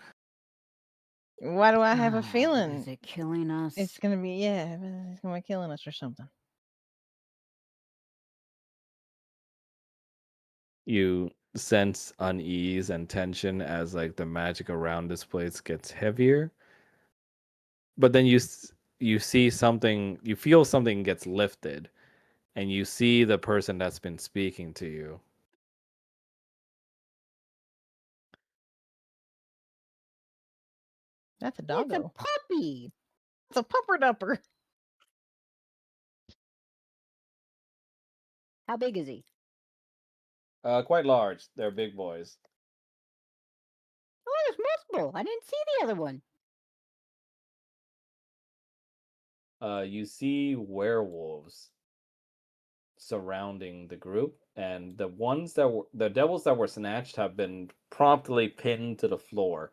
Why do I have a Is feeling it killing us? it's gonna be it's gonna be killing us or something? You sense unease and tension as like the magic around this place gets heavier. But then you see something, you feel something gets lifted, and you see the person that's been speaking to you. That's a It's a doggo. puppy. It's a pupper dupper. How big is he? Quite large. They're big boys. Oh, there's multiple. I didn't see the other one. You see werewolves surrounding the group, and the devils that were snatched have been promptly pinned to the floor.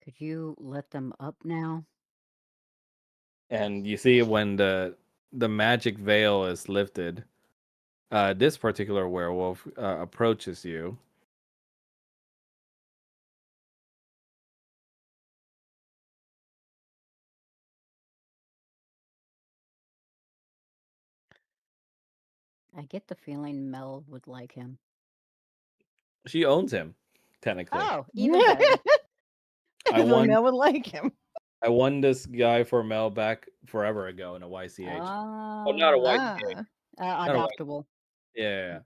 Could you let them up now? And you see when the magic veil is lifted, this particular werewolf approaches you. I get the feeling Mel would like him. She owns him, technically. Oh, even better. I I feel like won. Mel would like him. I won this guy for Mel back forever ago in a YCH. Oh, not a YCH. Not a Y. Adoptable. Yeah.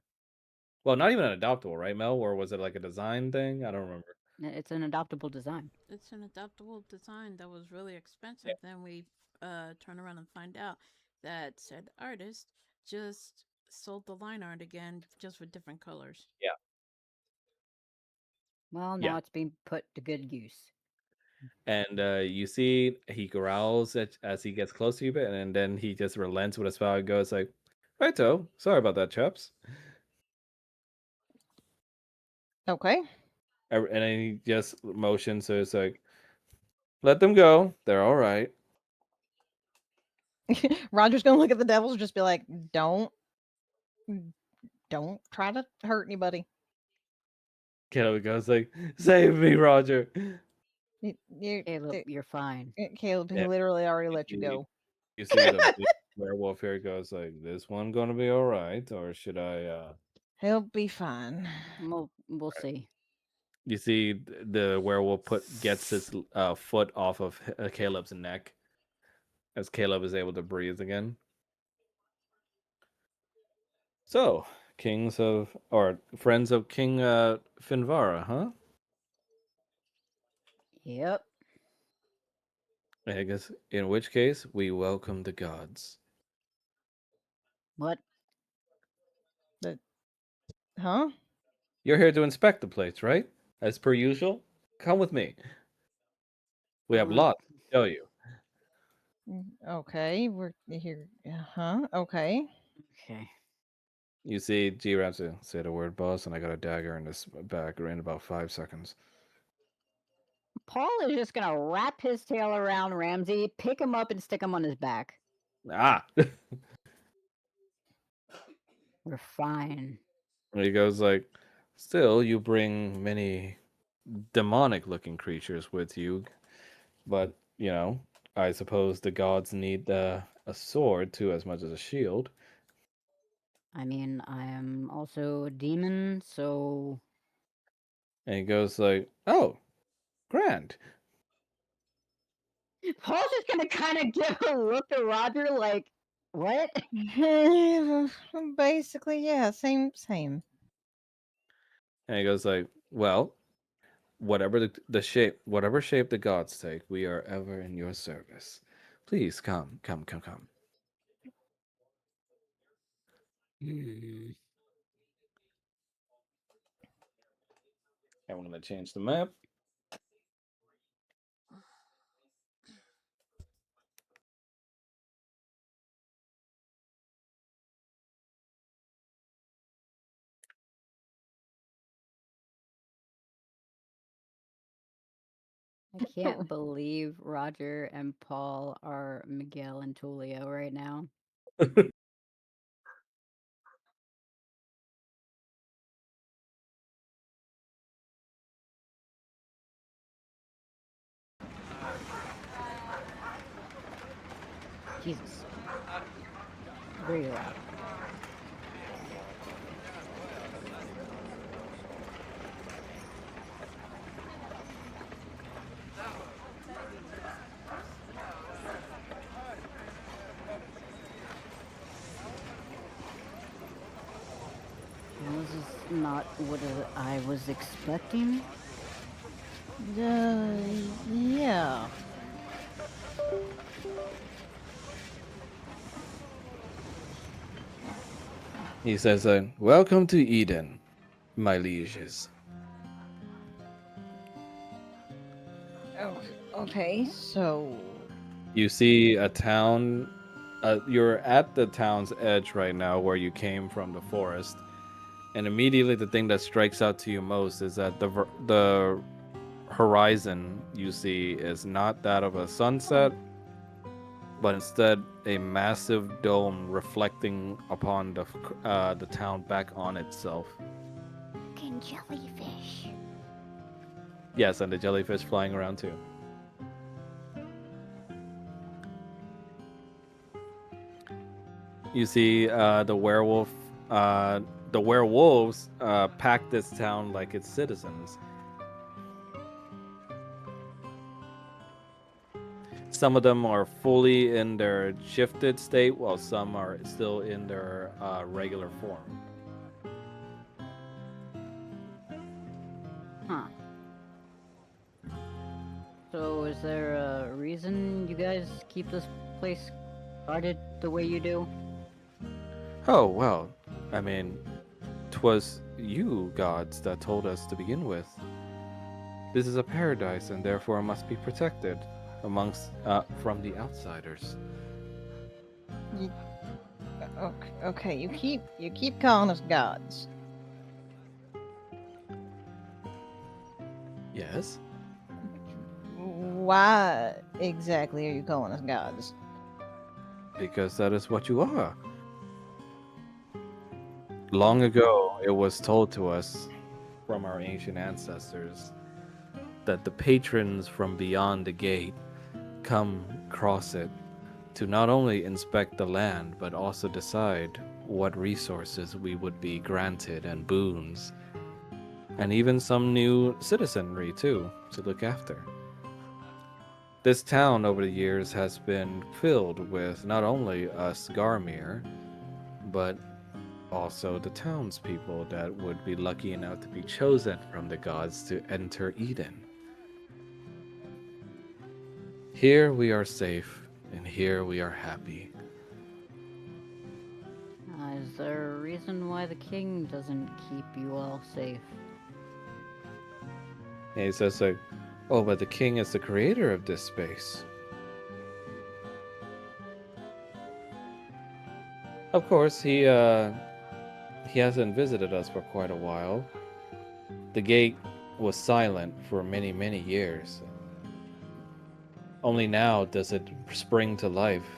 Well, not even an adoptable, right, Mel? Or was it like a design thing? I don't remember. It's an adoptable design. It's an adaptable design that was really expensive. Then we turn around and find out that said artist just sold the line art again, just with different colors. Yeah, Well, yeah. now it's being put to good use. And you see he growls as he gets close to you, and then he just relents with a spell and goes like, "Righto, sorry about that, chaps." Okay. And then he just motions, so it's like, "Let them go. They're all right." Roger's gonna look at the devils and just be like, don't try to hurt anybody. Caleb goes like, "Save me, Roger." Caleb, you're fine. Caleb, he Yeah, literally already let you you see, go. you see the big werewolf here goes like, "This one gonna be all right, or should I?" He'll be fine. We'll see. You see the werewolf gets his foot off of Caleb's neck as Caleb is able to breathe again. So, kings of or friends of King Finvara, huh? Yep. I guess in which case we welcome the gods. What? But, huh? You're here to inspect the place, right? As per usual. Come with me. We have Uh, lots to show you. Okay, we're here. Huh? Okay. okay. You see, G Ramsey say the word boss, and I got a dagger in this back in about 5 seconds. Paul is just gonna wrap his tail around Ramsey, pick him up, and stick him on his back. Ah! We're fine. And he goes like, still, you bring many demonic-looking creatures with you, but I suppose the gods need a sword too, as much as a shield. I mean, I am also a demon, so And he goes like, "Oh, grand." Paul's just gonna kind of give a look to Roger, like, "What?" Basically, yeah, same. And he goes like, "Well, whatever the shape, whatever shape the gods take, we are ever in your service. Please come, come, come, come." Hmm. And we're gonna change the map. I can't believe Roger and Paul are Miguel and Tulio right now. Jesus. Very loud. This is not what I was expecting. Yeah. He says, "Welcome to Eden, my lieges." Okay, so You see a town. You're at the town's edge right now, where you came from the forest, and immediately the thing that strikes out to you most is that the horizon you see is not that of a sunset, but instead a massive dome reflecting upon the town back on itself. Fucking jellyfish. Yes, and the jellyfish flying around too. You see the werewolves pack this town like its citizens. Some of them are fully in their shifted state, while some are still in their regular form. Huh. So is there a reason you guys keep this place guarded the way you do? Oh, well, I mean, 'twas you gods that told us to begin with. This is a paradise and therefore must be protected amongst from the outsiders. Okay, you keep calling us gods. Yes? Why exactly are you calling us gods? Because that is what you are. Long ago, it was told to us from our ancient ancestors that the patrons from beyond the gate come cross it to not only inspect the land, but also decide what resources we would be granted and boons, and even some new citizenry too to look after. This town over the years has been filled with not only us Garmir, but also the townspeople that would be lucky enough to be chosen from the gods to enter Eden. Here we are safe, and here we are happy. Is there a reason why the king doesn't keep you all safe? And he says like, oh, but the king is the creator of this space. Of course, he hasn't visited us for quite a while. The gate was silent for many, many years. Only now does it spring to life.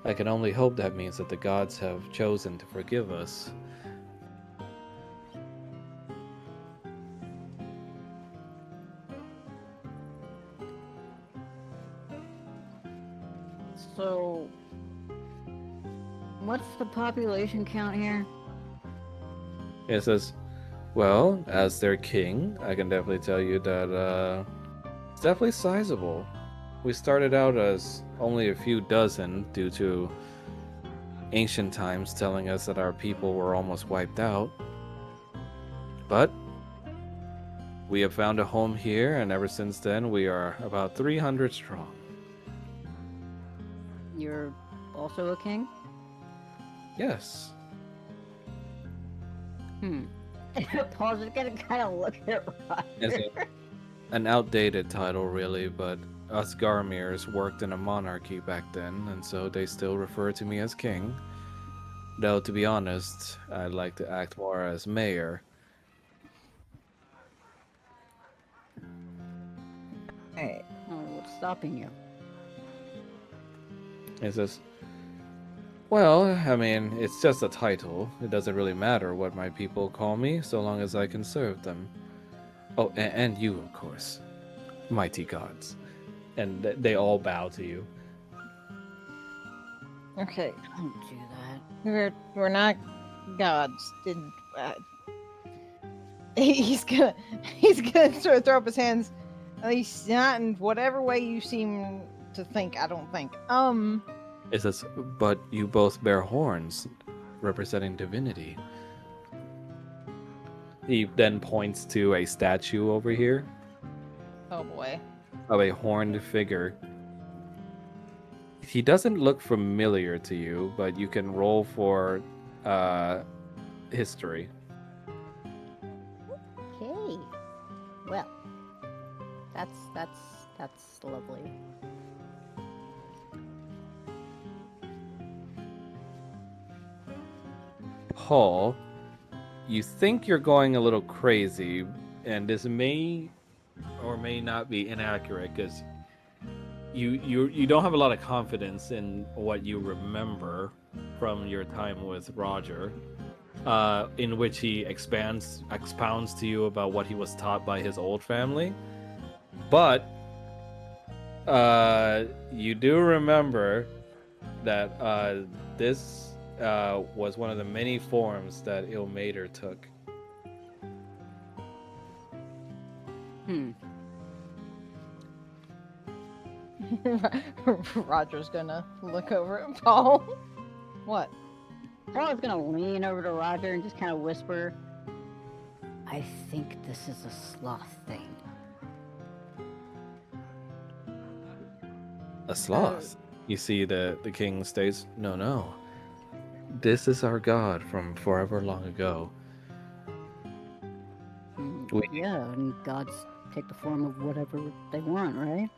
I can only hope that means that the gods have chosen to forgive us. So, what's the population count here? It says, well, as their king, I can definitely tell you that it's definitely sizable. We started out as only a few dozen due to ancient times telling us that our people were almost wiped out. But we have found a home here, and ever since then, we are about 300 strong. You're also a king? Yes. Paul's just gonna kind of look at It's Roger. an outdated title, really, but us Garmirs worked in a monarchy back then, and so they still refer to me as king. Though, to be honest, I like to act more as mayor. Hey, Oh, what's stopping you? It says, well, I mean, it's just a title. It doesn't really matter what my people call me, so long as I can serve them. Oh, and you, of course. Mighty gods. And they all bow to you. okay, Don't do that. we're not gods. Didn't he's gonna sort of throw up his hands. At least not in whatever way you seem to think. I don't think. It says, but you both bear horns, representing divinity. He then points to a statue over here Oh boy. of a horned figure. He doesn't look familiar to you, but you can roll for history. Okay. Well, that's lovely. Paul, you think you're going a little crazy, and this may or may not be inaccurate because you don't have a lot of confidence in what you remember from your time with Roger, in which he expounds to you about what he was taught by his old family, but you do remember that this was one of the many forms that Ilmater took. Roger's gonna look over at Paul. What? Paul's gonna lean over to Roger and just kind of whisper, I think this is a sloth thing. A sloth? You see the king states, "No, no. This is our god from forever long ago. We Yeah, and gods take the form of whatever they want, right?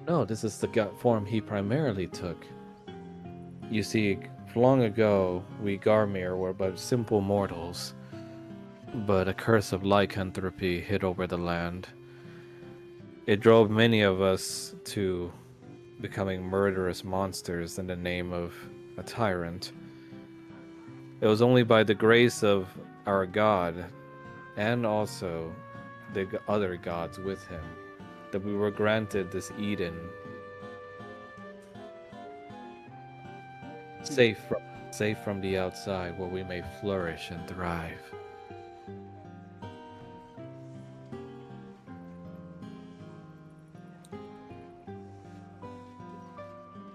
no, this is the god form he primarily took. You see, long ago we Garmir were but simple mortals, but a curse of lycanthropy hit over the land. It drove many of us to becoming murderous monsters in the name of a tyrant. It was only by the grace of our god and also the other gods with him that we were granted this Eden, safe from safe from the outside, where we may flourish and thrive.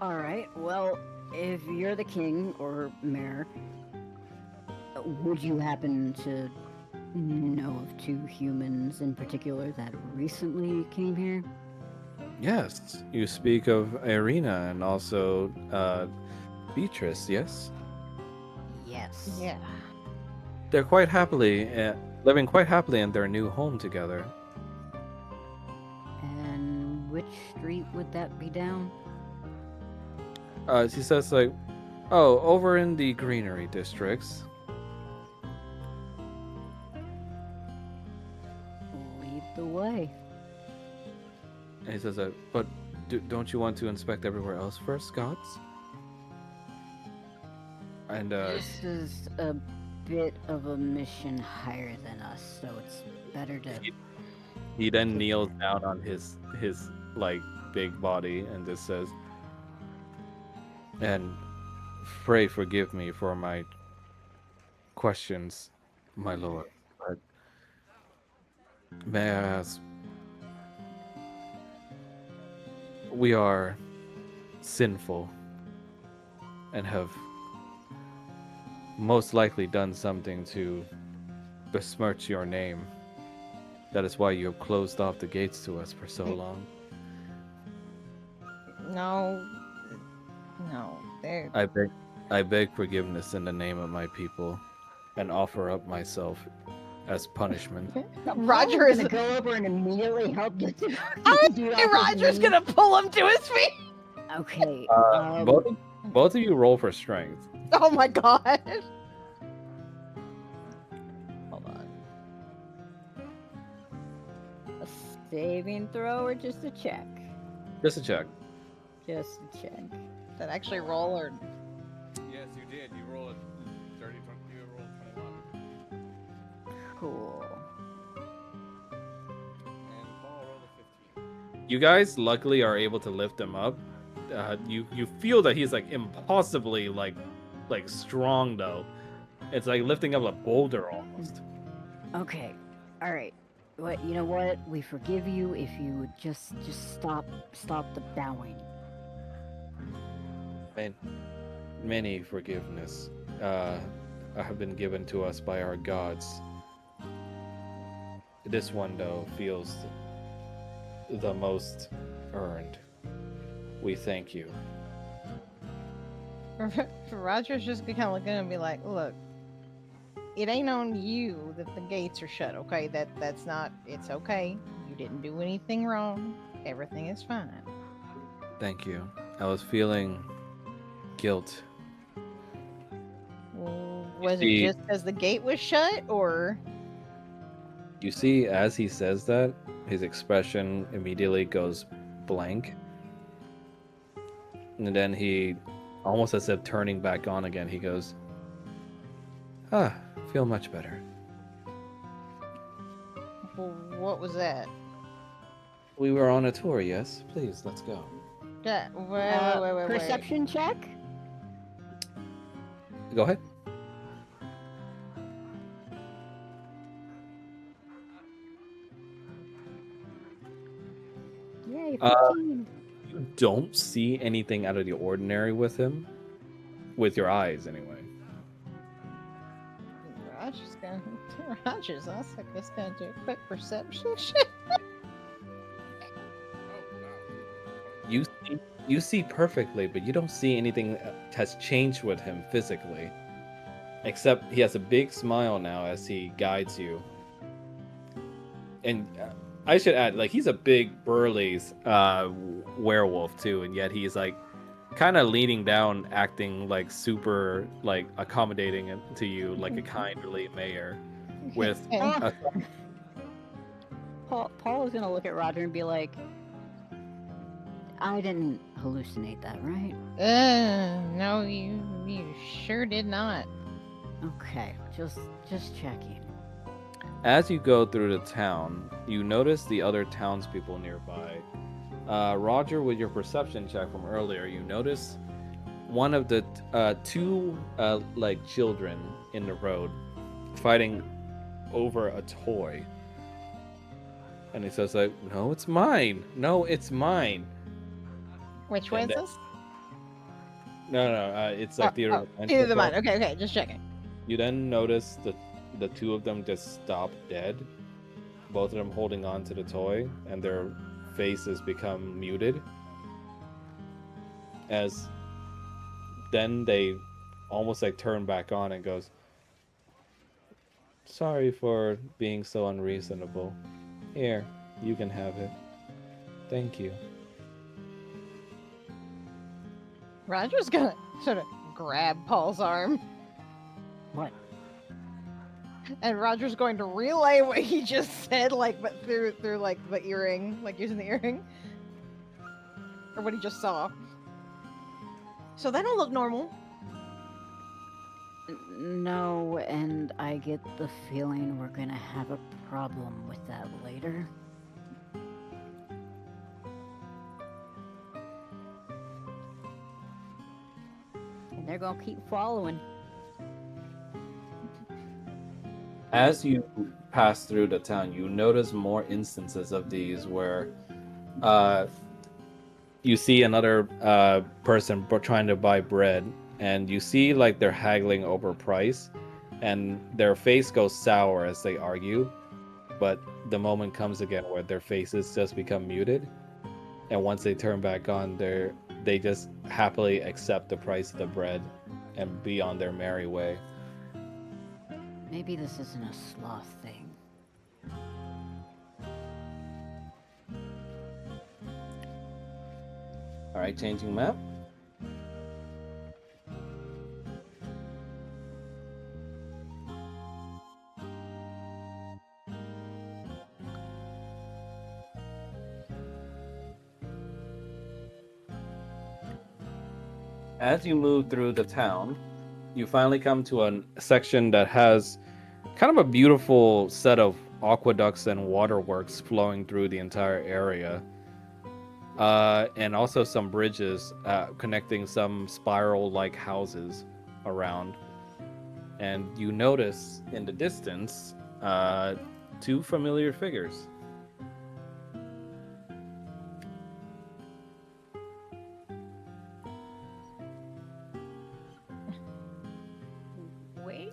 All right. Well, if you're the king or mayor, would you happen to know of two humans in particular that recently came here? Yes, you speak of Irina and also Beatrice, yes? Yes. Yeah. They're quite happily, living quite happily in their new home together. And which street would that be down? She says, like, oh, over in the greenery districts. Lead the way. And he says, but don't you want to inspect everywhere else first, gods? And This is a bit of a mission higher than us, so it's better to. he then kneels down on his like big body and just says, and pray forgive me for my questions, my lord. But may I ask, we are sinful and have most likely done something to besmirch your name. That is why you have closed off the gates to us for so long. No. No. They're. I beg forgiveness in the name of my people and offer up myself as punishment. Roger is. gonna go over and immediately help the two. Hey, Roger's gonna pull him to his feet. Okay. Both of you roll for strength. Oh my god. Hold on. A saving throw or just a check? Just a check. Just a check. Did that actually roll or? Yes, you did. You rolled a 30, 20, you rolled 21. Cool. And Paul rolled a 15. You guys luckily are able to lift him up. You feel that he's like impossibly like strong though. It's like lifting up a boulder almost. Okay. All right. What? You know what? We forgive you if you would just stop the bowing. Many forgiveness have been given to us by our gods. This one though feels the most earned. We thank you. Roger's just gonna kind of look at him and be like, "Look, it ain't on you that the gates are shut. Okay, that's not. It's okay. You didn't do anything wrong. Everything is fine." Thank you. I was feeling guilt. Was it See- just because the gate was shut, or? You see, as he says that, his expression immediately goes blank. And then he, almost as if turning back on again, he goes, feel much better. Well, what was that? We were on a tour, yes? Please, let's go. Wait. Perception check. Go ahead. Yay, 15. You don't see anything out of the ordinary with him. With your eyes, anyway. Roger's also just gonna do a quick perception check. Oh, wow. you see perfectly, but you don't see anything has changed with him physically. Except he has a big smile now as he guides you. And I should add, like, he's a big burly werewolf too, and yet he's like kind of leaning down, acting like super like accommodating to you, like a kindly mayor. With And- Paul is gonna look at Roger and be like, I didn't hallucinate that, right? no, you sure did not. Okay, just checking. As you go through the town, you notice the other townspeople nearby. Roger, with your perception check from earlier, you notice one of the two like children in the road fighting over a toy. And he says like, "No, it's mine. No, it's mine." Which way is And then- this? No, it's like the Either the mine. Okay, just checking. You then notice the two of them just stop dead. Both of them holding on to the toy, and their faces become muted. As then they almost like turn back on and goes, "Sorry for being so unreasonable. Here, you can have it. Thank you." Roger's gonna sort of grab Paul's arm, What? and Roger's going to relay what he just said, like, but through like the earring, like using the earring, or what he just saw. So that don't look normal. No, and I get the feeling we're gonna have a problem with that later. And they're gonna keep following. As you pass through the town, you notice more instances of these where you see another person trying to buy bread, and you see like they're haggling over price, and their face goes sour as they argue, but the moment comes again where their faces just become muted, and once they turn back on, they just happily accept the price of the bread and be on their merry way. Maybe this isn't a sloth thing. All right, changing map. As you move through the town, you finally come to a section that has kind of a beautiful set of aqueducts and waterworks flowing through the entire area. And also some bridges connecting some spiral-like houses around. And you notice in the distance two familiar figures. Wait.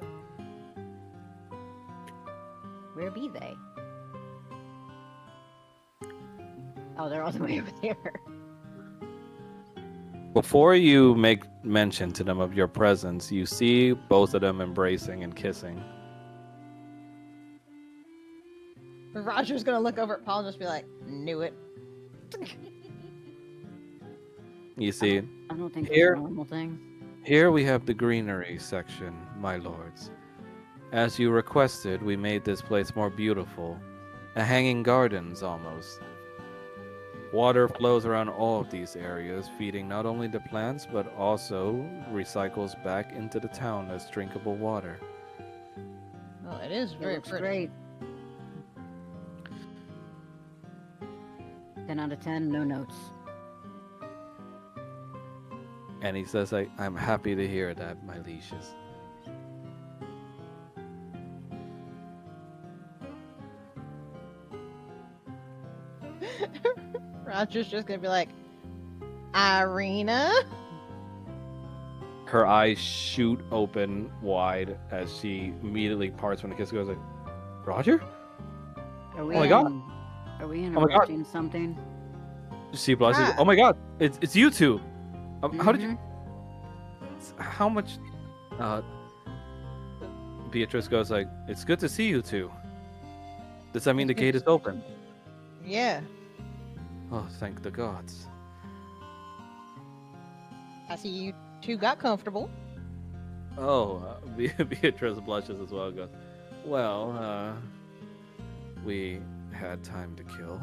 Where be they? Oh, they're all the way over there. Before you make mention to them of your presence, you see both of them embracing and kissing. Roger's gonna look over at Paul and just be like, "Knew it." You see, I don't think Here- that's a normal thing. here we have the greenery section, my lords. As you requested, we made this place more beautiful. A hanging gardens, almost. Water flows around all of these areas, feeding not only the plants, but also recycles back into the town as drinkable water. Well, it is It very looks pretty. great. 10 out of 10, no notes. And he says, I'm happy to hear that, my lieges. Roger's just gonna be like, "Irina." Her eyes shoot open wide as she immediately parts when the kiss goes like, Roger? Are we Oh my God. Are we Oh my God. interrupting something? She blushes. Hi. Oh my god, it's you two. How did you? Mhm. How much? Uh, Beatrice goes like, "It's good to see you two. Does that mean It's the good gate to is see you open?" too. Yeah. Oh, thank the gods. I see you two got comfortable. Oh, Beatrice blushes as well. Goes, well, we had time to kill.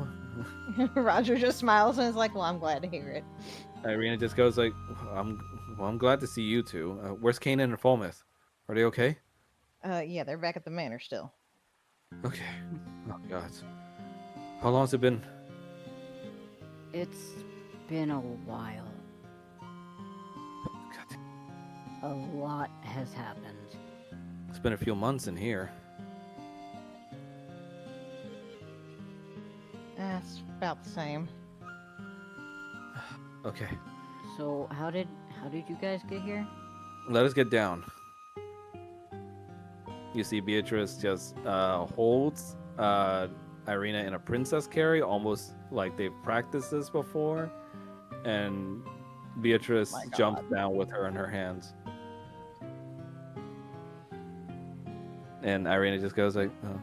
Roger just smiles and is like, "Well, I'm glad to hear it." Irina just goes like, I'm glad to see you two. Where's Kanan and Fulmouth? Are they okay? Yeah, they're back at the manor still. Okay. Oh god. How long has it been? It's been a while. God, A lot has happened. it's been a few months in here. That's about the same. Okay. So how did you guys get here? Let us get down. You see Beatrice just holds Irina in a princess carry, almost like they've practiced this before. And Beatrice My jumps God. down with her in her hands. And Irina just goes like, oh,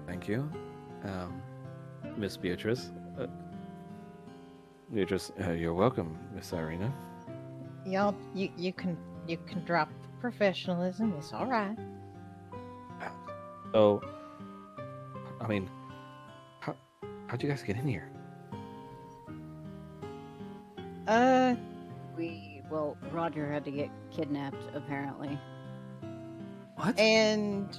thank you, Miss Beatrice. Beatrice, you're welcome, Miss Irina. Y'all, you can drop the professionalism. It's all right. So, I mean, how, how'd you guys get in here? Well, Roger had to get kidnapped apparently. What? And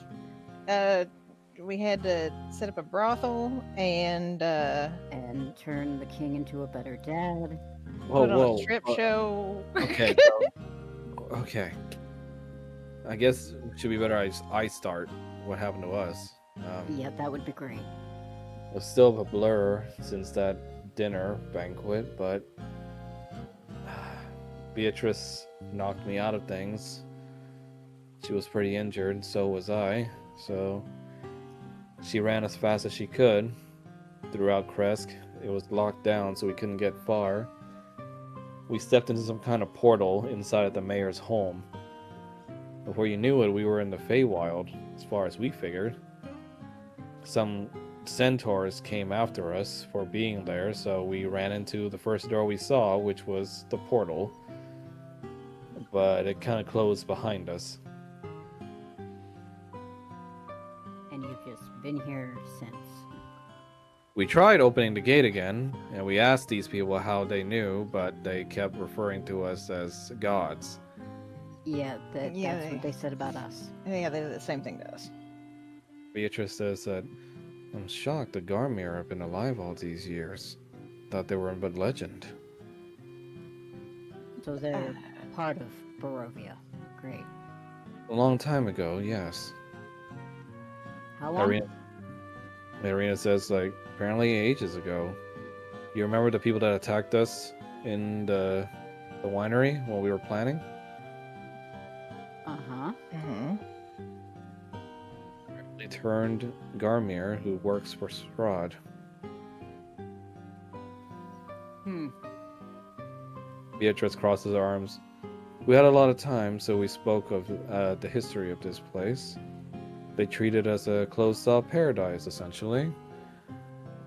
we had to set up a brothel and And turn the king into a better dad. Whoa, put on whoa. a strip show. Okay. Okay. I guess it should be better I start what happened to us. Yeah, that would be great. It was still a blur since that dinner banquet, but Beatrice knocked me out of things. She was pretty injured, so was I. So she ran as fast as she could throughout Kresk. It was locked down, so we couldn't get far. We stepped into some kind of portal inside of the mayor's home. Before you knew it, we were in the Feywild, as far as we figured. Some centaurs came after us for being there, so we ran into the first door we saw, which was the portal. But it kind of closed behind us. And you've just been here since. We tried opening the gate again, and we asked these people how they knew, but they kept referring to us as gods. Yeah, Yeah, that's what they said about us. Yeah, they did the same thing to us. Beatrice says that, I'm shocked the Garmir have been alive all these years. Thought they were but legend. So they're part of Barovia. Great. A long time ago, yes. How long? Irina says, like, apparently ages ago. You remember the people that attacked us in the winery while we were planning? Uh-huh. Mm-hmm. They turned Garmir, who works for Strahd. Beatrice crosses her arms. We had a lot of time, so we spoke of the history of this place. They treat it as a closed-off paradise, essentially.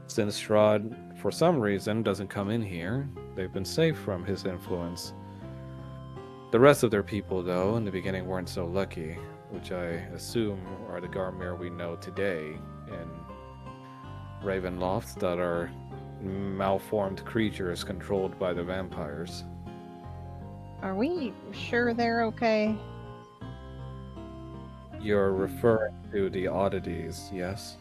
Since Strahd, for some reason, doesn't come in here, they've been safe from his influence. The rest of their people, though, in the beginning weren't so lucky, which I assume are the Garmir we know today in Ravenloft that are malformed creatures controlled by the vampires. Are we sure they're okay? You're referring to the oddities, yes?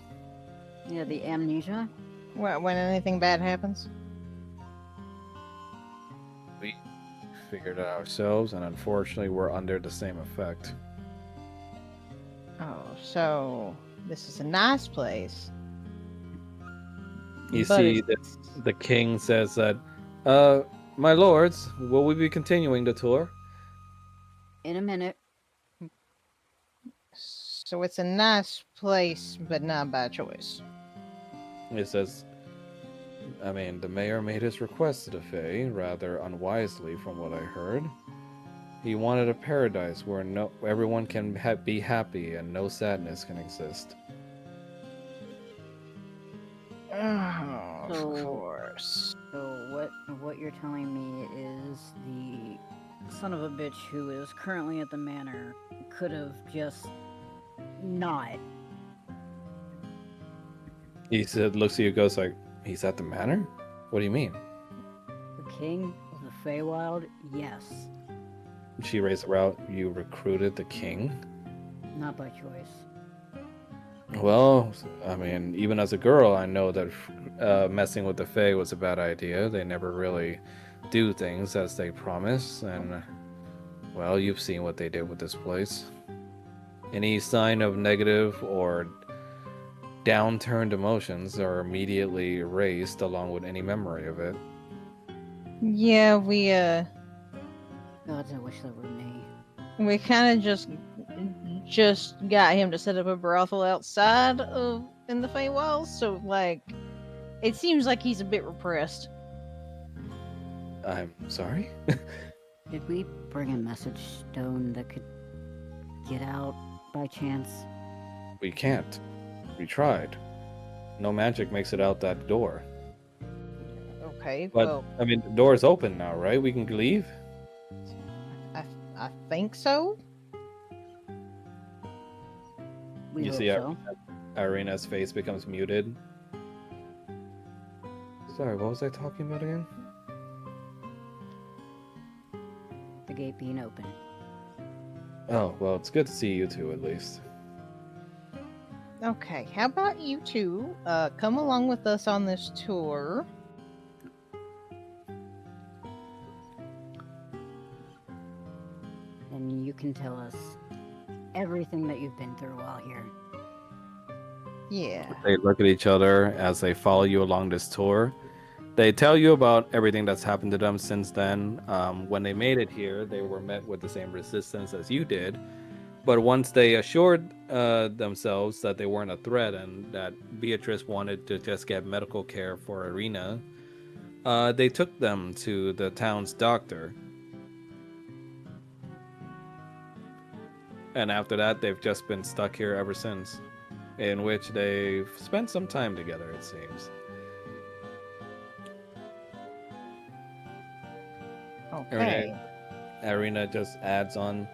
Yeah, the amnesia. When anything bad happens? We figured it out ourselves, and unfortunately, we're under the same effect. Oh, so this is a nice place. You but see it's- that the king says that, my lords, will we be continuing the tour? In a minute. So it's a nice place, but not by choice. He says, I mean, the mayor made his request to the Fae rather unwisely, from what I heard. He wanted a paradise where everyone can be happy and no sadness can exist. Oh, of So- course. So what you're telling me is the son of a bitch who is currently at the manor could have just not. He said, looks at you, goes like, he's at the manor? What do you mean? The king of the Feywild? Yes. She raised her you recruited the king? Not by choice. Well, I mean, even as a girl, I know that messing with the Fae was a bad idea. They never really do things as they promise, and, well, you've seen what they did with this place. Any sign of negative or downturned emotions are immediately erased along with any memory of it. Yeah, Gods, I wish that were me. we kind of just got him to set up a brothel outside of in the Feywilds, so like, it seems like he's a bit repressed. I'm sorry? Did we bring a message stone that could get out by chance? We can't. We tried. No magic makes it out that door. Okay, But, well, I mean, the door's open now, right? We can leave? I think so. We You hope see so. Irina's face becomes muted. Sorry, what was I talking about again? The gate being open. Oh, well, it's good to see you two at least. Okay, how about you two come along with us on this tour? And you can tell us everything that you've been through while here. Yeah. They look at each other as they follow you along this tour. They tell you about everything that's happened to them since then. When they made it here, they were met with the same resistance as you did. But once they assured themselves that they weren't a threat and that Beatrice wanted to just get medical care for Irina, they took them to the town's doctor. And after that, they've just been stuck here ever since, in which they've spent some time together, it seems. Okay. Irina just adds on,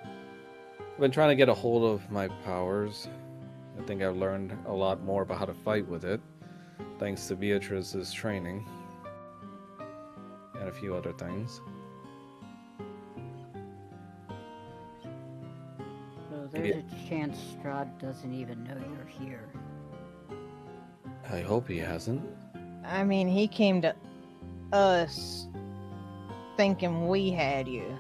I've been trying to get a hold of my powers. I think I've learned a lot more about how to fight with it, thanks to Beatrice's training. And a few other things. So there's a chance Strahd doesn't even know you're here. I hope he hasn't. I mean, he came to us thinking we had you.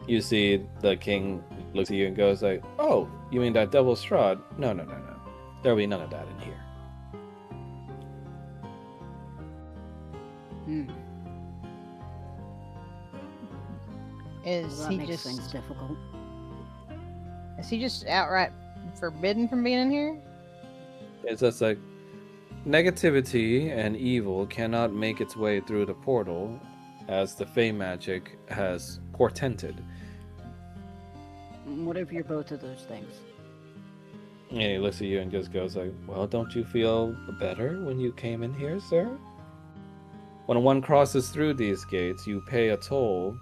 You see the king looks at you and goes like, oh, you mean that devil Strahd? No. There'll be none of that in here. Is Well, that he makes just things difficult. is he just outright forbidden from being in here? It's just like, negativity and evil cannot make its way through the portal, as the Fey magic has portended. What if you're both of those things? And he looks at you and just goes like, well, don't you feel better when you came in here, sir? When one crosses through these gates, you pay a toll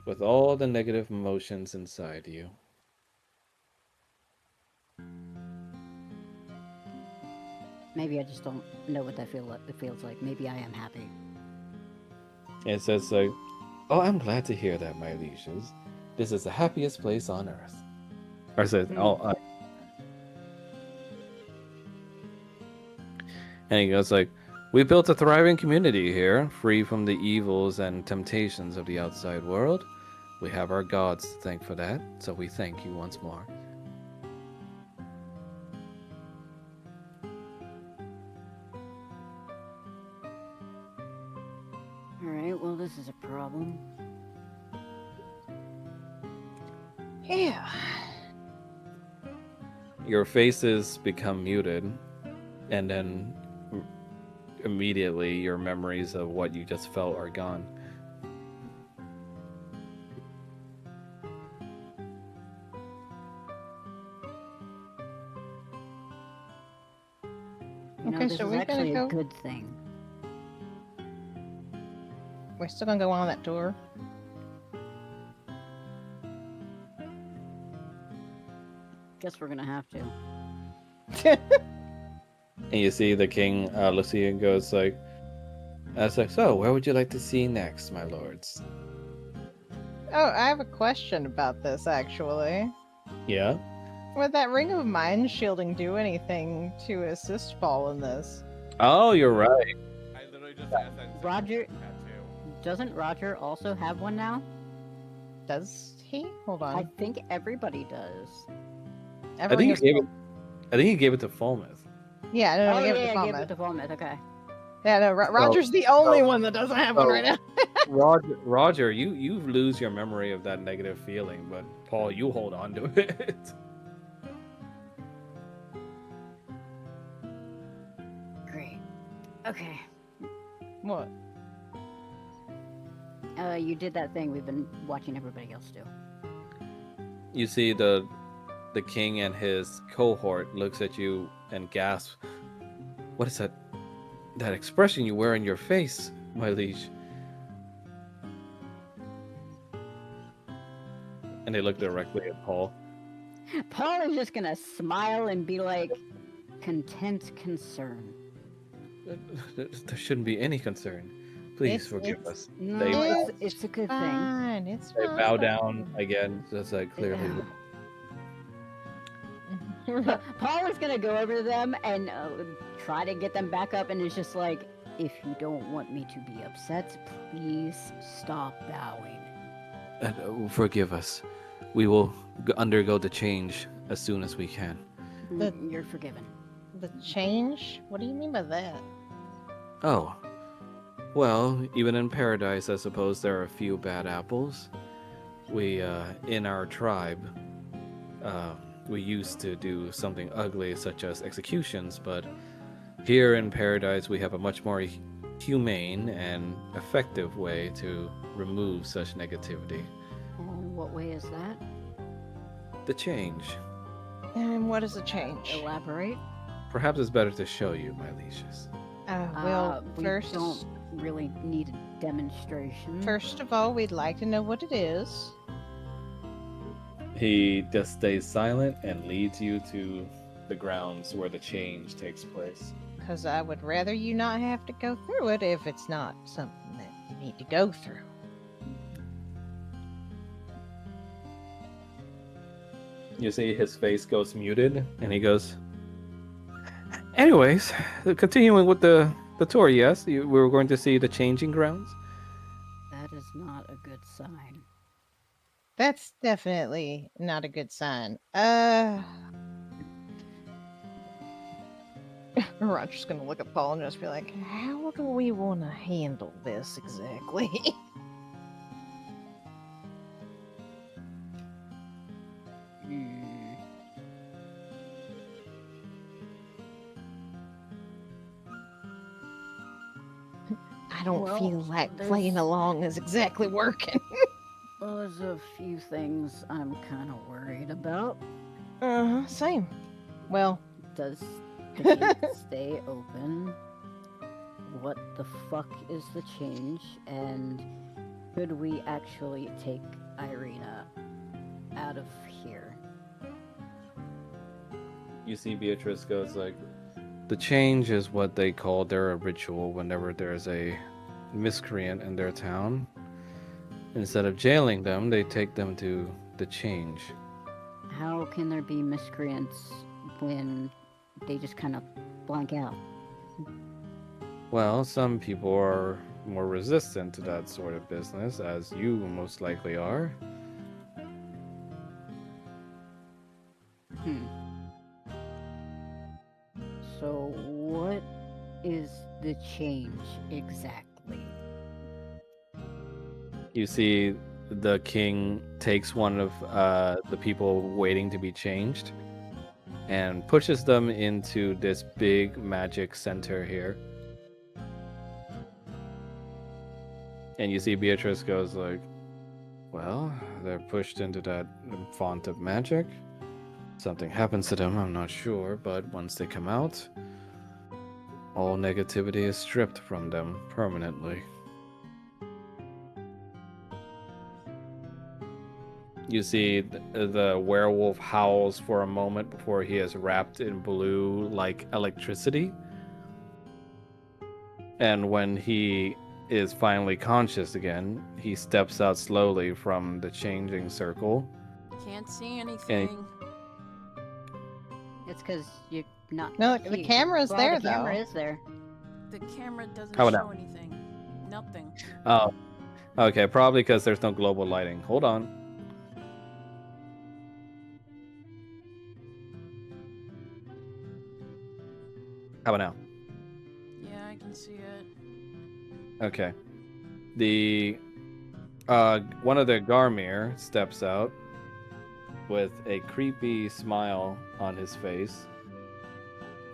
with all the negative emotions inside you. Maybe I just don't know what that feels like. Maybe I am happy. It says like, oh, I'm glad to hear that, my lieges. This is the happiest place on earth. Or says, and he goes like, we built a thriving community here, free from the evils and temptations of the outside world. We have our gods to thank for that, so we thank you once more. Alright, well, this is a problem. Yeah. Your faces become muted, and then immediately your memories of what you just felt are gone. You know, Okay, this so is we're gonna actually a go. good thing. We're still gonna go on that tour. Guess we're gonna have to. And you see the king looks at you and goes like, so where would you like to see next, my lords? Oh, I have a question about this actually. Yeah? Would that ring of mind shielding do anything to assist Paul in this? Oh, you're right. I literally just asked that. Roger- Tattoo. Doesn't Roger also have one now? Does he? Hold I on. think everybody does. I think you gave it. I think he gave it to Fulmouth. Yeah, no, Oh we gave yeah, it to I gave Falmouth. it to Fulmouth. Okay. Yeah, no, Roger's the only one that doesn't have one right now. Roger, you lose your memory of that negative feeling, but Paul, you hold on to it. Great. Okay. What? You did that thing we've been watching everybody else do. You see the king and his cohort looks at you and gasps. What is that expression you wear on your face, my liege? And they look directly at Paul. Paul is just gonna smile and be like, content concern. There shouldn't be any concern. Please forgive It's- us. No, They it's a good thing. Fine, it's They fine. bow down again, just like clearly. Yeah. Paul is gonna go over to them and try to get them back up, and it's just like, if you don't want me to be upset, please stop bowing. Forgive us. We will undergo the change as soon as we can. The- You're forgiven. The change? What do you mean by that? Oh. Well, even in paradise, I suppose there are a few bad apples. We, in our tribe, we used to do something ugly such as executions, but here in paradise we have a much more humane and effective way to remove such negativity. And what way is that? The change. And what is a change? Elaborate. Perhaps it's better to show you, my lieges. Well, we first, don't really need a demonstration. first of all, we'd like to know what it is. He just stays silent and leads you to the grounds where the change takes place. Because I would rather you not have to go through it if it's not something that you need to go through. You see his face goes muted, and he goes, anyways, continuing with the tour, yes? We were going to see the changing grounds? That is not a good sign. That's definitely not a good sign. Roger's gonna look at Paul and just be like, how do we want to handle this exactly? I don't Well, feel like there's- playing along is exactly working. Well, there's a few things I'm kind of worried about. Same. Well, Does the gate stay open? What the fuck is the change? And could we actually take Irina out of here? You see Beatrice goes like, the change is what they call their ritual whenever there's a miscreant in their town. Instead of jailing them, they take them to the change. How can there be miscreants when they just kind of blank out? Well, some people are more resistant to that sort of business, as you most likely are. So, what is the change exactly? You see the king takes one of the people waiting to be changed and pushes them into this big magic center here. And you see Beatrice goes like, well, they're pushed into that font of magic. Something happens to them, I'm not sure, but once they come out, all negativity is stripped from them permanently. You see the werewolf howls for a moment before he is wrapped in blue like electricity. And when he is finally conscious again, he steps out slowly from the changing circle. Can't see And anything. It's because you're not. No, the camera's well, there the camera though. is there. The camera doesn't how show about anything. Nothing. now? Oh, okay, probably because there's no global lighting. Hold on. How about now? Yeah, I can see it. Okay. The one of the Garmir steps out with a creepy smile on his face.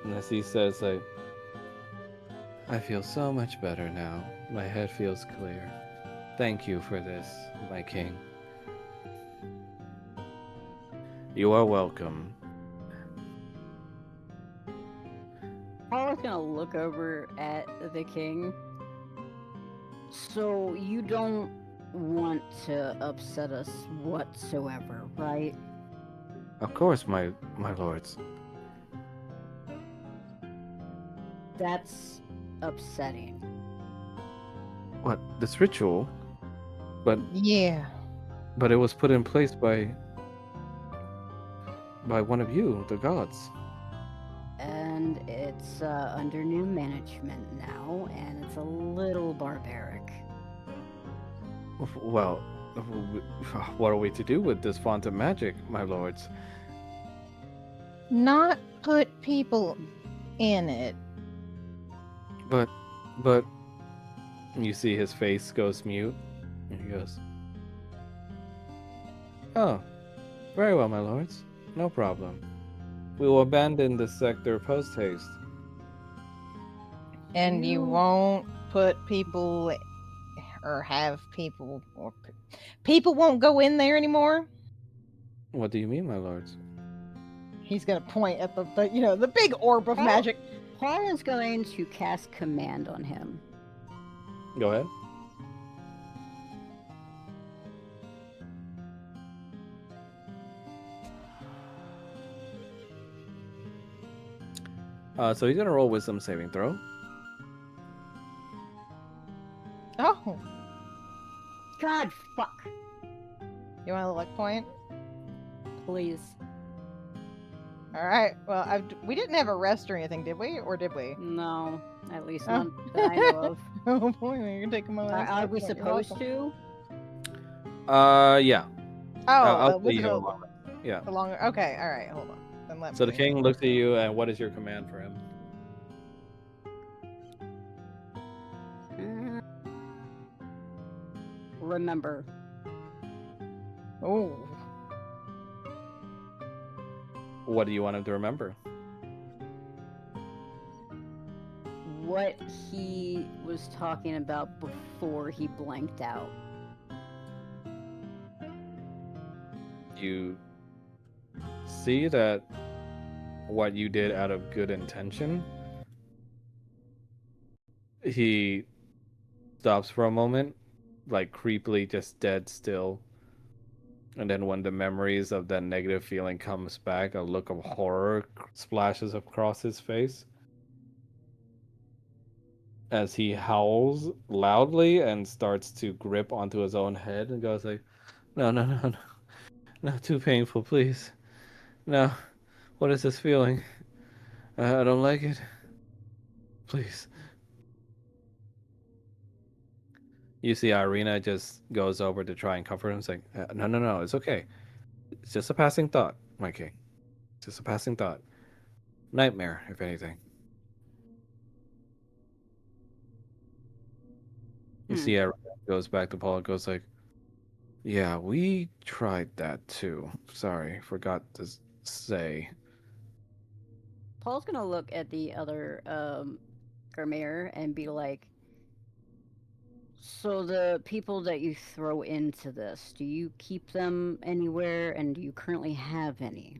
And as he says, like, I feel so much better now. My head feels clear. Thank you for this, my king. You are welcome. Paula's gonna look over at the king. So you don't want to upset us whatsoever, right? Of course, my lords. That's upsetting. What, this ritual? But Yeah. it was put in place by one of you, the gods. And it's under new management now, and it's a little barbaric. Well, what are we to do with this font of magic, my lords? Not put people in it. But you see his face goes mute, and he goes, "Oh, very well, my lords. No problem. We will abandon this sector post haste." And you You- won't put people or have people or people won't go in there anymore. What do you mean, my lords? He's gonna point at the big orb of Oh. magic. Paul is going to cast command on him. Go ahead. So he's gonna roll wisdom saving throw. Oh, God, fuck. you want a luck point? Please. All right. Well, we didn't have a rest or anything, did we? Or did we? No, at least Oh. not that I know of. Oh boy, you're taking my last. Are luck we point. You're supposed welcome. to? Yeah. Oh, I'll was see it you a, along. Yeah. a longer? Okay. All right. Hold on. Then let So the me. king looks at you, and what is your command for him? Mm. Remember, Oh. What do you want him to remember? what he was talking about before he blanked out. You see that what you did out of good intention. He stops for a moment, like creepily just dead still. And then when the memories of that negative feeling comes back, a look of horror splashes across his face as he howls loudly and starts to grip onto his own head and goes like, no, no, no, no, no, too painful, please. No, what is this feeling? I don't like it. Please. You see Irina just goes over to try and comfort him, saying, no, no, no, it's okay. It's just a passing thought, my king. It's just a passing thought. Nightmare, if anything. You see Irina goes back to Paul and goes like, yeah, we tried that too. Sorry, forgot to say. Paul's gonna look at the other Garmere and be like, So the people that you throw into this, do you keep them anywhere, and do you currently have any?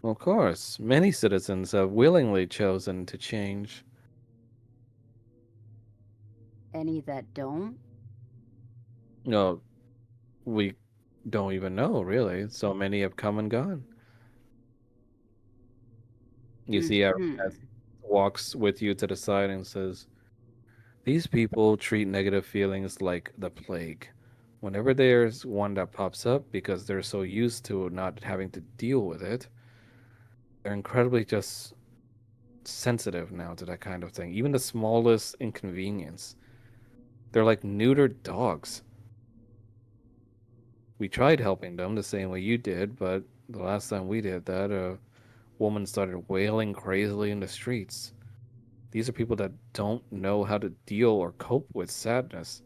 Of course, many citizens have willingly chosen to change. Any that don't? No, we don't even know, really. So many have come and gone. You see, Mm-hmm. as walks with you to the side and says, these people treat negative feelings like the plague. Whenever there's one that pops up because they're so used to not having to deal with it, they're incredibly just sensitive now to that kind of thing. Even the smallest inconvenience. They're like neutered dogs. We tried helping them the same way you did, but the last time we did that, a woman started wailing crazily in the streets. These are people that don't know how to deal or cope with sadness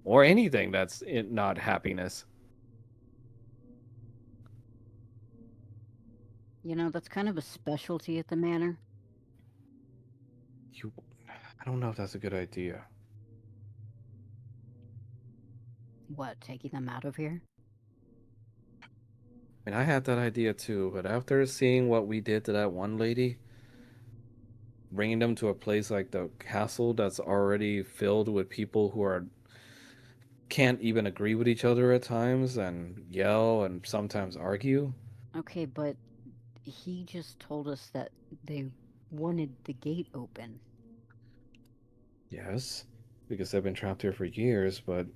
or anything that's not happiness. You know, that's kind of a specialty at the manor. You, I don't know if that's a good idea. What, taking them out of here? I mean, I had that idea too, but after seeing what we did to that one lady, bringing them to a place like the castle that's already filled with people who are can't even agree with each other at times and yell and sometimes argue. Okay, but he just told us that they wanted the gate open. Yes, because they've been trapped here for years, but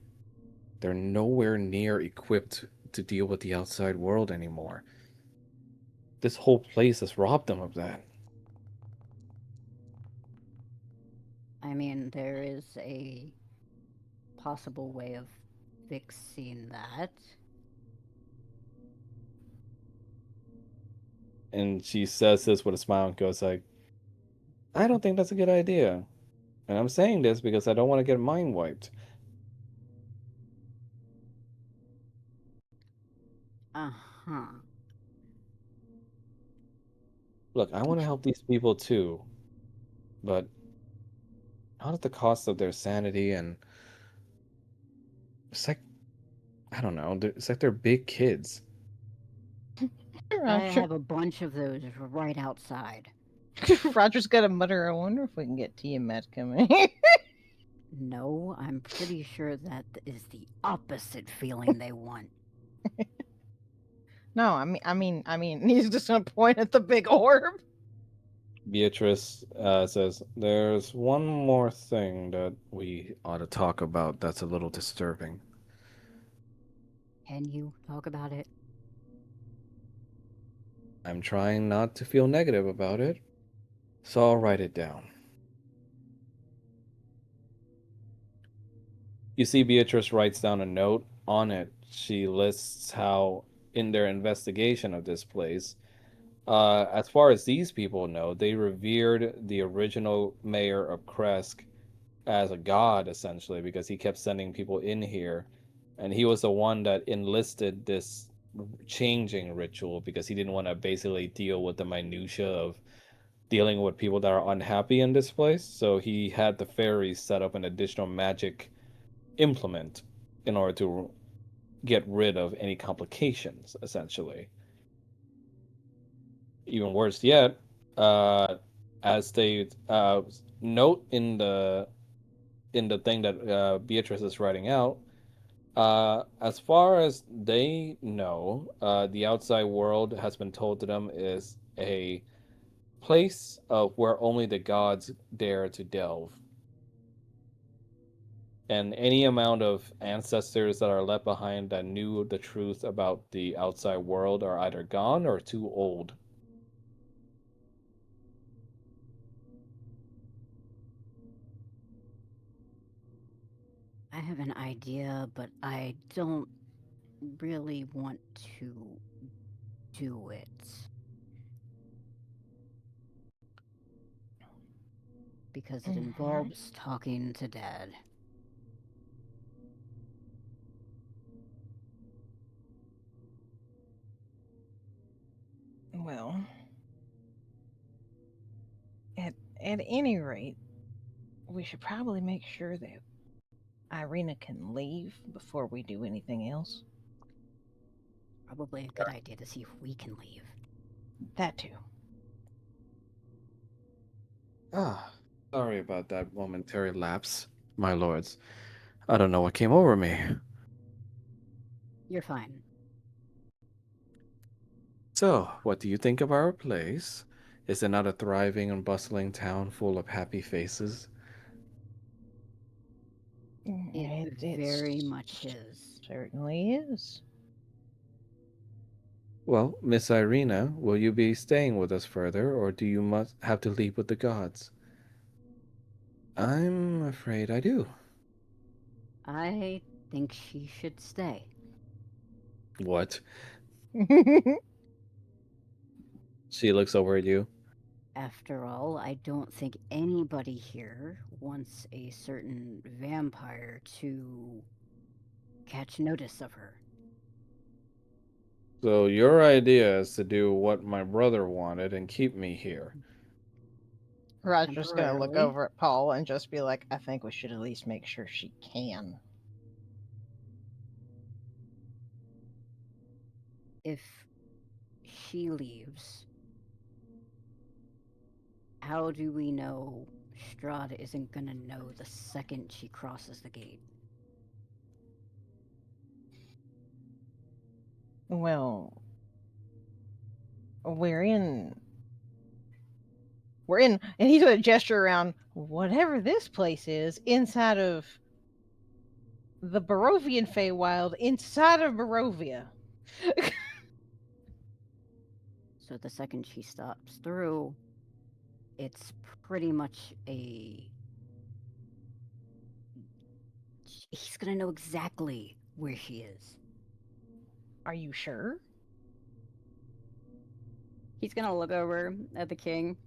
they're nowhere near equipped to deal with the outside world anymore. This whole place has robbed them of that. I mean, there is a possible way of fixing that. And she says this with a smile and goes like, I don't think that's a good idea. And I'm saying this because I don't want to get mind wiped. Uh huh. Look, I want to help these people too, but not at the cost of their sanity. And it's like, I don't know, it's like they're big kids. I Roger. have a bunch of those right outside. Roger's got to mutter, I wonder if we can get Tiamat coming. No, I'm pretty sure that is the opposite feeling they want. No, he's just gonna point at the big orb. Beatrice says, there's one more thing that we ought to talk about that's a little disturbing. Can you talk about it? I'm trying not to feel negative about it, so I'll write it down. You see, Beatrice writes down a note. On it, she lists how, in their investigation of this place, as far as these people know, they revered the original mayor of Kresk as a god, essentially, because he kept sending people in here. And he was the one that enlisted this changing ritual because he didn't want to basically deal with the minutia of dealing with people that are unhappy in this place. So he had the fairies set up an additional magic implement in order to get rid of any complications, essentially. Even worse yet, uh, as they note in the thing that Beatrice is writing out, as far as they know, the outside world has been told to them is a place where only the gods dare to delve. And any amount of ancestors that are left behind that knew the truth about the outside world are either gone or too old. I have an idea, but I don't really want to do it because it Mhm. involves talking to Dad. Well, at at any rate, we should probably make sure that Irina can leave before we do anything else. Probably a good idea to see if we can leave. That too. Ah, sorry about that momentary lapse, my lords. I don't know what came over me. You're fine. So, what do you think of our place? Is it not a thriving and bustling town full of happy faces? It It very much is. certainly is. Well, Miss Irina, will you be staying with us further, or do you must have to leave with the gods? I'm afraid I do. I think she should stay. What? She looks over at you. After all, I don't think anybody here wants a certain vampire to catch notice of her. So your idea is to do what my brother wanted and keep me here. Roger's gonna look Temporarily. over at Paul and just be like, I think we should at least make sure she can. If she leaves, how do we know Strahd isn't gonna know the second she crosses the gate? Well, we're in. We're in. And he's going to gesture around whatever this place is inside of the Barovian Feywild, inside of Barovia. So the second she stops through, it's pretty much a. He's gonna know exactly where she is. Are you sure? He's gonna look over at the king.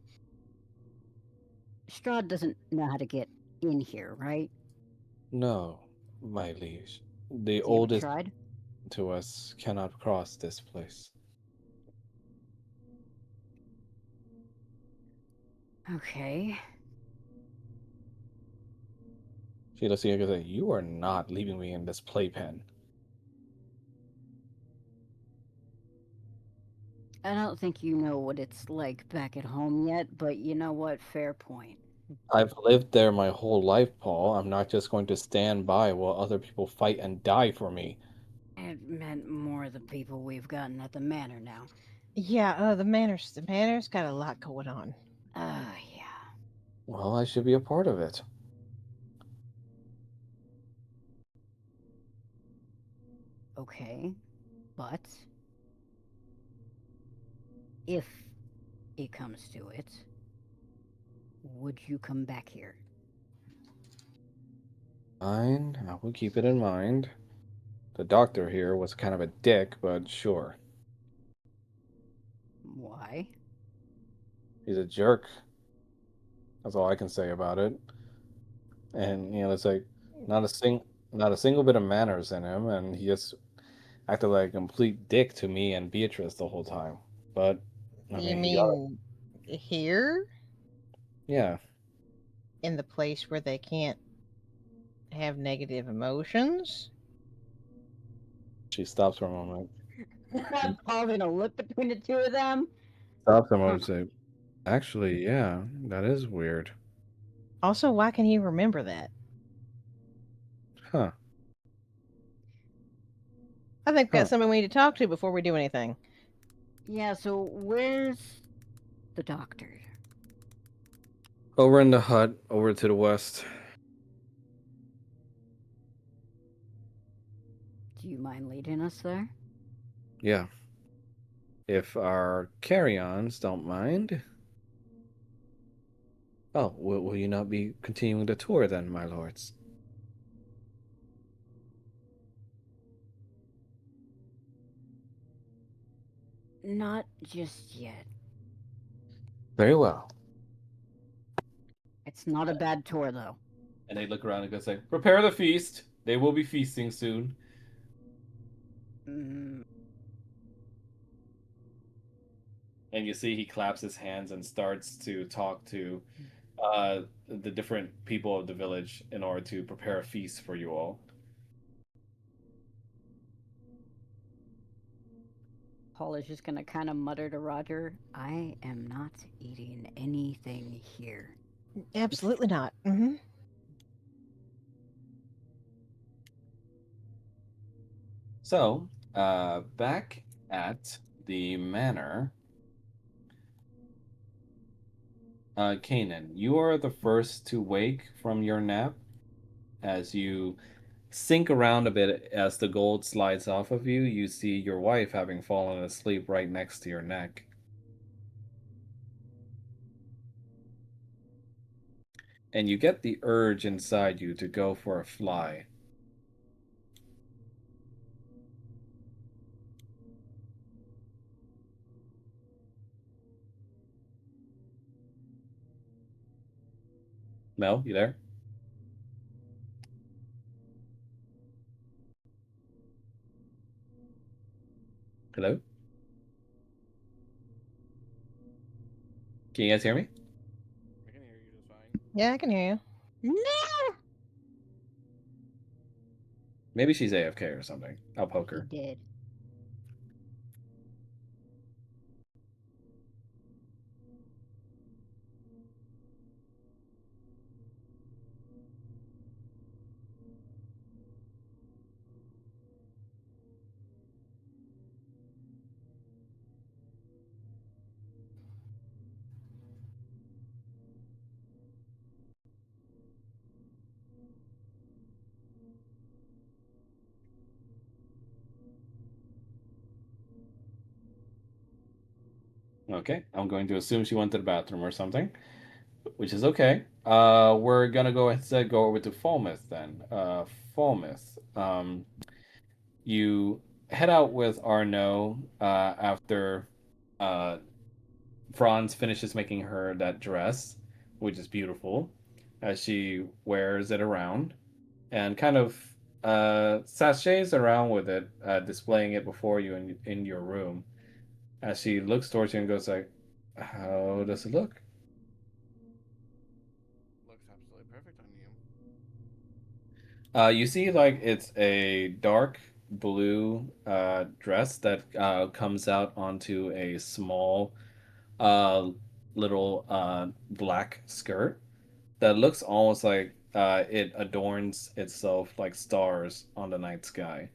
Strahd doesn't know how to get in here, right? No, my liege. The Has he ever oldest tried? to us cannot cross this place. Okay. She looks at you and says, "You are not leaving me in this playpen." I don't think you know what it's like back at home yet, but you know what? Fair point. I've lived there my whole life, Paul. I'm not just going to stand by while other people fight and die for me. It meant more the people we've gotten at the manor now. Yeah, the manor's got a lot going on. Yeah. Well, I should be a part of it. Okay. But if it comes to it, would you come back here? Fine, I will keep it in mind. The doctor here was kind of a dick, but sure. Why? He's a jerk. That's all I can say about it. And it's like not a single bit of manners in him, and he just acted like a complete dick to me and Beatrice the whole time. But I You mean, he got it. mean here? Yeah. In the place where they can't have negative emotions? She stops for a moment. Paul gonna look between the two of them. Stops for a moment and say, "Actually, yeah, that is weird." Also, why can he remember that? Huh? I think Huh? that's something we need to talk to before we do anything. Yeah, so where's the doctor? Over in the hut, over to the west. Do you mind leading us there? Yeah. If our carry-ons don't mind. Oh, will you not be continuing the tour then, my lords? Not just yet. Very well. It's not a bad tour, though. And they look around and go say, "Prepare the feast. They will be feasting soon." Mm, And you see he claps his hands and starts to talk to the different people of the village in order to prepare a feast for you all. Paul is just gonna kind of mutter to Roger, I am not eating anything here. Absolutely not. Hmm. So, back at the manor, Kanan, you are the first to wake from your nap as you sink around a bit as the gold slides off of you. You see your wife having fallen asleep right next to your neck. And you get the urge inside you to go for a fly. Mel, you there? Hello? Can you guys hear me? I can hear you just fine. Yeah, I can hear you. No! Maybe she's AFK or something. I'll poke He her. did. Okay, I'm going to assume she went to the bathroom or something, which is okay. We're gonna go instead go over to Falmouth then. Falmouth. You head out with Arno after uh, Franz finishes making her that dress, which is beautiful, as she wears it around and kind of sachets around with it, displaying it before you in your room. As she looks towards you and goes like, "How does it look?" Looks absolutely perfect on you. You see, like it's a dark blue dress that comes out onto a small, uh, little black skirt that looks almost like it adorns itself like stars on the night sky.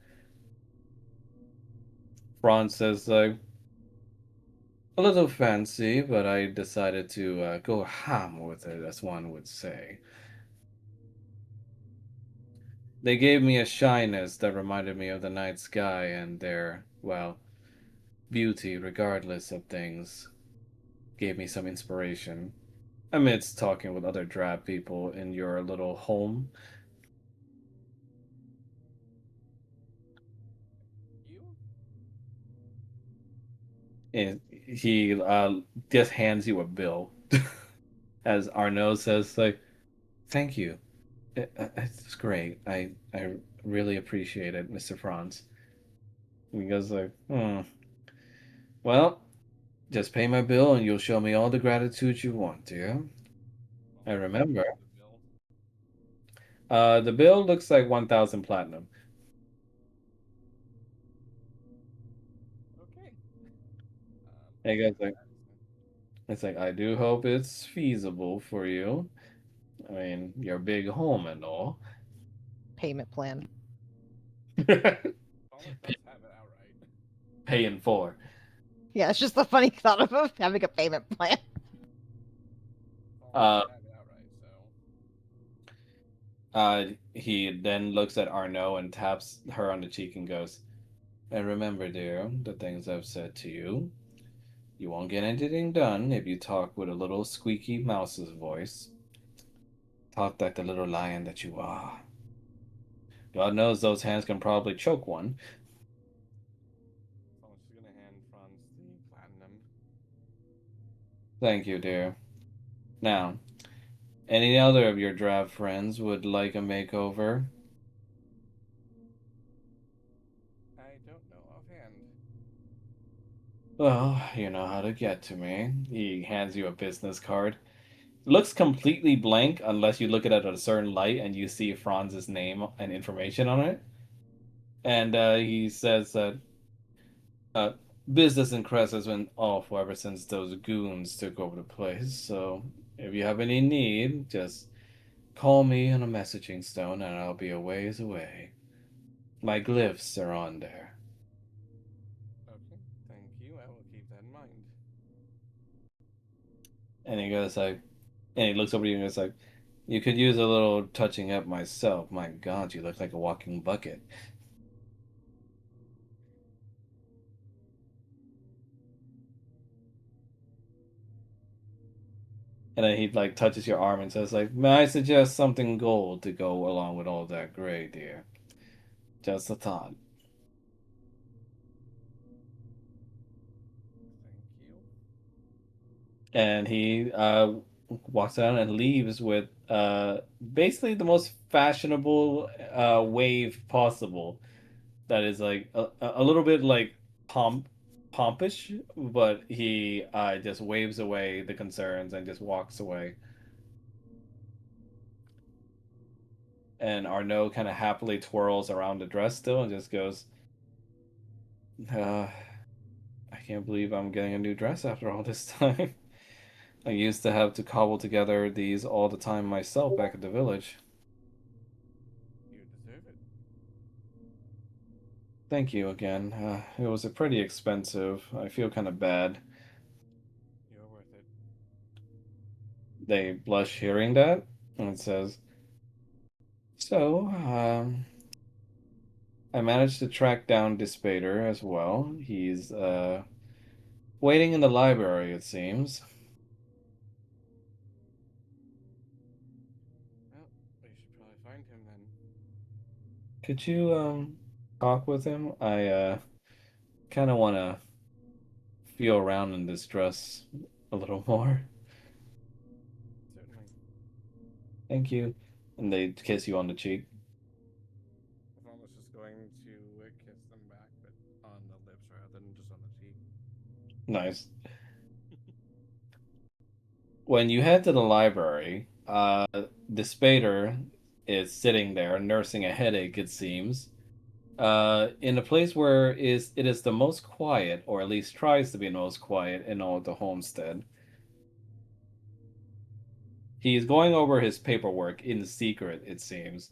Franz says, like, a little fancy, but I decided to go ham with it, as one would say. They gave me a shyness that reminded me of the night sky and their, well, beauty regardless of things. Gave me some inspiration. Amidst talking with other drab people in your little home, You? and he just hands you a bill. As Arnaud says, like, thank you. It's great. I really appreciate it, Mr. Franz. And he goes like, well, just pay my bill and you'll show me all the gratitude you want, dear. Well, I how much remember. is the bill? The bill looks like 1,000 platinum. Okay. And he I'll goes pay like, that. it's like, I do hope it's feasible for you. I mean, your big home and all. Payment plan. Thomas does have it outright. Paying for. Yeah, it's just the funny thought of having a payment plan. Thomas Uh, does have it outright, so he then looks at Arnaud and taps her on the cheek and goes, and remember, dear, the things I've said to you. You won't get anything done if you talk with a little squeaky mouse's voice. Talk like the little lion that you are. God knows those hands can probably choke one. Thomas is gonna hand Franz the platinum. Thank you, dear. Now, any other of your drab friends would like a makeover? I don't know offhand. Well, you know how to get to me. He hands you a business card. looks completely blank unless you look at it at a certain light and you see Franz's name and information on it. And he says that uh, business in Crest has been awful ever since those goons took over the place. So if you have any need, just call me on a messaging stone and I'll be a ways away. My glyphs are on there. Okay, thank you. I will keep that in mind. And he goes like, and he looks over to you and goes like, you could use a little touching up myself. My God, you look like a walking bucket. And then he like touches your arm and says like, may I suggest something gold to go along with all that gray, dear? Just a thought. Thank you. And he walks down and leaves with basically the most fashionable wave possible. That is like a little bit like pompish, but he just waves away the concerns and just walks away. And Arnaud kind of happily twirls around the dress still and just goes, uh, I can't believe I'm getting a new dress after all this time. I used to have to cobble together these all the time myself back at the village. You deserve it. Thank you again. It was a pretty expensive. I feel kind of bad. You're worth it. They blush hearing that, and it says, so, I managed to track down Dispater as well. He's, waiting in the library, it seems. Well, we should probably find him then. Could you, talk with him? I, kind of want to feel around in this dress a little more. Certainly. Thank you. And they kiss you on the cheek. Yvonne was just going to kiss them back, but on the lips rather than just on the cheek. Nice. When you head to the library, the Spader is sitting there nursing a headache, it seems, in a place where it is the most quiet, or at least tries to be the most quiet in all of the homestead. He's going over his paperwork in secret, it seems.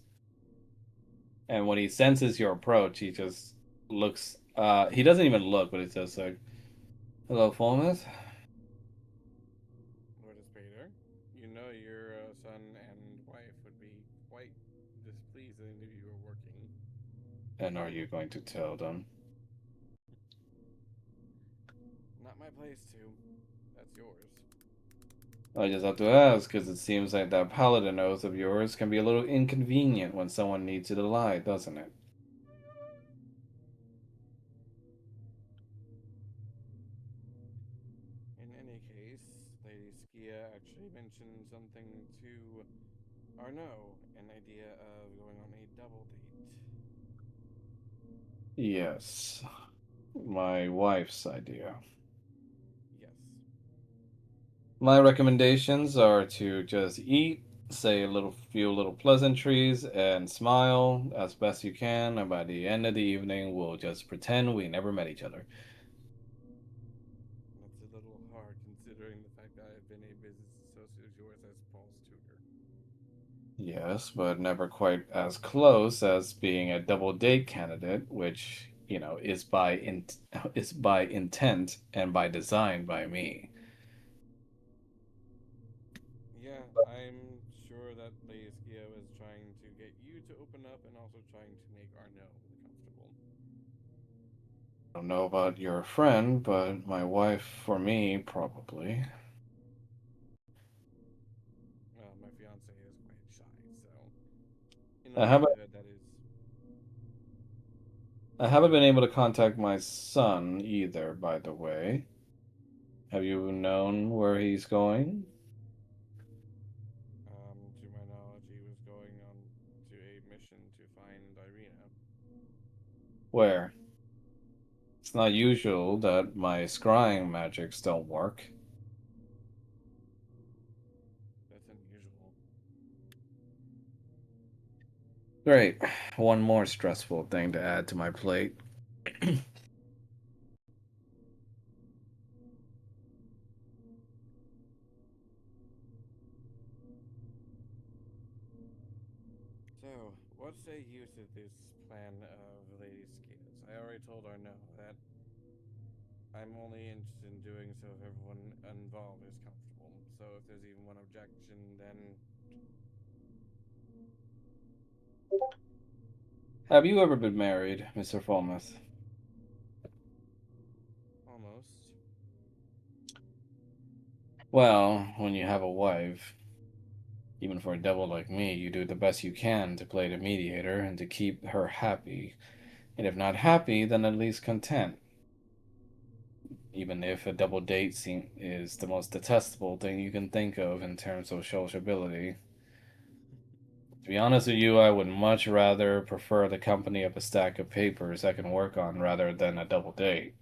And when he senses your approach, he just looks. He doesn't even look, but he says like, "Hello, Falmouth." Lord Spader, you know your son and wife would be quite displeased that they knew you were working. And are you going to tell them? Not my place to. That's yours. I just have to ask, because it seems like that paladin oath of yours can be a little inconvenient when someone needs you to lie, doesn't it? In any case, Lady Skia actually mentioned something to Arnaud, an idea of going on a double date. Yes. My wife's idea. Yes. My recommendations are to just eat, say a little few little pleasantries, and smile as best you can, and by the end of the evening we'll just pretend we never met each other. That's a little hard considering the fact that I've been a business associate of yours as Paul's tutor. Yes, but never quite as close as being a double date candidate, which, is by intent and by design by me. Yeah, I'm sure that Lady Skia was trying to get you to open up and also trying to make Arnaud comfortable. I don't know about your friend, but my wife, for me, probably. Well, my fiance is quite shy, so in all I haven't likelihood, that is. I haven't been able to contact my son either, by the way. Have you known where he's going? To my knowledge, he was going on to a mission to find Irina. Where? It's not usual that my scrying magics don't work. Great. One more stressful thing to add to my plate. So, what say you to this plan of Lady Skias? I already told Arno that I'm only interested in doing so if everyone involved is comfortable. So, if there's even one objection, then Have you ever been married, Mr. Falmouth? almost. Well, when you have a wife, even for a devil like me, you do the best you can to play the mediator and to keep her happy. And if not happy, then at least content. Even if a double date is the most detestable thing you can think of in terms of sociability. To be honest with you, I would much rather prefer the company of a stack of papers I can work on rather than a double date.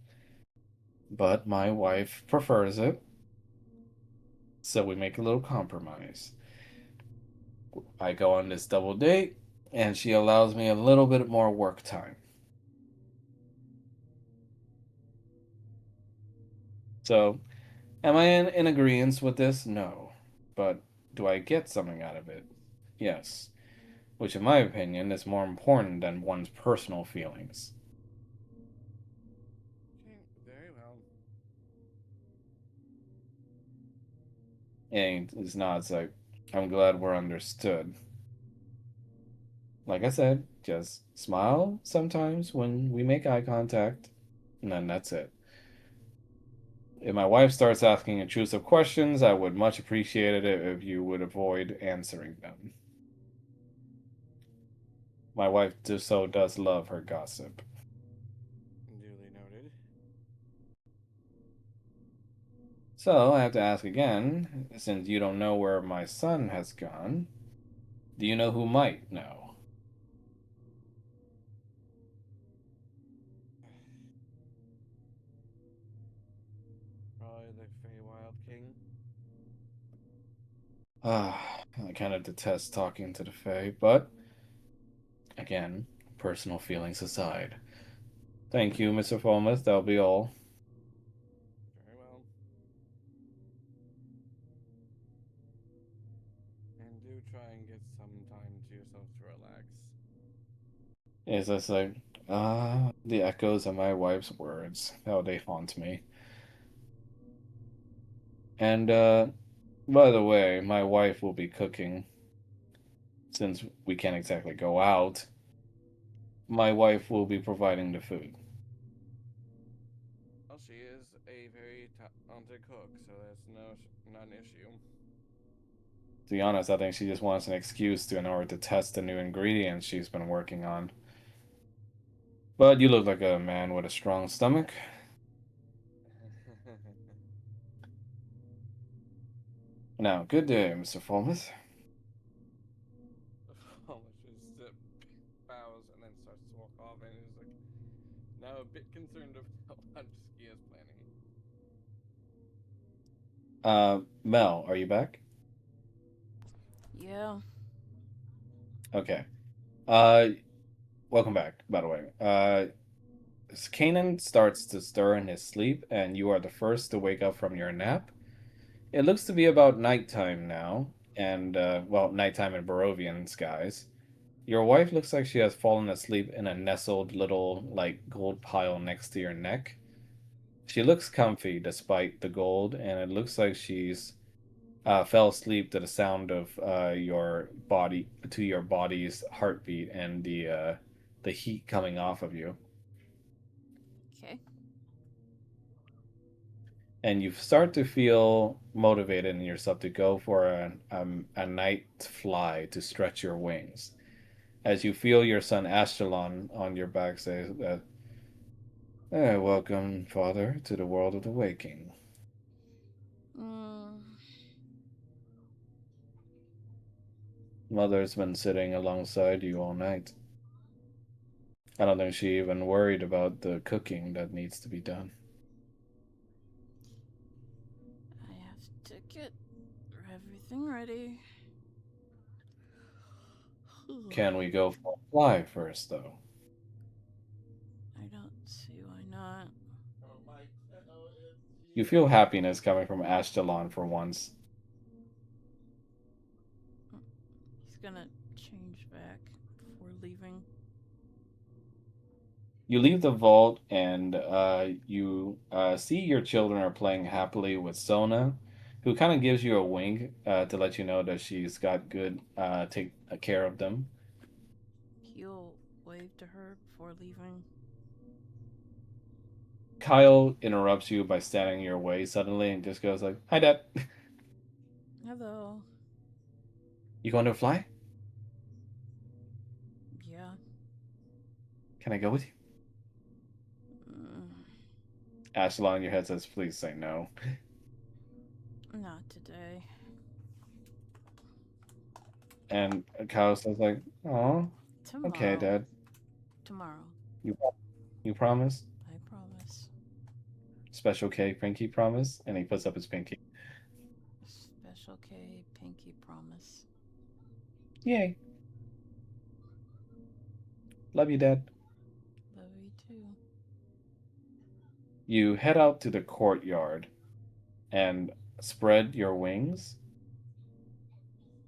But my wife prefers it, so we make a little compromise. I go on this double date, and she allows me a little bit more work time. So, am I in agreement with this? No. But do I get something out of it? Yes. Which, in my opinion, is more important than one's personal feelings. Okay, very well. And it's not, it's like, I'm glad we're understood. Like I said, just smile sometimes when we make eye contact, and then that's it. If my wife starts asking intrusive questions, I would much appreciate it if you would avoid answering them. My wife just so does love her gossip. Duly noted. So I have to ask again, since you don't know where my son has gone, do you know who might know? Probably the Feywild King. I kind of detest talking to the Fae, but again, personal feelings aside. Thank you, Mr. Falmouth. That'll be all. Very well. And do try and get some time to yourself to relax. It's just like, the echoes of my wife's words, how they haunt me. And, by the way, my wife will be cooking since we can't exactly go out. My wife will be providing the food. Well, she is a very talented cook, so that's not an issue. To be honest, I think she just wants an excuse to in order to test the new ingredients she's been working on. But you look like a man with a strong stomach. Now, good day, Mr. Falmouth. Almost just bows and then starts to walk off, and is like now a bit concerned about what Skia's planning. Mel, are you back? Yeah. Okay. Uh, welcome back, by the way. Kanan starts to stir in his sleep, and you are the first to wake up from your nap. It looks to be about nighttime now, and, well, nighttime in Barovian skies. Your wife looks like she has fallen asleep in a nestled little, like, gold pile next to your neck. She looks comfy despite the gold, and it looks like she's fell asleep to the sound of your body's heartbeat and the heat coming off of you. Okay. And you start to feel motivated in yourself to go for a night fly to stretch your wings. As you feel your son Ashtalon on your back say that, welcome, father, to the world of the waking. Mm, Mother's been sitting alongside you all night. I don't think she even worried about the cooking that needs to be done. I have to get everything ready. Can we go for a fly first, though? I don't see why not. You feel happiness coming from Ashtalon for once. He's gonna change back before leaving. You leave the vault and you see your children are playing happily with Sona, who kind of gives you a wink to let you know that she's got good take care of them. He'll wave to her before leaving. Kyle interrupts you by standing in your way suddenly and just goes like, "Hi, Dad. Hello. You going to fly? Yeah. Can I go with you?" Mm, Ashtalon in your head says, "Please say no." not today. And Kyle says like, "Oh, okay, Tomorrow. Dad. Tomorrow. You you promise? I promise. Special K, pinky promise." And he puts up his pinky. Special K, pinky promise. Yay! Love you, Dad. Love you too. You head out to the courtyard and spread your wings.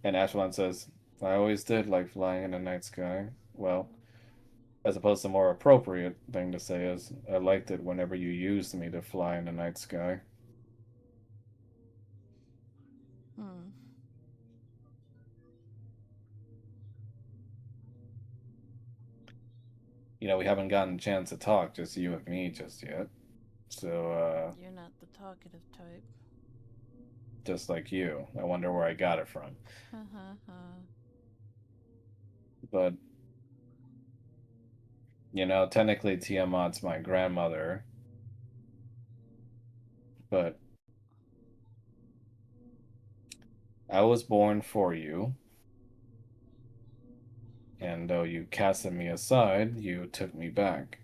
And Ashland says, "I always did like flying in the night sky." Well, as opposed to more appropriate thing to say is, "I liked it whenever you used me to fly in the night sky." Hmm. We haven't gotten a chance to talk, just you and me just yet. So, You're not the talkative type. just like you, I wonder where I got it from. Ha ha ha. But, technically Tiamat's my grandmother, but I was born for you, and though you casted me aside, you took me back.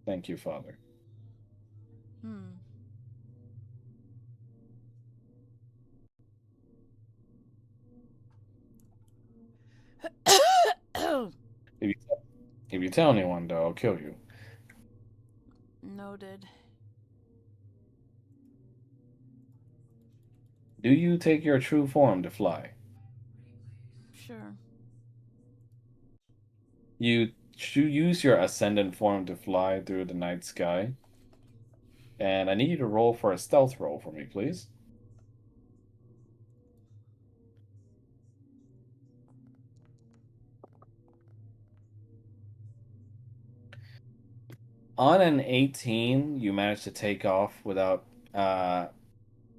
Thank you, Father. Hmm. If you, if you tell anyone, though, I'll kill you. Noted. Do you take your true form to fly? Sure. You use your ascendant form to fly through the night sky, and I need you to roll for a stealth roll for me, please. On an 18, you manage to take off without uh,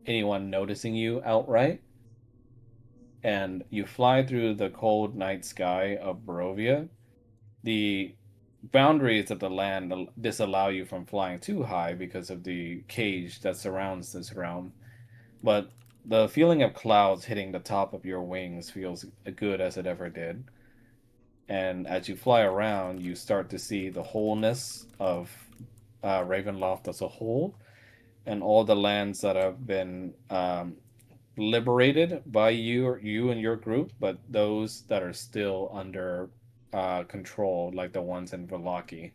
anyone noticing you outright, and you fly through the cold night sky of Barovia. The boundaries of the land disallow you from flying too high because of the cage that surrounds this realm, but the feeling of clouds hitting the top of your wings feels good as it ever did. And as you fly around, you start to see the wholeness of Ravenloft as a whole, and all the lands that have been liberated by you and your group, but those that are still under control, like the ones in Velaki.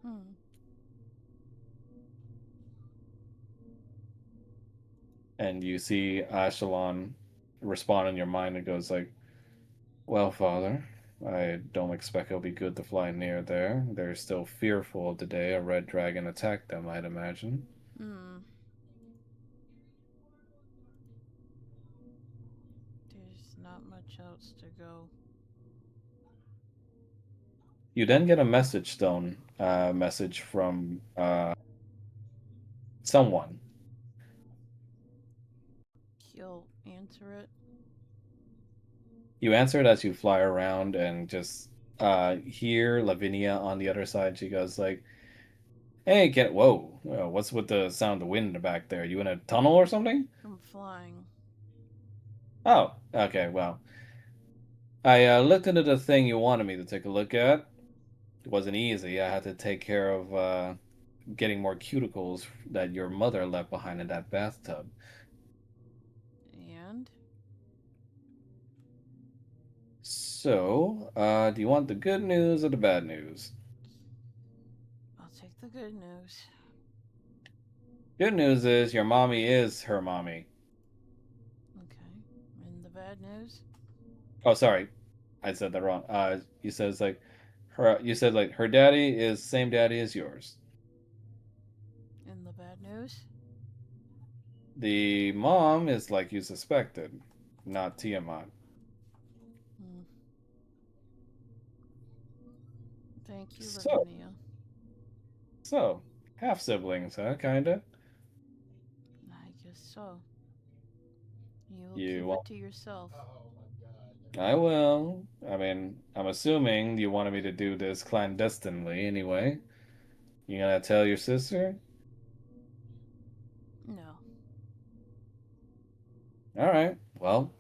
Hmm. And you see Ashalon respond in your mind and goes like, "Well, Father, I don't expect it'll be good to fly near there. They're still fearful of the day a red dragon attacked them, I'd imagine." Hmm. There's not much else to go. You then get a message from someone. He'll answer it. You answer it as you fly around and just hear Lavinia on the other side. She goes like, "Hey, whoa, what's with the sound of wind back there? You in a tunnel or something?" I'm flying. "Oh, okay, well, I looked into the thing you wanted me to take a look at. It wasn't easy. I had to take care of getting more cuticles that your mother left behind in that bathtub." So, do you want the good news or the bad news? I'll take the good news. Good news is your mommy is her mommy. Okay. And the bad news? Oh, sorry, I said that wrong. You said it's like her. You said like her daddy is same daddy as yours. And the bad news? The mom is like you suspected, not Tiamat. Hmm. Thank you, So, Lavinia. so half siblings, huh? Kinda. I guess so. You'll You keep it want? to yourself. I will. I mean, I'm assuming you wanted me to do this clandestinely anyway. You gonna tell your sister? No. All right. Well,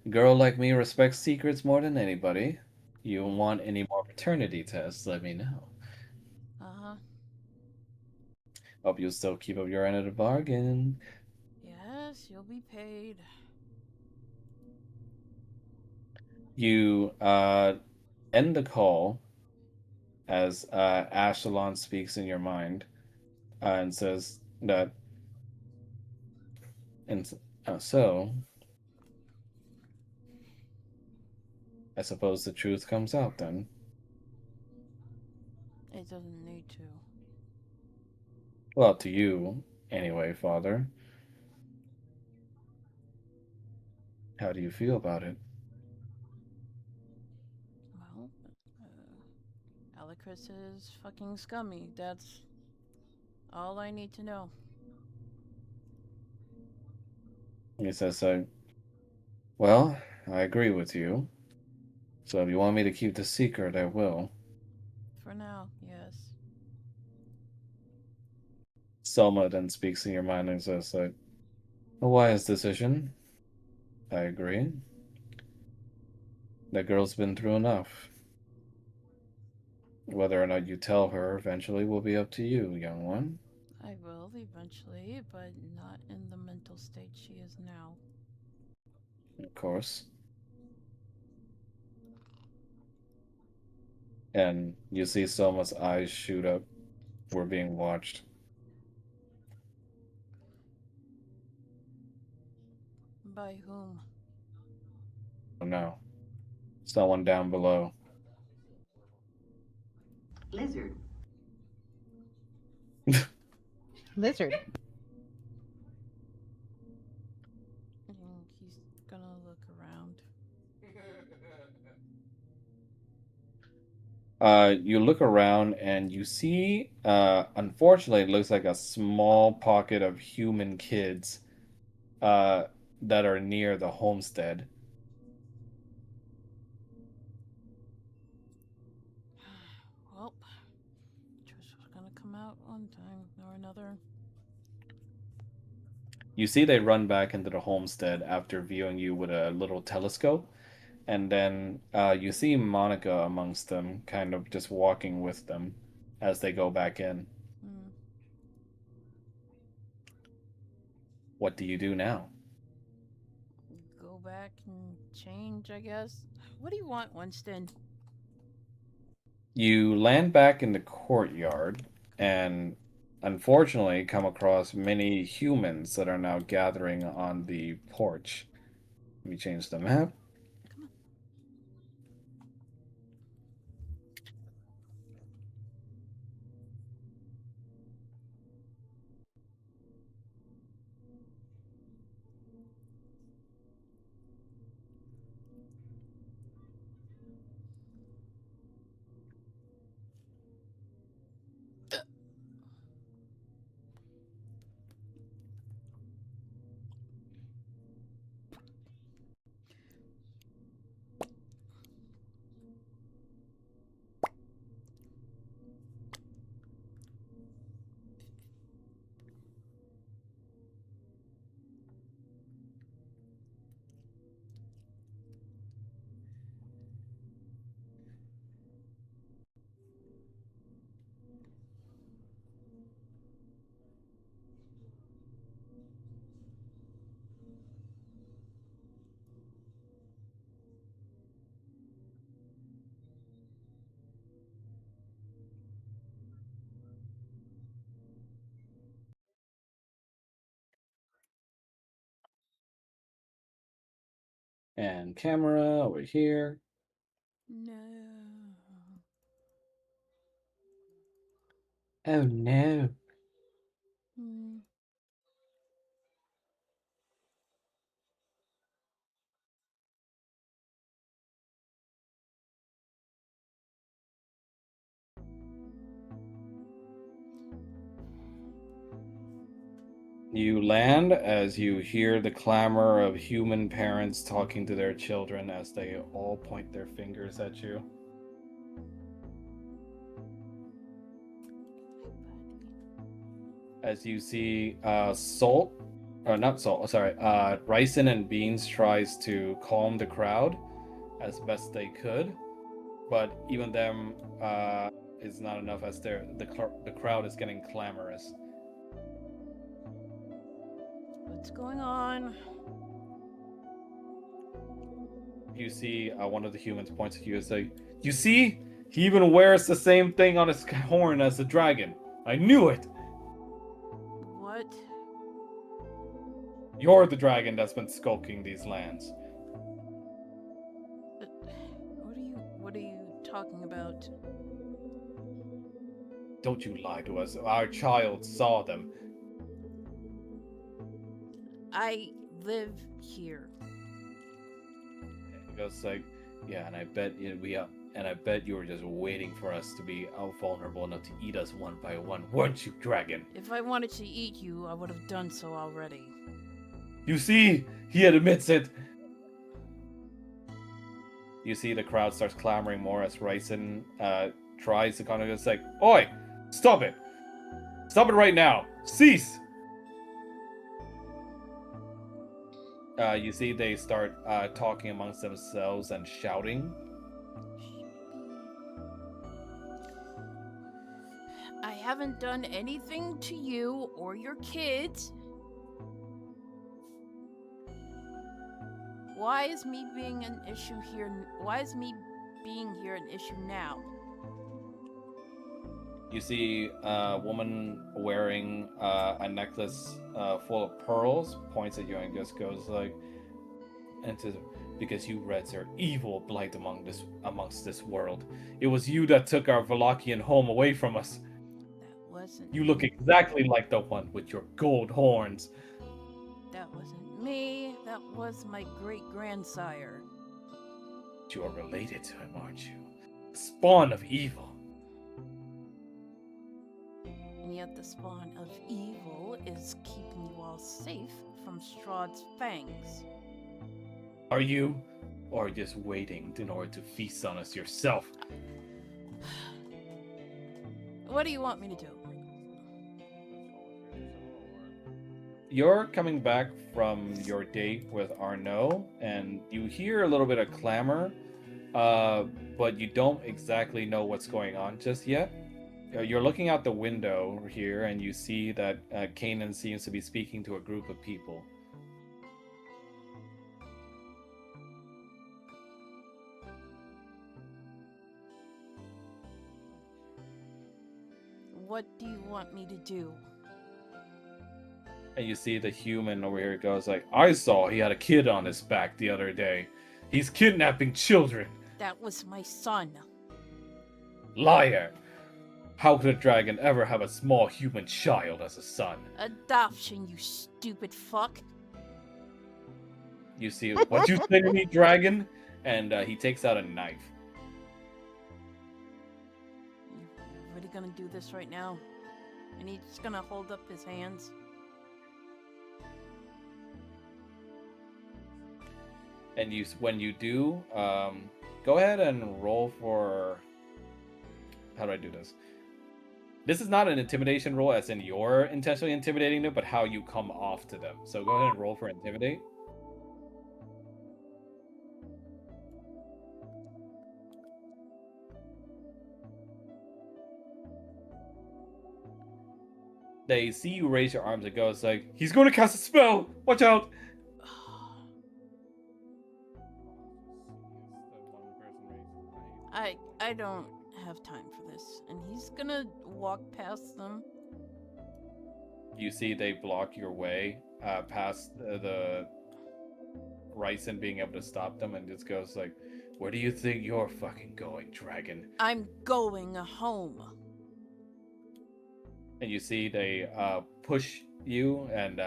a girl like me respects secrets more than anybody. You want any more paternity tests? Let me know. Uh huh. Hope you'll still keep up your end of the bargain. Yes, you'll be paid. You end the call as Ashalon speaks in your mind and says that, and so I suppose the truth comes out then. It doesn't need to. Well, to you, anyway, Father. How do you feel about it? Well, Alicris is fucking scummy. That's all I need to know. He says, so, well, I agree with you. So if you want me to keep the secret, I will. For now, yes. Selma then speaks in your mind and says, like, a wise decision. I agree. That girl's been through enough. Whether or not you tell her eventually will be up to you, young one. I will eventually, but not in the mental state she is now. Of course. And you see Selma's eyes shoot up. We're being watched. By whom? Oh no. Someone down below. Lizard. Lizard. He's gonna look around. You look around and you see, unfortunately, it looks like a small pocket of human kids uh, that are near the homestead. Well, truth was gonna come out one time or another. You see they run back into the homestead after viewing you with a little telescope, and then you see Monica amongst them, kind of just walking with them as they go back in. Hmm. What do you do now? Go back and change, I guess. What do you want, Winston? You land back in the courtyard and unfortunately come across many humans that are now gathering on the porch. Let me change the map. Come on. And camera over here. No. Oh no. Hmm. You land as you hear the clamor of human parents talking to their children as they all point their fingers at you. As you see Salt, or not Salt, sorry, Ryson and Beans tries to calm the crowd as best they could, but even them is not enough as the crowd is getting clamorous. What's going on? You see one of the humans points at you and say, "You see? He even wears the same thing on his horn as the dragon. I knew it! What? You're the dragon that's been skulking these lands." What are you talking about? Don't you lie to us. Our child saw them. I live here. He goes like, "Yeah, and I bet and I bet you were just waiting for us to be vulnerable enough to eat us one by one, weren't you, dragon?" If I wanted to eat you, I would have done so already. You see, he admits it. You see the crowd starts clamoring more as Ryson tries to kind of just like, "Oi, stop it! Stop it right now! Cease!" You see they start talking amongst themselves and shouting. I haven't done anything to you or your kids. Why is me being an issue here? Why is me being here an issue now? You see a woman wearing a necklace full of pearls points at you and just goes like, "Because you Reds are evil blight amongst this world. It was you that took our Valachian home away from us. That wasn't. You look exactly like the one with your gold horns." That wasn't me. That was my great grandsire. "You are related to him, aren't you? Spawn of evil." And yet the spawn of evil is keeping you all safe from Strahd's fangs. Are you? Or just waiting in order to feast on us yourself? What do you want me to do? You're coming back from your date with Arnaud, and you hear a little bit of clamor, but you don't exactly know what's going on just yet. You're looking out the window here, and you see that Kanan seems to be speaking to a group of people. What do you want me to do? And you see the human over here goes like, "I saw he had a kid on his back the other day. He's kidnapping children." That was my son. "Liar! How could a dragon ever have a small human child as a son?" Adoption, you stupid fuck. You see, "What you say to me, dragon?" And he takes out a knife. You're really gonna do this right now? And he's gonna hold up his hands? And when you do, go ahead and roll for. How do I do this? This is not an intimidation roll, as in you're intentionally intimidating them, but how you come off to them. So go ahead and roll for intimidate. They see you raise your arms. It goes like, "He's going to cast a spell! Watch out!" I don't have time for this. And he's gonna walk past them. You see they block your way past the Ryzen being able to stop them, and just goes like, "Where do you think you're fucking going, dragon?" I'm going home. And you see they push you and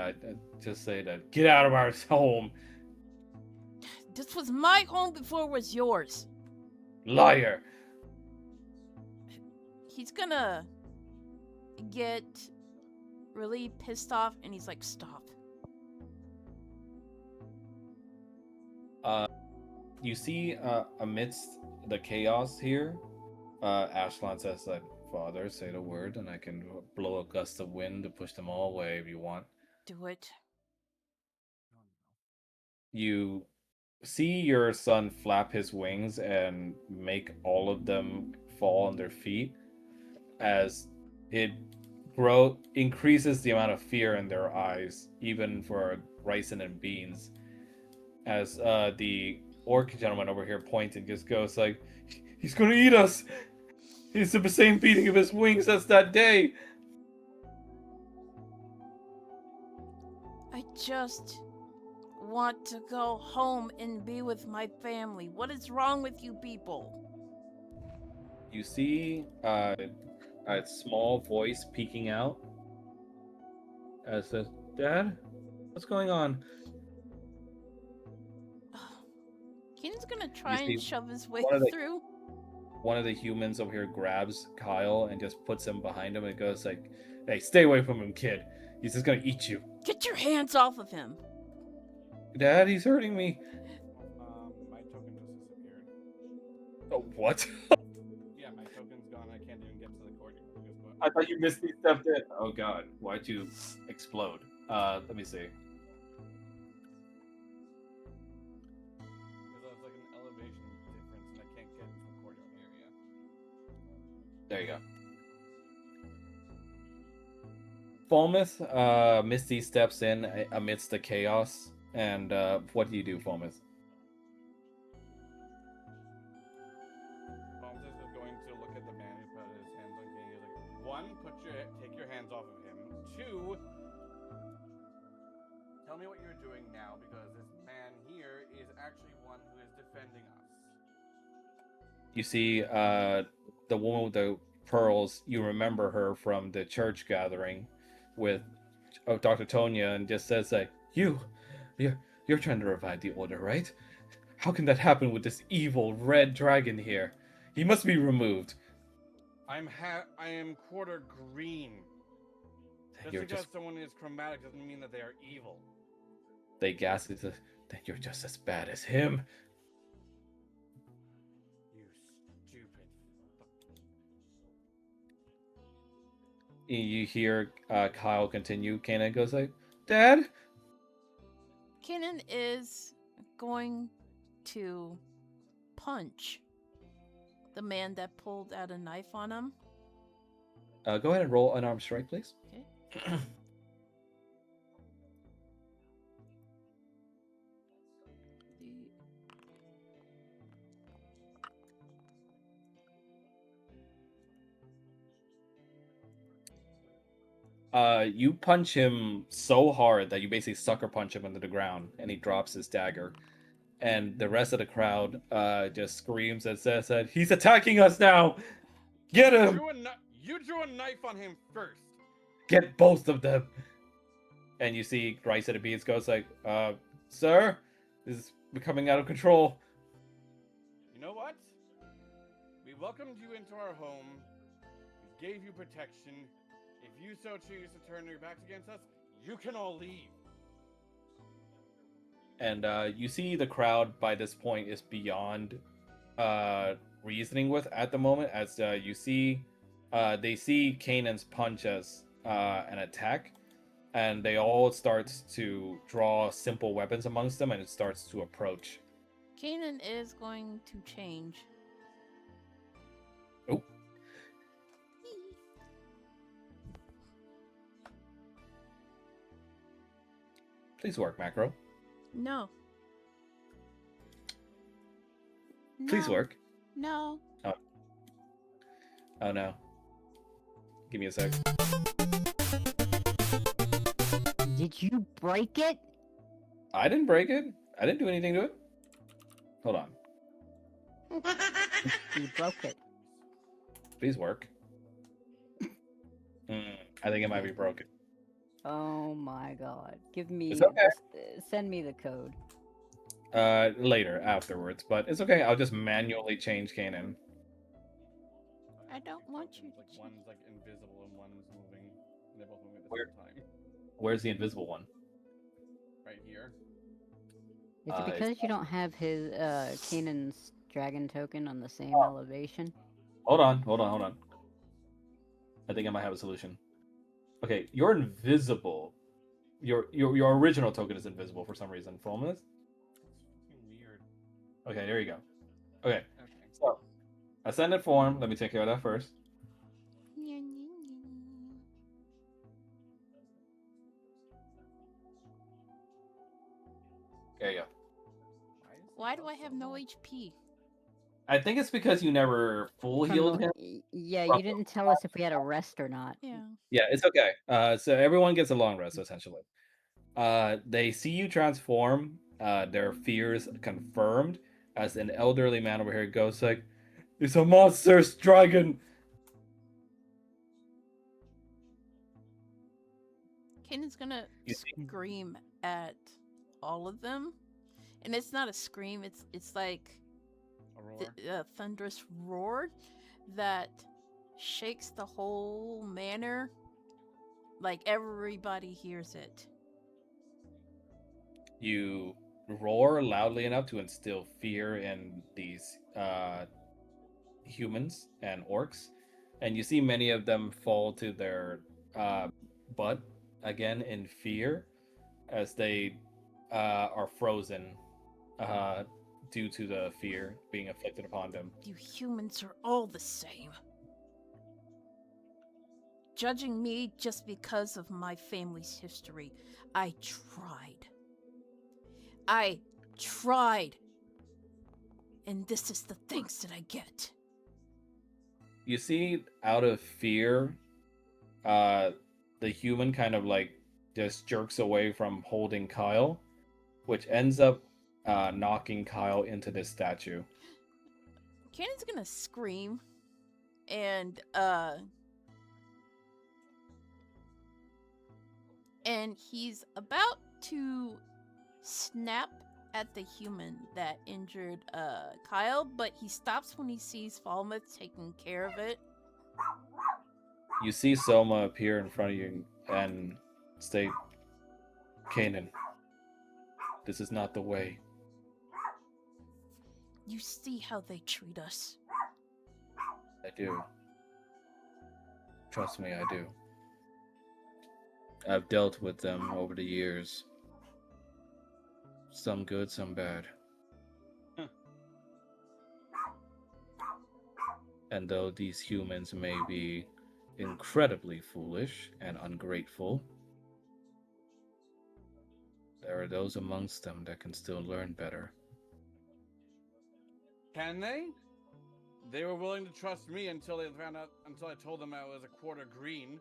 just say that, "Get out of our home, This was my home before it was yours." liar!" He's gonna get really pissed off and he's like, "Stop." You see, amidst the chaos here, Ashlon says that, "Father, say the word, and I can blow a gust of wind to push them all away if you want." Do it. You see your son flap his wings and make all of them fall on their feet as it increases the amount of fear in their eyes, even for Ryson and Beans. As the orc gentleman over here pointing just goes like, "He's gonna eat us! It's the same beating of his wings as that day!" I just want to go home and be with my family. What is wrong with you people? You see a small voice peeking out as says, "Dad, what's going on?" Kenan's gonna try You and see shove his way one of the- through. One of the humans over here grabs Kyle and just puts him behind him and goes like, "Hey, stay away from him, kid. He's just gonna eat you." Get your hands off of him. "Dad, he's hurting me." My token just disappeared. "Oh, what?" Yeah, my token's gone. I can't even get to the courtyard. I thought you missed these stepped in. Oh god, why'd you explode? Let me see. Because that's like an elevation difference, and I can't get into the courtyard area. There you go. Falmouth, Misty steps in amidst the chaos, and what do you do, Falmouth? Balthus is going to look at the man who put his hands on King. He's like, one, take your hands off of him. Two, tell me what you're doing now, because this man here is actually one who is defending us. You see the woman with the pearls. You remember her from the church gathering with Dr. Tonya, and just says like, you're trying to revive the order, right? How can that happen with this evil red dragon here? He must be removed." I am quarter green. Just You're because just someone is chromatic doesn't mean that they are evil. They gasp. Then you're just as bad as him. You stupid. You hear Kyle continue. Kanan goes like, "Dad?" Kenan is going to punch the man that pulled out a knife on him. Go ahead and roll an armed strike, please. Okay. You punch him so hard that you basically sucker punch him into the ground, and he drops his dagger. And the rest of the crowd just screams and says that he's attacking us now. Get him! You drew a knife on him first. Get both of them. And you see Rice at the Beats goes like, "Sir, this is becoming out of control." You know what? We welcomed you into our home. We gave you protection. If you so choose to turn your backs against us, you can all leave. And you see the crowd by this point is beyond reasoning with at the moment, as you see they see Kanan's punch as an attack, and they all start to draw simple weapons amongst them, and it starts to approach. Kanan is going to change. Oh. Please work, Macro. No. Please No. work. No. Oh no. Give me a sec. Did you break it? I didn't break it. I didn't do anything to it. Hold on. You broke it. Please work. I think it might be broken. Oh my god. Give me It's okay. send me the code. Later, afterwards, but it's okay. I'll just manually change Kanan. I don't want you Like to. one's like invisible and one's moving. And they're both moving at the Where- same time. Where's the invisible one? Right here. Is it it's because you don't have his Kanan's dragon token on the same Oh. elevation? Hold on. I think I might have a solution. Okay, you're invisible. Your original token is invisible for some reason. Fullness. It's fucking weird. Okay, there you go. Okay, Okay. so ascended form. Let me take care of that first. There you go. Why do I have no HP? I think it's because you never full From healed the- him. Yeah, from you didn't tell us if we had a rest or not. Yeah. Yeah, it's okay. So everyone gets a long rest essentially. They see you transform. Their fears confirmed as an elderly man over here goes like, "It's a monstrous dragon." Kanan's gonna You see- scream at all of them, and it's not a scream. It's like A roar. a thunderous roar that shakes the whole manor. Like everybody hears it. You roar loudly enough to instill fear in these humans and orcs, and you see many of them fall to their butt again in fear as they are frozen due to the fear being inflicted upon them. You humans are all the same. Judging me just because of my family's history. I tried. And this is the thanks that I get. You see, out of fear, the human kind of like just jerks away from holding Kyle, which ends up knocking Kyle into this statue. Kanan's gonna scream and he's about to snap at the human that injured Kyle, but he stops when he sees Falmouth taking care of it. You see Selma appear in front of you and state, "Kanan, this is not the way." You see how they treat us. I do. Trust me, I do. I've dealt with them over the years. Some good, some bad. Huh. And though these humans may be incredibly foolish and ungrateful, there are those amongst them that can still learn better. Can they? They were willing to trust me until I told them I was a quarter green.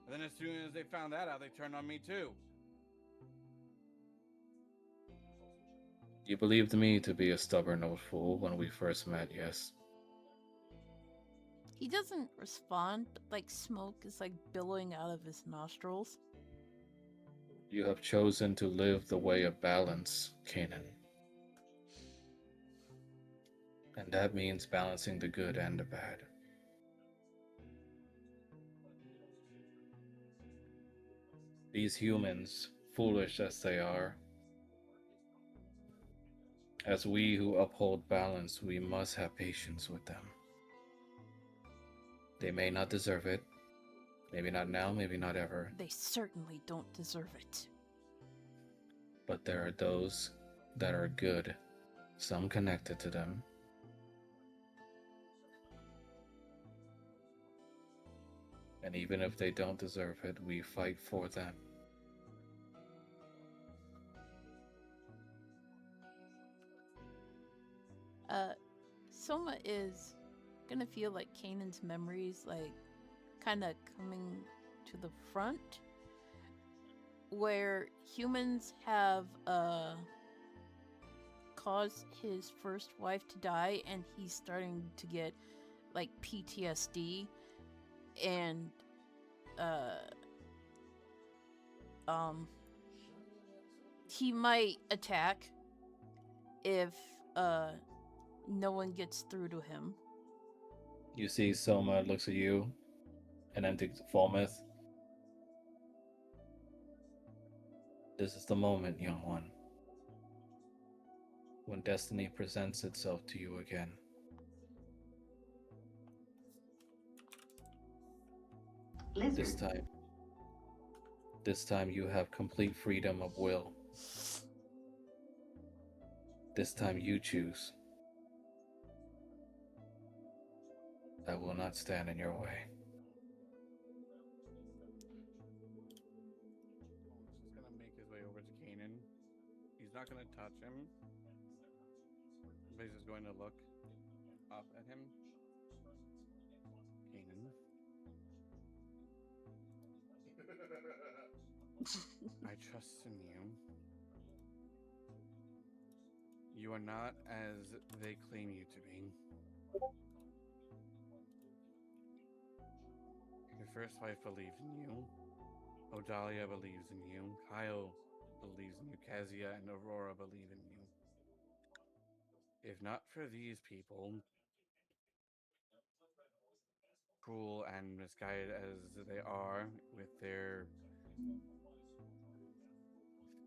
And then as soon as they found that out, they turned on me too. You believed me to be a stubborn old fool when we first met, yes? He doesn't respond, but like smoke is like billowing out of his nostrils. You have chosen to live the way of balance, Kanan. And that means balancing the good and the bad. These humans, foolish as they are, as we who uphold balance, we must have patience with them. They may not deserve it. Maybe not now, maybe not ever. They certainly don't deserve it. But there are those that are good, some connected to them. And even if they don't deserve it, we fight for them. Soma is gonna feel like Kanan's memories like kind of coming to the front, where humans have caused his first wife to die, and he's starting to get like PTSD, and uh um he might attack if no one gets through to him. You see, Soma looks at you and then to Falmouth. This is the moment, young one, when destiny presents itself to you again. Lizard. This time you have complete freedom of will. This time you choose. I will not stand in your way. Holmes is gonna make his way over to Kanan. He's not gonna touch him, but he's just going to look up at him. Kanan, I trust in you. You are not as they claim you to be. Your first wife believed in you. Odalia believes in you. Kyle believes in you. Kezia and Aurora believe in you. If not for these people, cruel and misguided as they are with their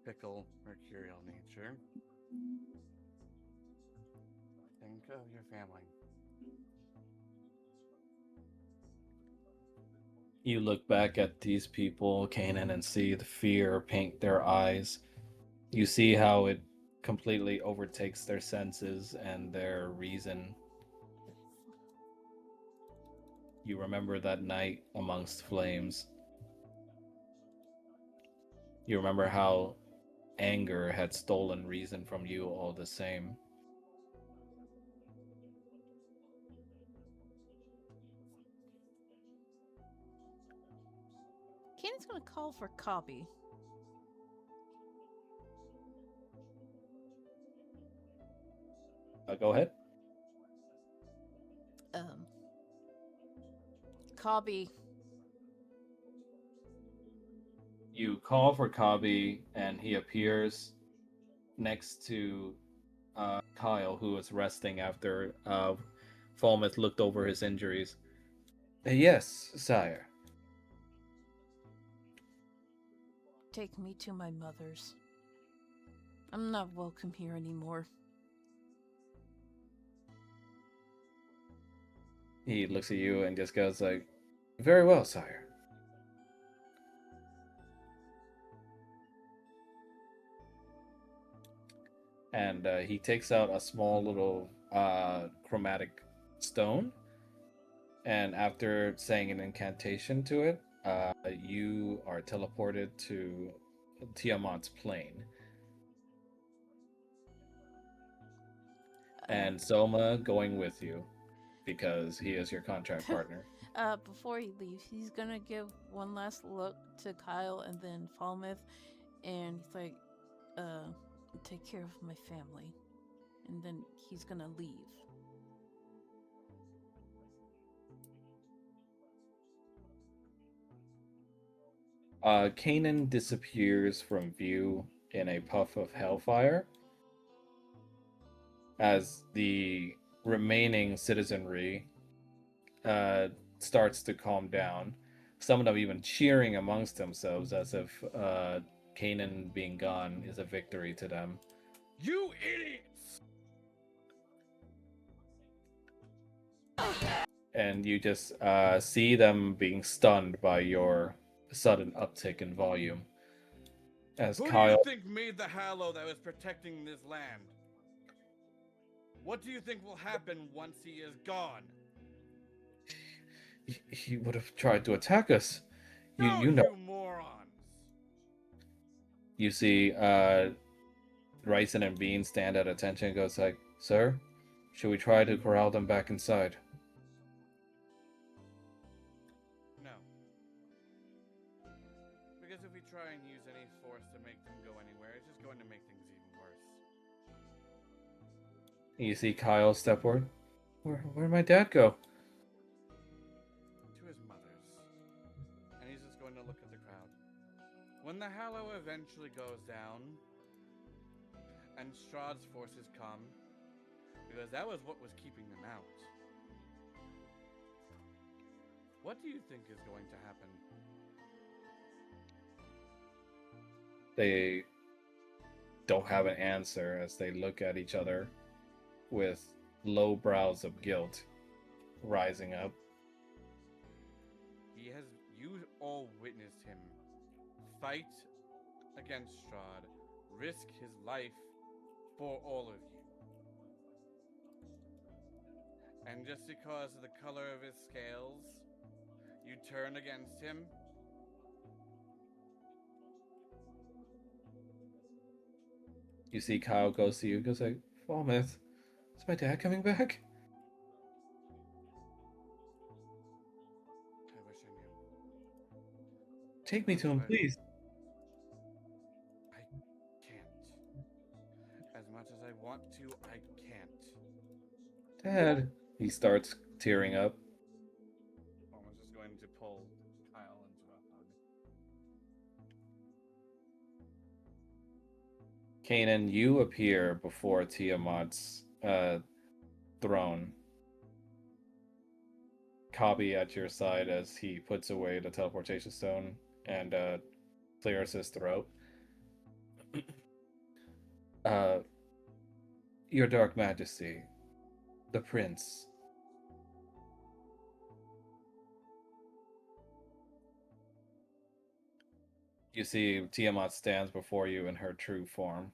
fickle, mercurial nature, think of your family. You look back at these people, Kanan, and see the fear paint their eyes. You see how it completely overtakes their senses and their reason. You remember that night amongst flames. You remember how anger had stolen reason from you all the same. Kanan's gonna call for Cobby. Go ahead. Cobby. You call for Kabi, and he appears next to Kyle, who is resting after Falmouth looked over his injuries. Yes, sire. Take me to my mother's. I'm not welcome here anymore. He looks at you and just goes like, very well, sire. And he takes out a small little chromatic stone. And after saying an incantation to it, you are teleported to Tiamat's plane. And Soma going with you because he is your contract partner. Before he leaves, he's gonna give one last look to Kyle and then Falmouth, and he's like, take care of my family. And then he's gonna leave. Kanan disappears from view in a puff of hellfire as the remaining citizenry starts to calm down. Some of them even cheering amongst themselves as if Kanan being gone is a victory to them. You idiots! And you just see them being stunned by your sudden uptick in volume. As Who Kyle, do you think made the hallow that was protecting this land? What do you think will happen once he is gone? he would have tried to attack us. No, You know. you morons! You see Ryzen and Bean stand at attention and goes like, sir, should we try to corral them back inside? No. Because if we try and use any force to make them go anywhere, it's just going to make things even worse. You see Kyle step forward. Where'd my dad go? To his mother's. And he's just going to look at the crowd. When the Hallow eventually goes down, and Strahd's forces come, because that was what was keeping them out. What do you think is going to happen? They don't have an answer as they look at each other with low brows of guilt rising up. You all witnessed him fight against Strahd, risk his life for all of you. And just because of the color of his scales, you turn against him? You see Kyle goes to you, goes like, Falmouth, is my dad coming back? I wish I knew. Take me to him, please. I can't. As much as I want to, I can't. Dad. He starts tearing up. Almost just going to pull Kyle into a hug. Kanan, you appear before Tiamat's throne. Kabi at your side as he puts away the teleportation stone and clears his throat. Your Dark Majesty, the Prince. You see Tiamat stands before you in her true form.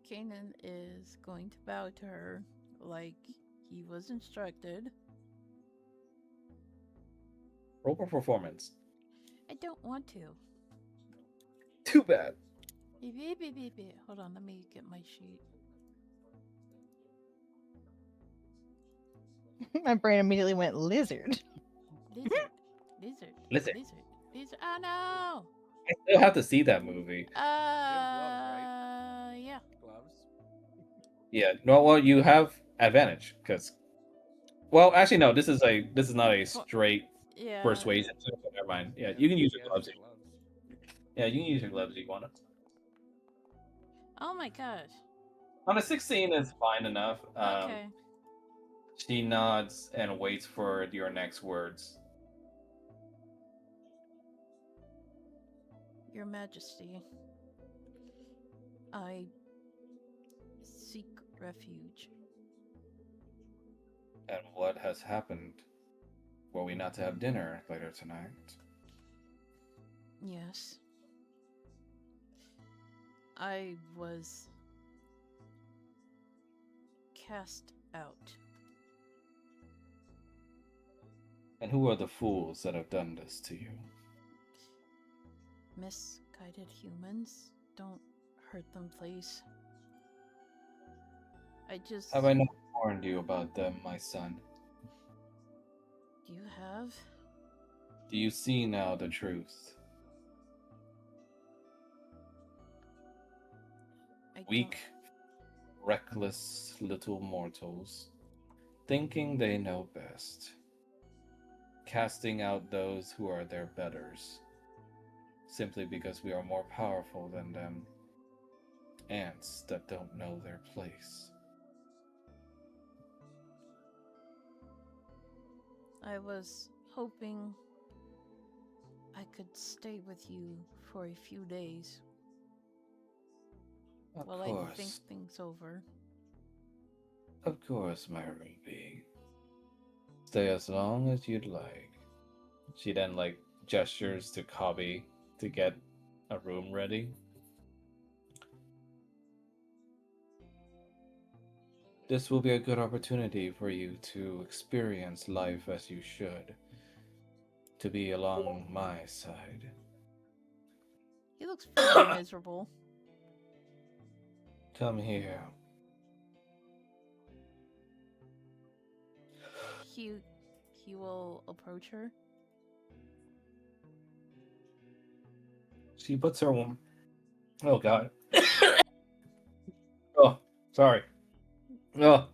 Kanan is going to bow to her like he was instructed. Roll for performance. I don't want to. Too bad. Hold on, let me get my sheet. My brain immediately went lizard. Lizard. Oh no! I still have to see that movie. Yeah. Gloves? Yeah, no, well, you have advantage because, well, actually, no. This is not a straight Yeah. persuasion. So never mind. Yeah, you can use your gloves. His gloves. Yeah, you can use your gloves if you want to. Oh my gosh. On a 16 is fine enough. Okay. She nods and waits for your next words. Your Majesty, I seek refuge. And what has happened? Were we not to have dinner later tonight? Yes. I was cast out. And who are the fools that have done this to you? Misguided humans. Don't hurt them, please. Have I not warned you about them, my son? You have? Do you see now the truth? Weak, reckless little mortals, thinking they know best, casting out those who are their betters, simply because we are more powerful than them, ants that don't know their place. I was hoping I could stay with you for a few days while I think things over. Of course, my Ruby. Stay as long as you'd like. She then gestures to Kabi to get a room ready. This will be a good opportunity for you to experience life as you should. To be along my side. He looks pretty miserable. Come here. He will approach her. She puts her Oh God. Oh, sorry. Oh.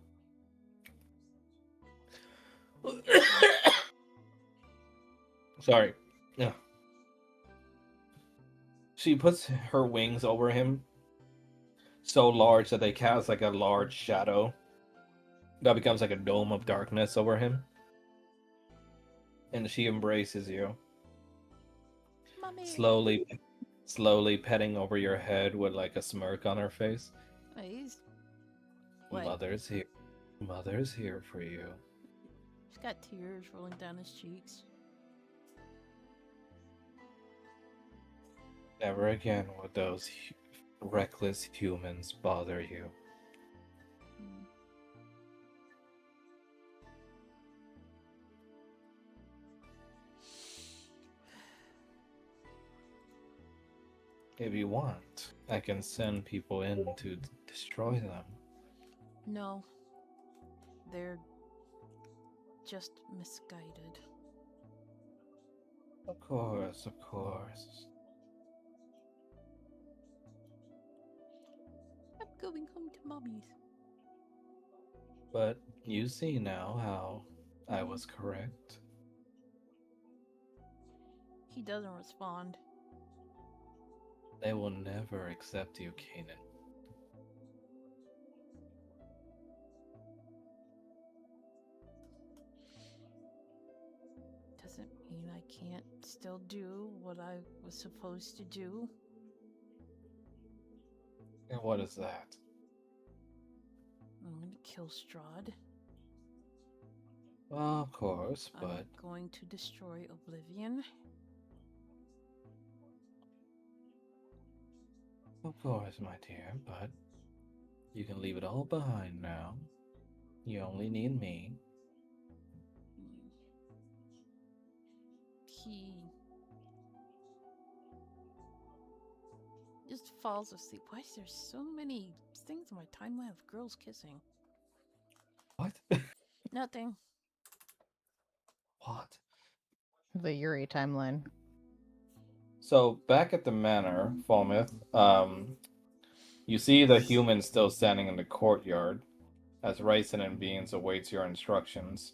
Sorry. Yeah. She puts her wings over him so large that they cast like a large shadow that becomes like a dome of darkness over him. And she embraces you, Mommy. slowly petting over your head with like a smirk on her face. He's what? Mother's here. Mother's here for you. He's got tears rolling down his cheeks. Never again would those reckless humans bother you. Hmm. If you want, I can send people in to destroy them. No, they're just misguided. Of course, of course. I'm going home to mommy's. But you see now how I was correct. He doesn't respond. They will never accept you, Kanan. Doesn't mean I can't still do what I was supposed to do. And what is that? I'm gonna kill Strahd. Well, of course, but I'm going to destroy Oblivion. of course, my dear, but you can leave it all behind now. You only need me. He just falls asleep. Why is there so many things in my timeline of girls kissing? What? Nothing. What? The Yuri timeline. So back at the manor, Falmouth, you see the humans still standing in the courtyard as Ryson and Beans awaits your instructions.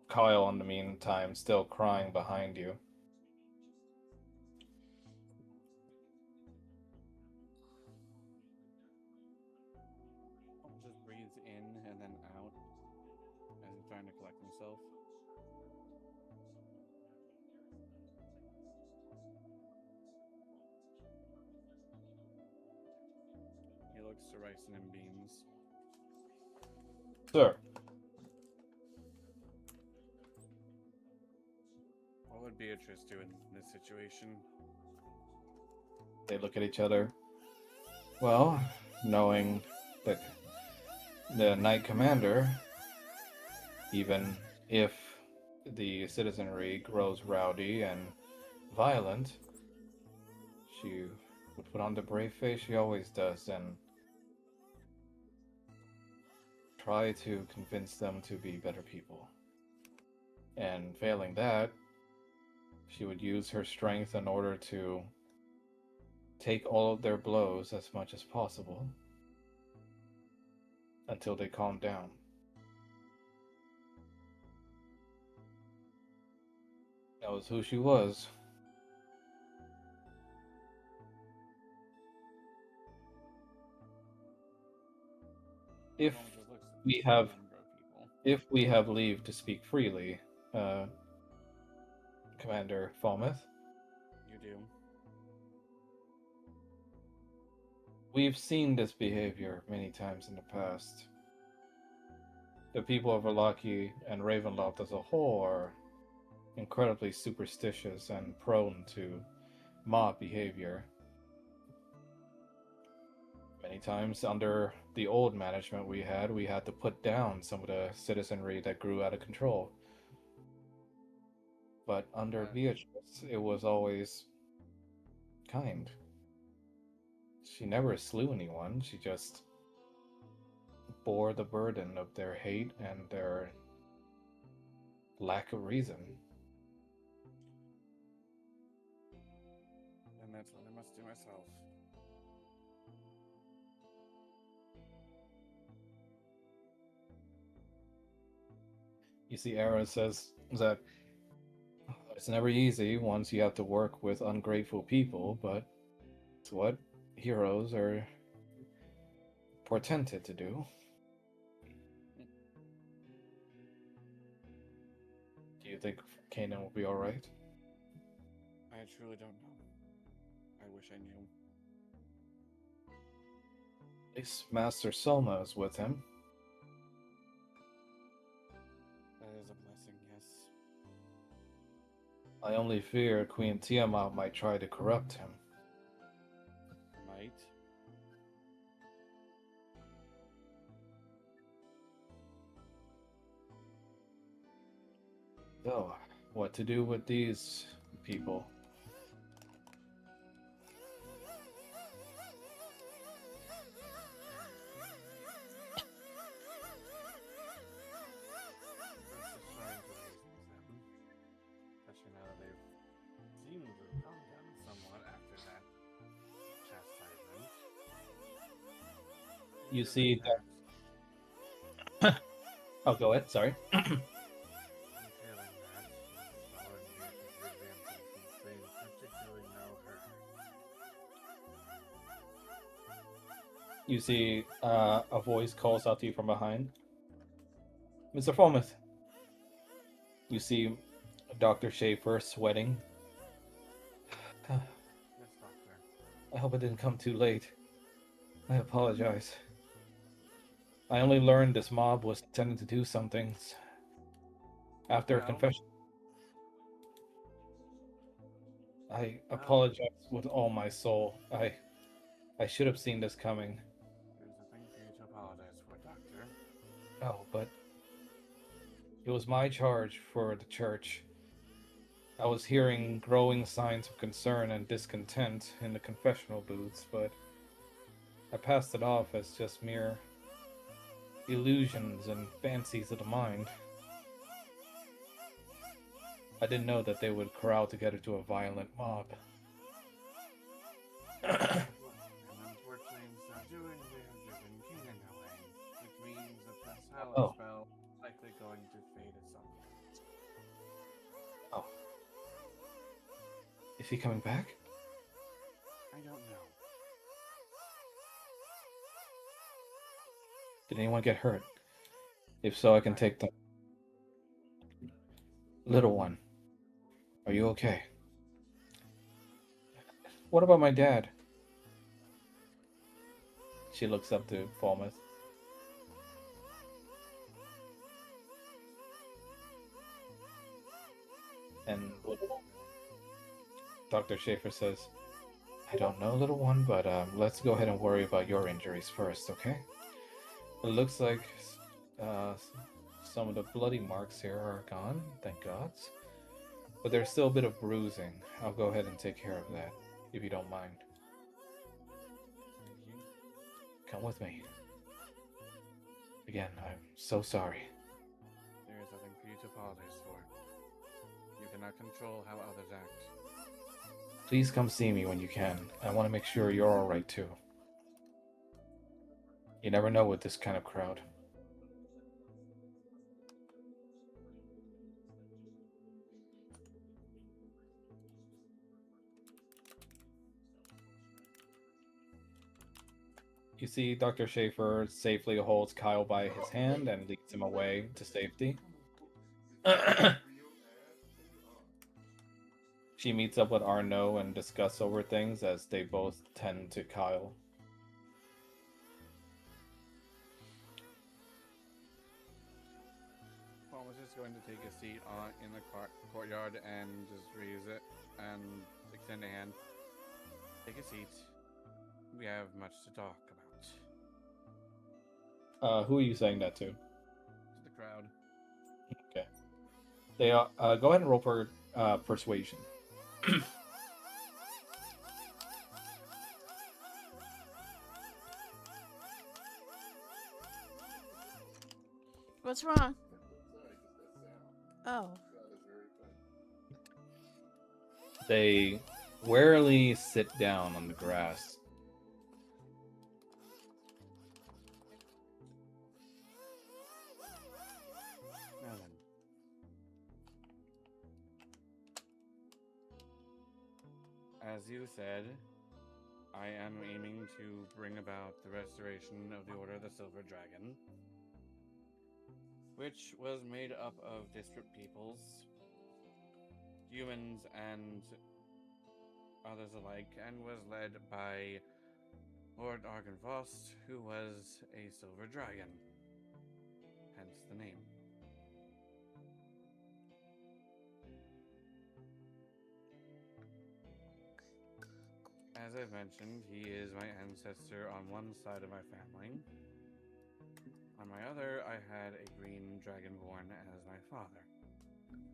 Kyle, in the meantime, still crying behind you. Just breathes in and then out as he's trying to collect himself. He looks to Ryson and Beans. Sir, What would Beatrice do in this situation? they look at each other. Well, knowing that the Knight Commander, even if the citizenry grows rowdy and violent, she would put on the brave face she always does and try to convince them to be better people. And failing that, she would use her strength in order to take all of their blows as much as possible until they calm down. That was who she was. If Mom just looks at we the have number of people. if we have leave to speak freely, Commander Falmouth, You do. we've seen this behavior many times in the past. The people of Valaki and Ravenloft as a whole are incredibly superstitious and prone to mob behavior. Many times under the old management we had to put down some of the citizenry that grew out of control. But under Beatrice, it was always kind. She never slew anyone, she just bore the burden of their hate and their lack of reason. And That's what I must do myself. You see, Era says that it's never easy once you have to work with ungrateful people, but it's what heroes are portended to do. Do you think Kanan will be alright? I truly don't know. I wish I knew. At least Master Soma is with him. That is a blessing, yes. I only fear Queen Tiamat might try to corrupt him. Might. So, what to do with these people? First, just trying to reason with them. Especially now that they've seemed to have calmed down somewhat after that chastisement. You Feeling see that. Oh, go ahead. Sorry. I'm feeling that. Volunteer to give them since they particularly know her. You see a voice calls out to you from behind. Mr. Fulmuth. You see Dr. Schaefer sweating. Yes, Doctor. I hope it didn't come too late. I apologize. I only learned this mob was intending to do some things after a Well. confession. I apologize with all my soul. I should have seen this coming. There's nothing for you to apologize for, Doctor. Oh, but it was my charge for the church. I was hearing growing signs of concern and discontent in the confessional booths, but I passed it off as just mere illusions and fancies of the mind. I didn't know that they would crowd together to a violent mob. And unfortunately, in so doing, they have driven Kanan away, which means that the silent Oh. spell is likely going to fade at some point. Oh. Is he coming back? I don't know. Did anyone get hurt? If so, I can take them. Little one, are you okay? What about my dad? She looks up to Falmouth. And Dr. Schaefer says, I don't know, little one, but let's go ahead and worry about your injuries first, okay? It looks like some of the bloody marks here are gone, thank God. But there's still a bit of bruising. I'll go ahead and take care of that, if you don't mind. Thank you. Come with me. Again, I'm so sorry. There is nothing for you to apologize for. You cannot control how others act. Please come see me when you can. I want to make sure you're alright too. You never know with this kind of crowd. You see Dr. Schaefer safely holds Kyle by his hand and leads him away to safety. She meets up with Arnaud and discuss over things as they both tend to Kyle. Paul was just going to take a seat in the courtyard and just raise it and extend a hand. Take a seat. We have much to talk about. Who are you saying that to? To the crowd. Okay. They go ahead and roll for persuasion. What's wrong? Oh. They wearily sit down on the grass. Now then, as you said, I am aiming to bring about the restoration of the Order of the Silver Dragon, which was made up of disparate peoples, humans and others alike, and was led by Lord Argynvost, who was a silver dragon, hence the name. As I've mentioned, he is my ancestor on one side of my family. On my other, I had a green dragonborn as my father.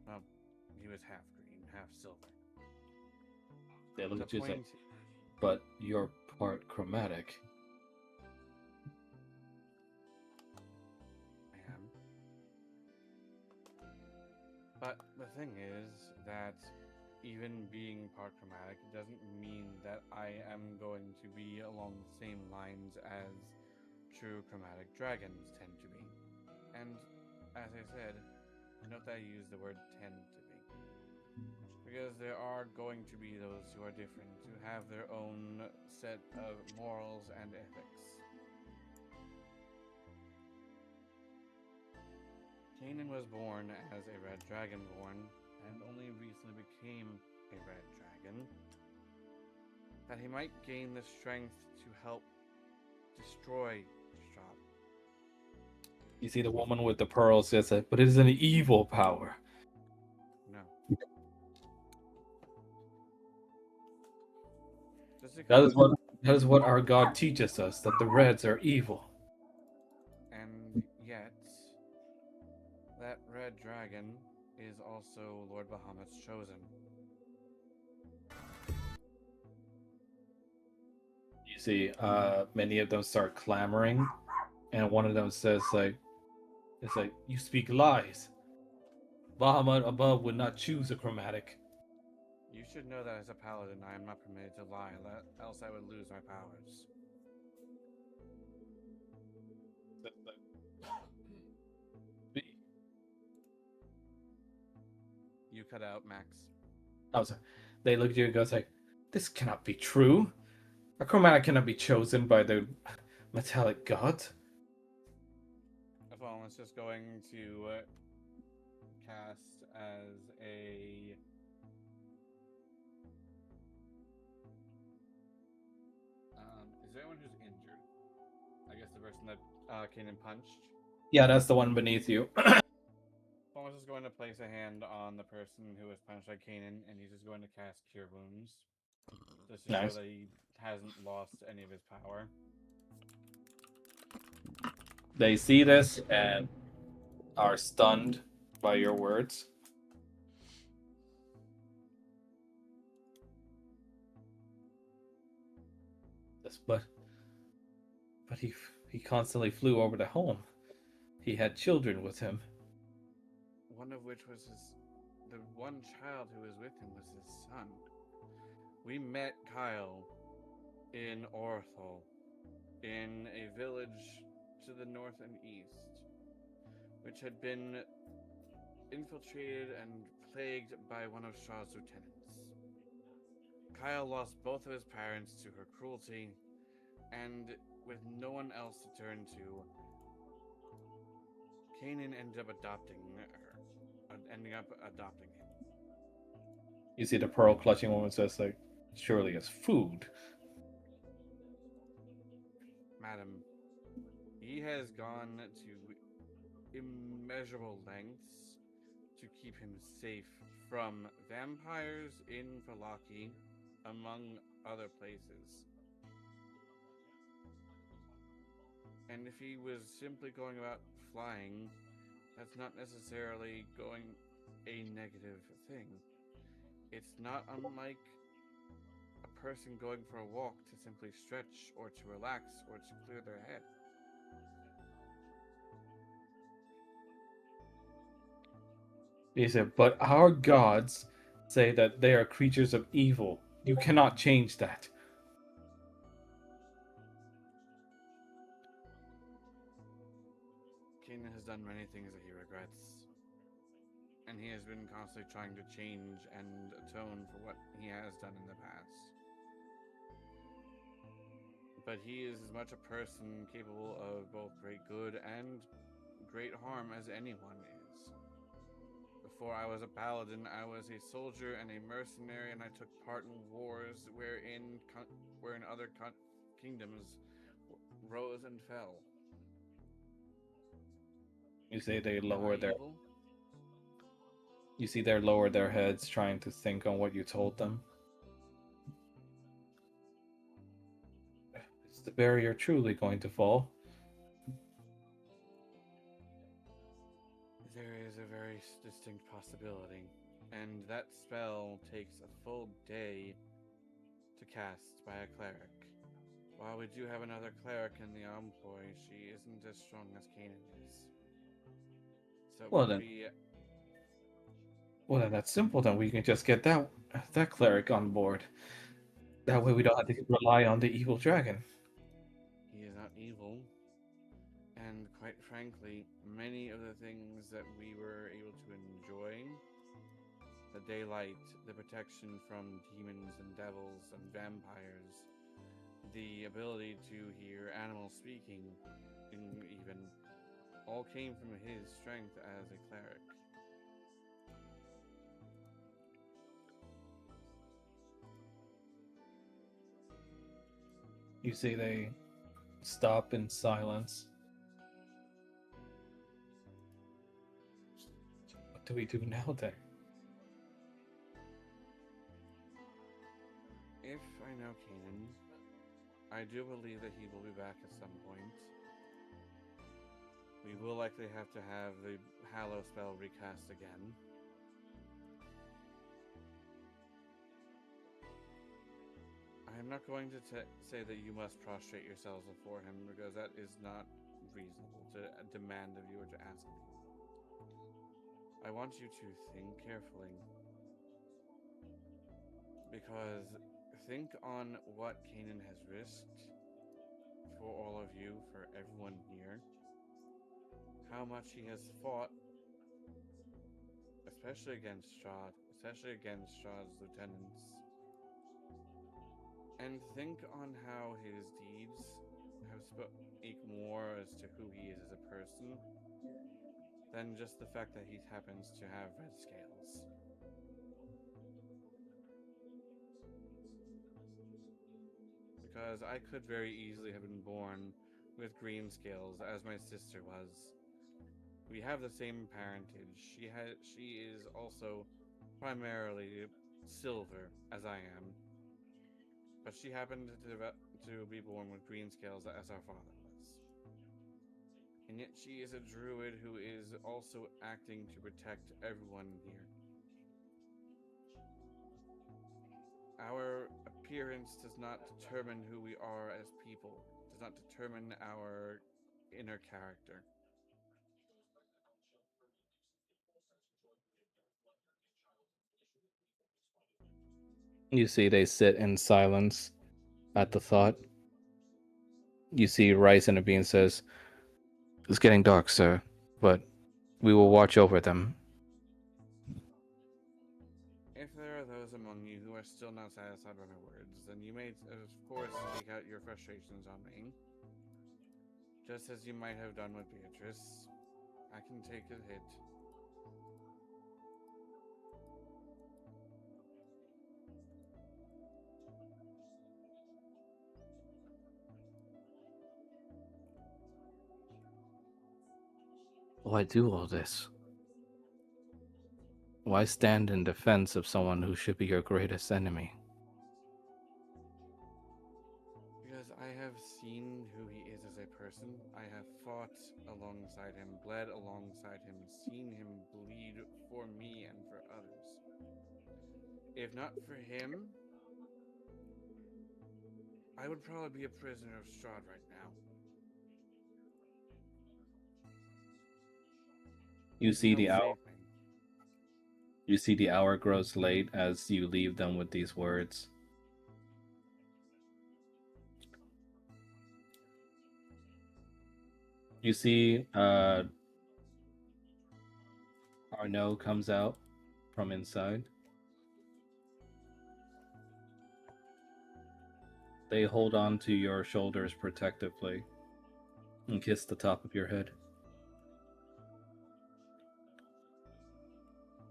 Well, he was half green, half silver. They look The at you and say, point but you're part chromatic. I am. But the thing is that even being part chromatic doesn't mean that I am going to be along the same lines as true chromatic dragons tend to be. And as I said, note that I use the word tend to be. Because there are going to be those who are different, who have their own set of morals and ethics. Kanan was born as a red dragonborn, and only recently became a red dragon, that he might gain the strength to help destroy Strahd. You see the woman with the pearls says that, but it is an evil power. No. That is what our God teaches us, that the Reds are evil. And yet, that red dragon is also Lord Bahamut's chosen. You see, many of them start clamoring, and one of them says it's like, you speak lies. Bahamut above would not choose a chromatic. You should know that as a paladin, I am not permitted to lie, else I would lose my powers. You cut out, Max. I was like, they look at you and goes like, this cannot be true. A chromatic cannot be chosen by the metallic god. Apollo's just going to cast as a... is there anyone who's injured? I guess the person that Kanan punched. Yeah, that's the one beneath you. Apollo's just going to place a hand on the person who was punched by Kanan, and he's just going to cast Cure Wounds. Just to Nice. show that he hasn't lost any of his power. They see this and are stunned by your words. But he constantly flew over to home. He had children with him. One of which was the one child who was with him was his son. We met Kyle in Orthol, in a village to the north and east, which had been infiltrated and plagued by one of Shaw's lieutenants. Kyle lost both of his parents to her cruelty, and with no one else to turn to, Kanan ended up adopting him. You see the pearl clutching woman says like, surely it's food. Madam, he has gone to immeasurable lengths to keep him safe from vampires in Falaki, among other places. And if he was simply going about flying, that's not necessarily going a negative thing. It's not unlike a person going for a walk to simply stretch or to relax or to clear their head. He said, but our gods say that they are creatures of evil, You cannot change that. Kanan has done many things that he regrets, and he has been constantly trying to change and atone for what he has done in the past. But he is as much a person capable of both great good and great harm as anyone is. Before I was a paladin, I was a soldier and a mercenary, and I took part in wars wherein other kingdoms rose and fell. You say they Am I lower their. evil? You see, they lower their heads, trying to think on what you told them. Is the barrier truly going to fall? There is a very distinct possibility, and that spell takes a full day to cast by a cleric. While we do have another cleric in the employ, she isn't as strong as Kanan is. So it Well would then, be. well then, that's simple. Then we can just get that cleric on board. That way, we don't have to rely on the evil dragon. He is not evil, and quite frankly, many of the things that we were able to enjoy, the daylight, the protection from demons and devils and vampires, the ability to hear animals speaking, even, all came from his strength as a cleric. You see, they stop in silence. What do we do now then? If I know Kanan, I do believe that he will be back at some point. We will likely have to have the Hallow spell recast again. I am not going to say that you must prostrate yourselves before him, because that is not reasonable to demand of you or to ask of you. I want you to think carefully, because think on what Kanan has risked for all of you, for everyone here, how much he has fought, especially against Strahd's lieutenants, and think on how his deeds have speak more as to who he is as a person than just the fact that he happens to have red scales. Because I could very easily have been born with green scales, as my sister was. We have the same parentage. She is also primarily silver, as I am, but she happened to be born with green scales, as our father was. And yet she is a druid who is also acting to protect everyone here. Our appearance does not determine who we are as people, does not determine our inner character. You see, they sit in silence at the thought. You see, Rice and the Bean says, "It's getting dark, sir, but we will watch over them." If there are those among you who are still not satisfied by my words, then you may, of course, take out your frustrations on me, just as you might have done with Beatrice. I can take a hit. Why do all this? Why stand in defense of someone who should be your greatest enemy? Because I have seen who he is as a person. I have fought alongside him, bled alongside him, seen him bleed for me and for others. If not for him, I would probably be a prisoner of Strahd right now. You He see the helped hour. save me. You see the hour grows late as you leave them with these words. You see, Arnaud comes out from inside. They hold on to your shoulders protectively and kiss the top of your head.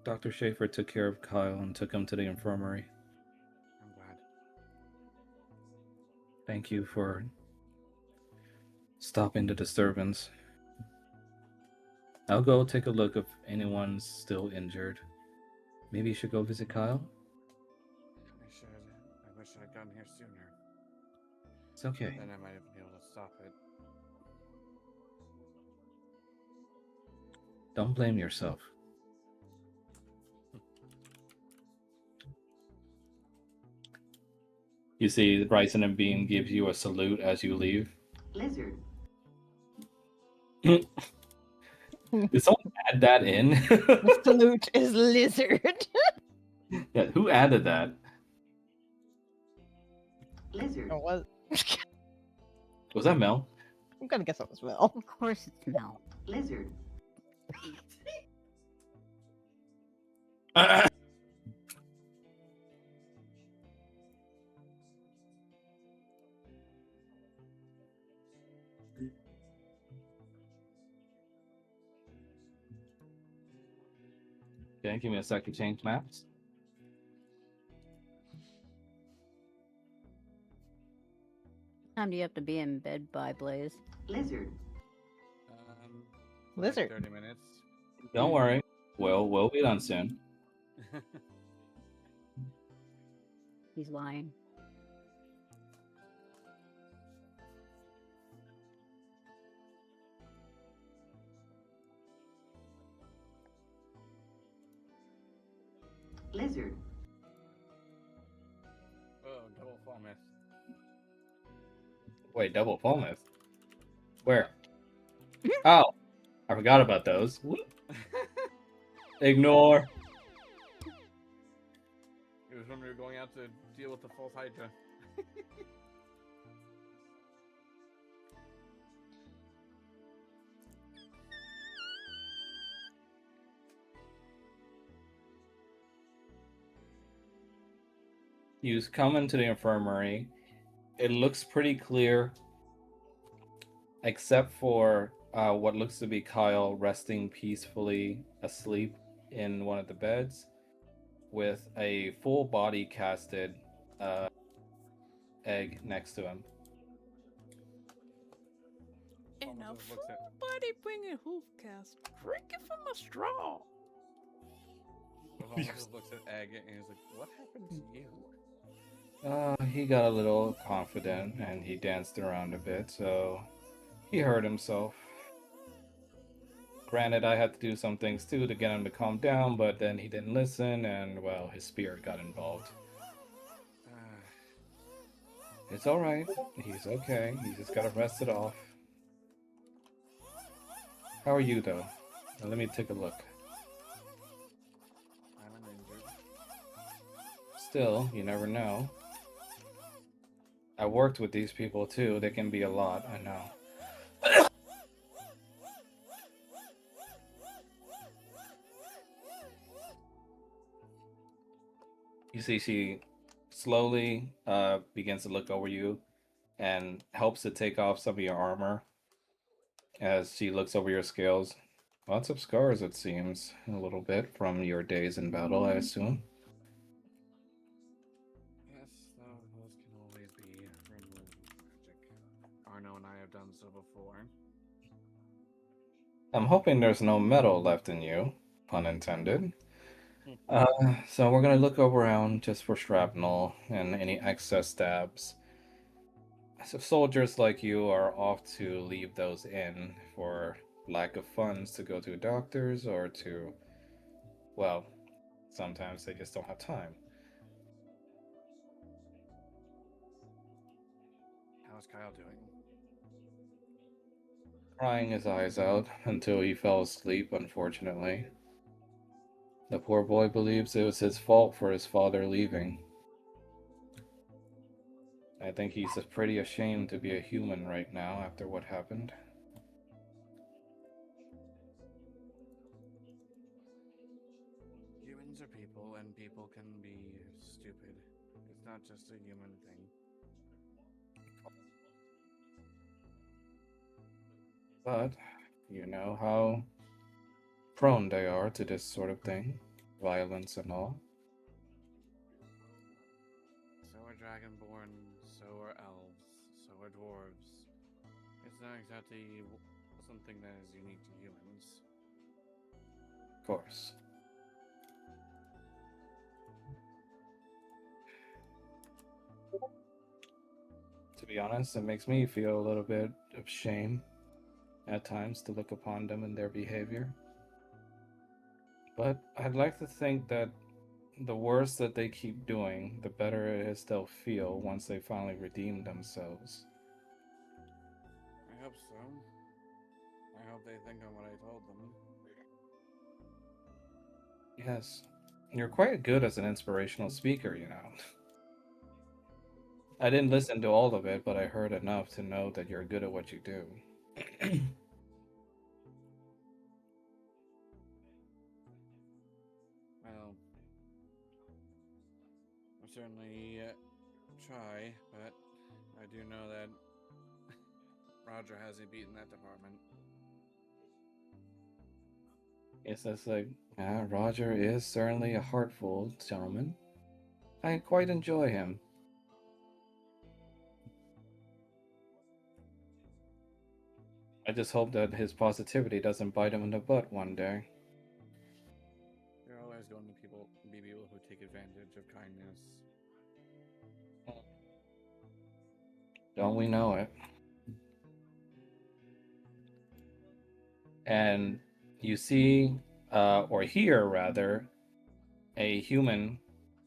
Dr. Schaefer took care of Kyle and took him to the infirmary. I'm glad. Thank you for stopping the disturbance. I'll go take a look if anyone's still injured. Maybe you should go visit Kyle? I should. I wish I'd gotten here sooner. It's okay. Then I might have been able to stop it. Don't blame yourself. You see, Bryson and Bean gives you a salute as you leave. Lizard. Did someone add that in? The salute is lizard. Yeah, who added that? Lizard. Oh, what? Was that Mel? I'm gonna guess that was Will. Of course it's Mel. Lizard. Okay, give me a sec to change maps. Time do you have to be in bed by, Blaze? Lizard. Like Lizard. 30 minutes. Don't worry. We'll be done soon. He's lying. Lizard. Oh, double fall miss. Wait, double full myth? Where? Oh, I forgot about those. Whoop. Ignore. It was when we were going out to deal with the false Hydra. You come into the infirmary. It looks pretty clear, except for what looks to be Kyle resting peacefully asleep in one of the beds with a full body casted egg next to him. And a Almost full looks at- body bringing hoof cast. Drink it from a straw. Pavel just looks at Egg and he's like, "What happened to you?" He got a little confident and he danced around a bit, so he hurt himself. Granted, I had to do some things too to get him to calm down, but then he didn't listen, and well, his spirit got involved. It's alright. He's okay. He just gotta rest it off. How are you, though? Now, let me take a look. I'm uninjured. Still, you never know. I worked with these people too. They can be a lot, I know. You see, she slowly begins to look over you and helps to take off some of your armor as she looks over your scales. Lots of scars, it seems, a little bit from your days in battle, I assume. Yes, though those can always be removed with magic. Arno and I have done so before. I'm hoping there's no metal left in you, pun intended. So we're gonna look around just for shrapnel and any excess stabs. So soldiers like you are off to leave those in for lack of funds to go to doctors or to, well, sometimes they just don't have time. How's Kyle doing? Crying his eyes out until he fell asleep, unfortunately. The poor boy believes it was his fault for his father leaving. I think he's pretty ashamed to be a human right now after what happened. people can be stupid. It's not just a human thing. But you know how prone they are to this sort of thing, violence and all. So are dragonborn, so are elves, so are dwarves. It's not exactly something that is unique to humans. Of course. To be honest, it makes me feel a little bit of shame at times to look upon them and their behavior. But I'd like to think that the worse that they keep doing, the better it is they'll feel once they finally redeem themselves. I hope so. I hope they think on what I told them. Yes, you're quite good as an inspirational speaker, you know. I didn't listen to all of it, but I heard enough to know that you're good at what you do. Well, I certainly try, but I do know that Roger hasn't beaten that department. Yes, that's like, Roger is certainly a heartful gentleman. I quite enjoy him. I just hope that his positivity doesn't bite him in the butt one day. There are always going to be people who take advantage of kindness. Don't we know it? And you see, or hear rather, a human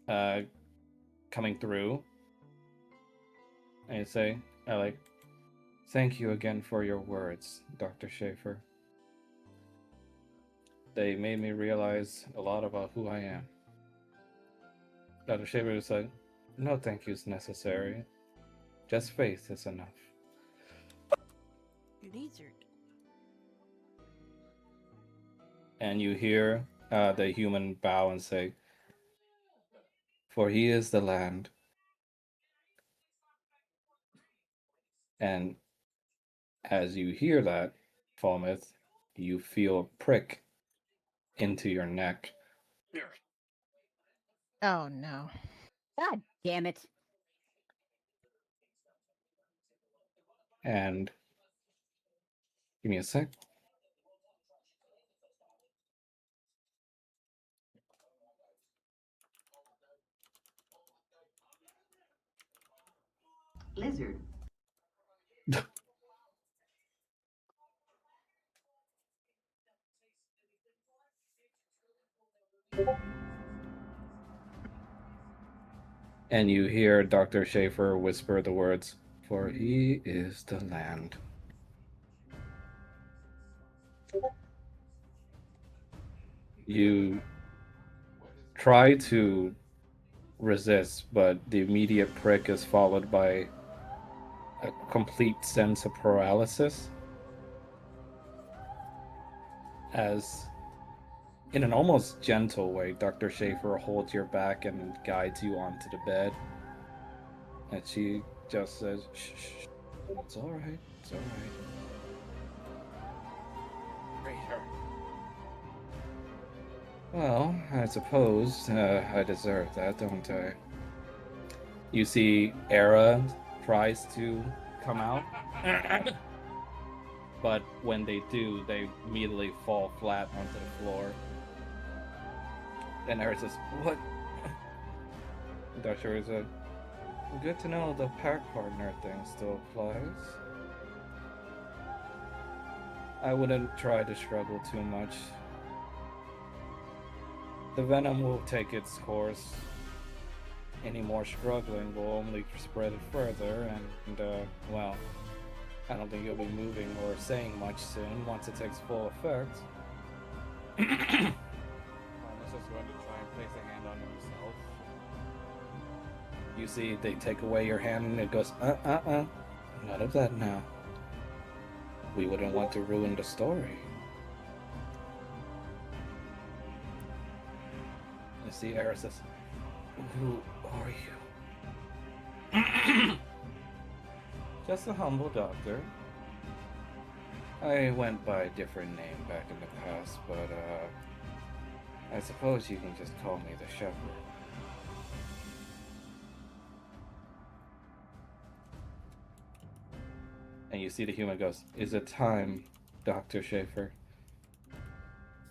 coming through, and you say, I like, thank you again for your words, Dr. Schaefer. They made me realize a lot about who I am. Dr. Schaefer is like, no thank yous necessary. Just faith is enough. Lizard. And you hear the human bow and say, for he is the land. And as you hear that, Falmouth, you feel a prick into your neck. Oh no. God damn it. And give me a sec. Lizard. And you hear Dr. Schaefer whisper the words, for he is the land. You try to resist, but the immediate prick is followed by a complete sense of paralysis. As, in an almost gentle way, Dr. Schaefer holds your back and guides you onto the bed. And she just says, shh, shh, it's all right, it's all right. Traitor. Well, I suppose I deserve that, don't I? You see, Era tries to come out, but when they do, they immediately fall flat onto the floor. And Era says, what? Dr. said, good to know the pack partner thing still applies. I wouldn't try to struggle too much. The venom will take its course. Any more struggling will only spread it further, and, well, I don't think you'll be moving or saying much soon once it takes full effect. Thomas is going to try and place a hand on himself. You see, they take away your hand and it goes, none of that now. We wouldn't want to ruin the story. You see, Eris says, Who are you? Just a humble doctor. I went by a different name back in the past, but I suppose you can just call me the Shepherd. And you see the human goes, "Is it time, Dr. Schaefer?"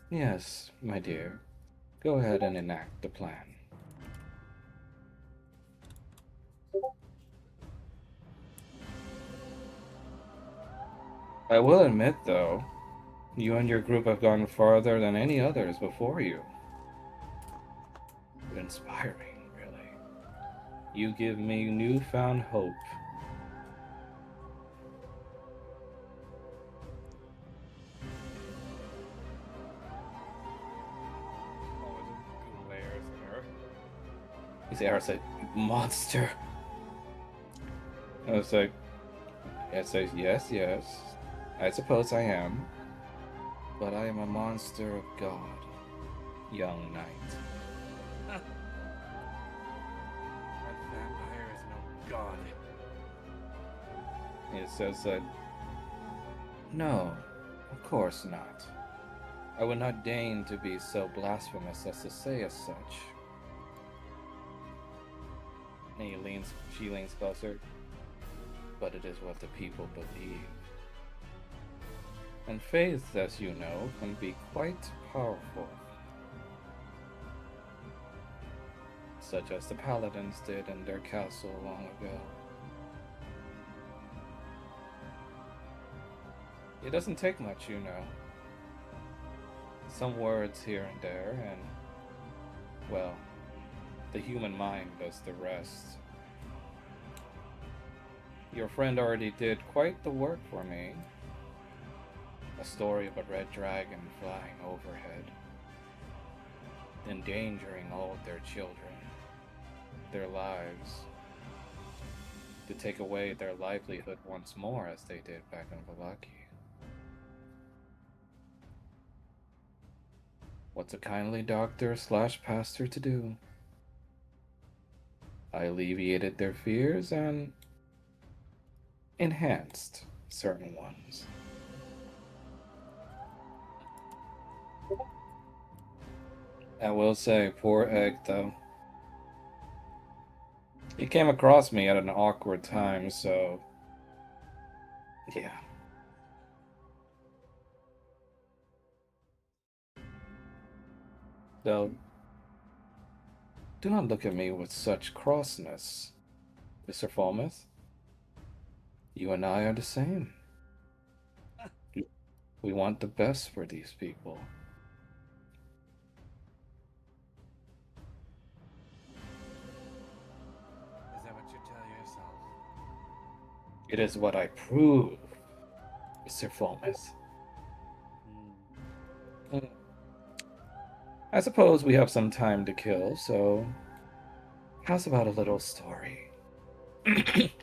"Yes, my dear. Go ahead and enact the plan." I will admit, though, you and your group have gone farther than any others before you. Inspiring, really. You give me newfound hope. Oh, glares at her. His arrow said, "Monster." I was like, it says, "Yes, yes. I suppose I am. But I am a monster of God, young knight." That vampire is no god. It says that, "No, of course not. I would not deign to be so blasphemous as to say as such." And she leans closer. "But it is what the people believe. And faith, as you know, can be quite powerful. Such as the paladins did in their castle long ago. It doesn't take much, you know. Some words here and there, and, well, the human mind does the rest. Your friend already did quite the work for me. A story of a red dragon flying overhead, endangering all of their children, their lives, to take away their livelihood once more as they did back in Valaki. What's a kindly doctor / pastor to do? I alleviated their fears and enhanced certain ones. I will say, poor Egg, though. He came across me at an awkward time, so yeah. Though, do not look at me with such crossness, Mr. Falmouth. You and I are the same. We want the best for these people. Is that what you tell yourself? It is what I prove, Mr. Falmouth. I suppose we have some time to kill, so how's about a little story?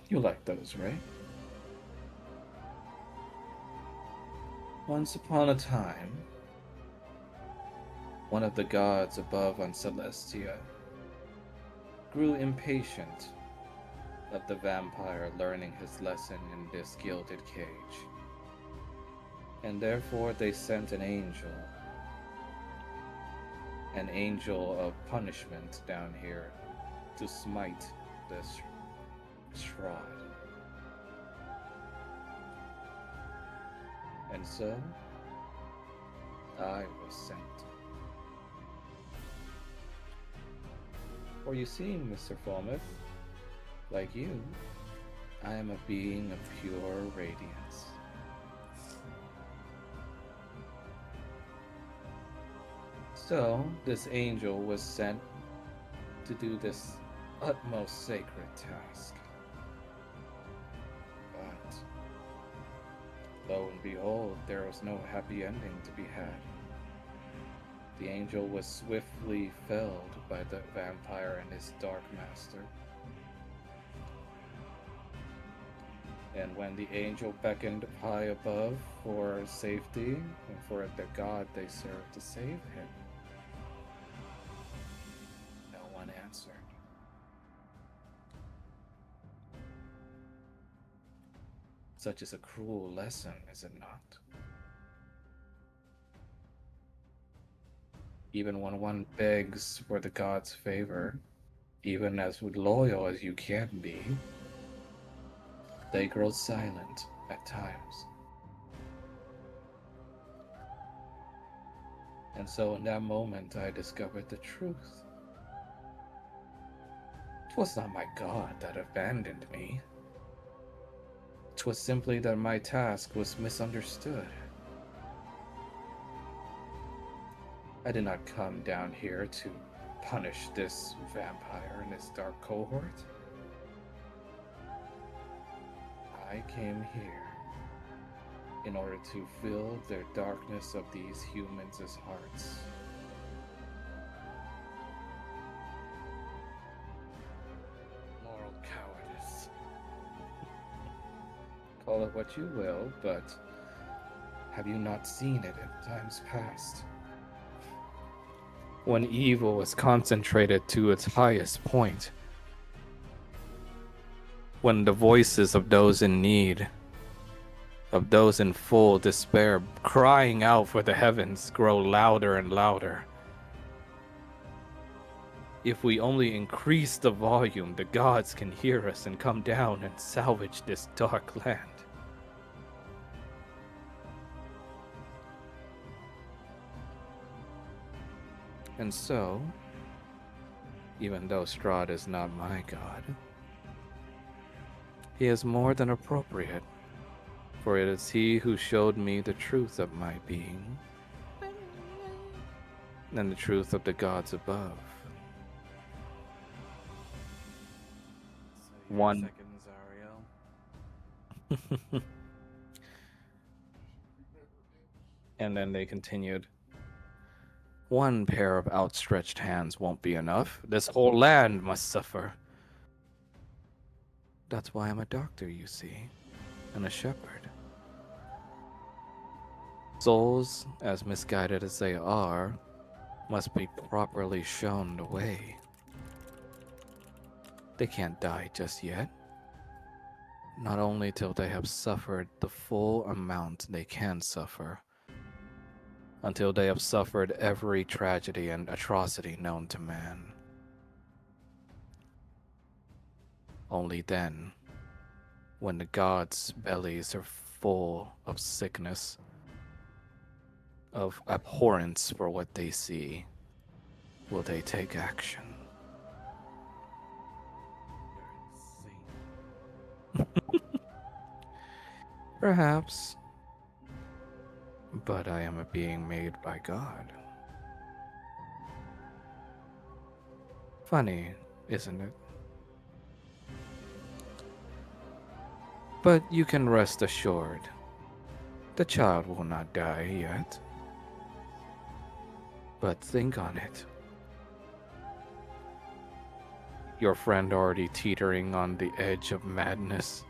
You like those, right? Once upon a time, one of the gods above on Celestia grew impatient of the vampire learning his lesson in this gilded cage, and therefore they sent an angel of punishment down here to smite this shroud. And so, I was sent. For you see, Mr. Falmouth, like you, I am a being of pure radiance. So, this angel was sent to do this utmost sacred task. But, lo and behold, there was no happy ending to be had. The angel was swiftly felled by the vampire and his dark master. And when the angel beckoned high above for safety and for the god they served to save him, no one answered. Such is a cruel lesson, is it not? Even when one begs for the gods' favor, even as loyal as you can be, they grow silent at times. And so in that moment, I discovered the truth. 'Twas not my God that abandoned me. 'Twas simply that my task was misunderstood. I did not come down here to punish this vampire and his dark cohort. I came here in order to fill their darkness of these humans' hearts. Moral cowardice. Call it what you will, but have you not seen it in times past? When evil is concentrated to its highest point, when the voices of those in need, of those in full despair, crying out for the heavens, grow louder and louder. If we only increase the volume, the gods can hear us and come down and salvage this dark land. And so, even though Strahd is not my god, he is more than appropriate, for it is he who showed me the truth of my being and the truth of the gods above. So One. seconds, Ariel. And then they continued, one pair of outstretched hands won't be enough. This whole land must suffer. That's why I'm a doctor, you see, and a shepherd. Souls, as misguided as they are, must be properly shown the way. They can't die just yet. Not only till they have suffered the full amount they can suffer, until they have suffered every tragedy and atrocity known to man. Only then, when the gods' bellies are full of sickness, of abhorrence for what they see, will they take action. You're insane. Perhaps. But I am a being made by God. Funny, isn't it? But you can rest assured, the child will not die yet. But think on it. Your friend already teetering on the edge of madness,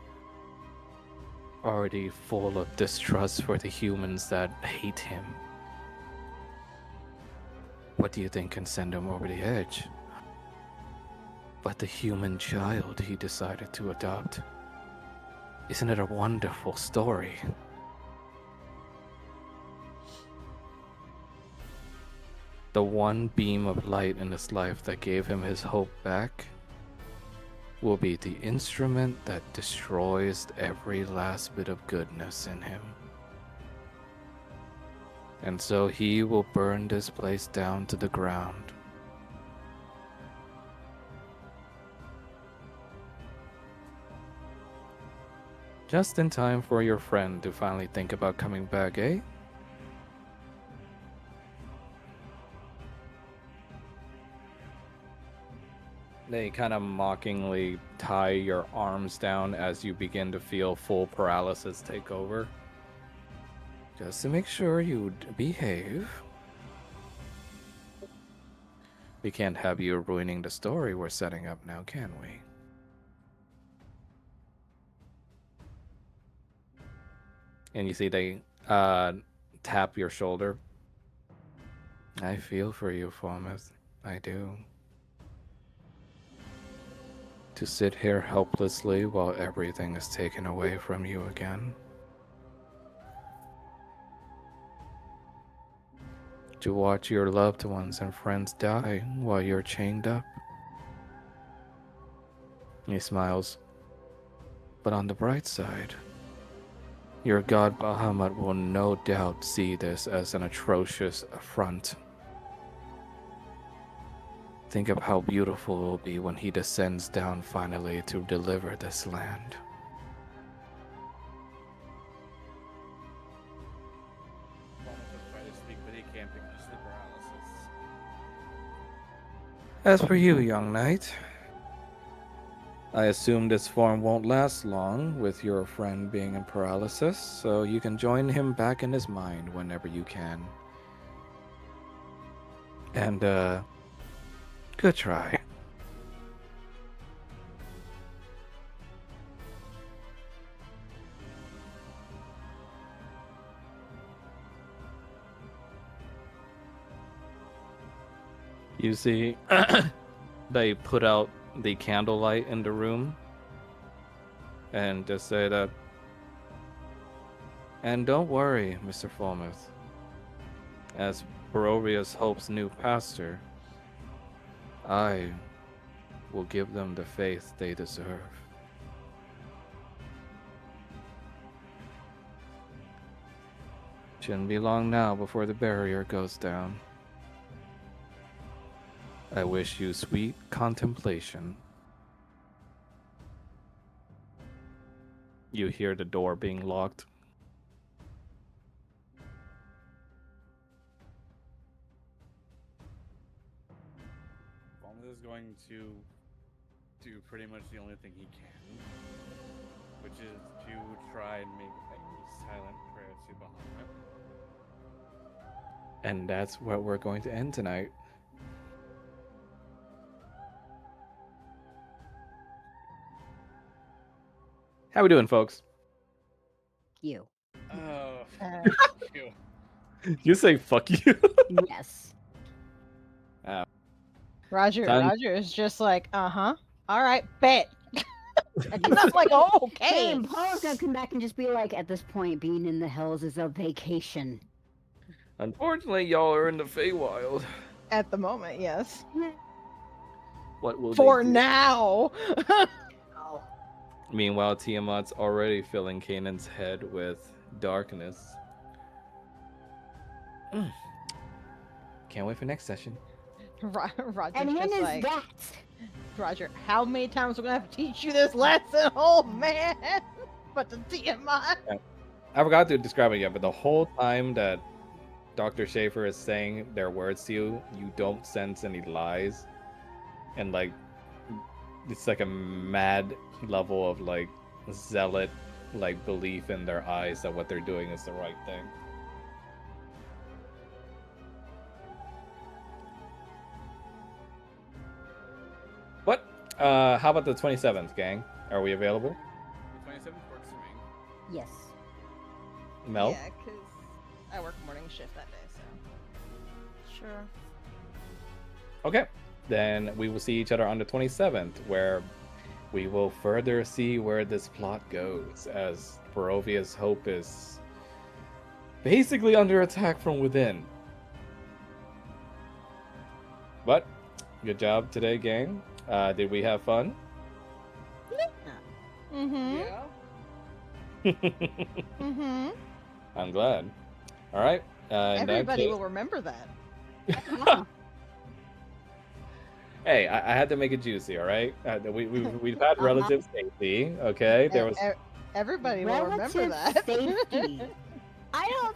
already full of distrust for the humans that hate him. What do you think can send him over the edge? But the human child he decided to adopt. Isn't it a wonderful story? The one beam of light in his life that gave him his hope back will be the instrument that destroys every last bit of goodness in him. And so he will burn this place down to the ground. Just in time for your friend to finally think about coming back, eh? They kind of mockingly tie your arms down as you begin to feel full paralysis take over. Just to make sure you behave. We can't have you ruining the story we're setting up now, can we? And you see they tap your shoulder. I feel for you, Formeth. I do. To sit here helplessly while everything is taken away from you again. To watch your loved ones and friends die while you're chained up. He smiles. But on the bright side, your god Bahamut will no doubt see this as an atrocious affront. Think of how beautiful it will be when he descends down finally to deliver this land. Thomas will try to speak, but he can't because of the paralysis. As for you, young knight, I assume this form won't last long with your friend being in paralysis, so you can join him back in his mind whenever you can. And, good try. You see, they put out the candlelight in the room and just say that, and don't worry, Mr. Falmouth. As Barovia's Hope's new pastor, I will give them the faith they deserve. Shouldn't be long now before the barrier goes down. I wish you sweet contemplation. You hear the door being locked. Falmouth is going to do pretty much the only thing he can, which is to try and make a silent prayer to Bahamut. And that's where we're going to end tonight. How we doing, folks? You. Oh, you. You say fuck you. Yes. Roger Time- Roger is just like, all right, bet. At And I'm this- like, oh, okay. Hey, and Paul's gonna come back and just be like, at this point, being in the hills is a vacation. Unfortunately, y'all are in the Feywild. At the moment, yes. What will For they do? now. Oh. Meanwhile, Tiamat's already filling Kanan's head with darkness. Can't wait for next session. Roger's And when just is like, that? Roger, how many times are we gonna have to teach you this lesson? Oh man. But the Tiamat. I forgot to describe it yet, but the whole time that Dr. Schaefer is saying their words to you, you don't sense any lies. And like, it's like a mad level of like zealot, like belief in their eyes that what they're doing is the right thing. What? How about the 27th, gang? Are we available? The 27th works for me. Yes. Mel? Yeah, because I work morning shift that day, so. Sure. Okay. Then we will see each other on the 27th, where we will further see where this plot goes, as Barovia's Hope is basically under attack from within. But, good job today, gang. Did we have fun? Mm-hmm. Yeah. Mm-hmm. I'm glad. All right. In that Everybody case- will remember that. Oh. Hey, I had to make it juicy, all right? We've had relative safety, okay? There was Everybody will remember Relative that. safety. I don't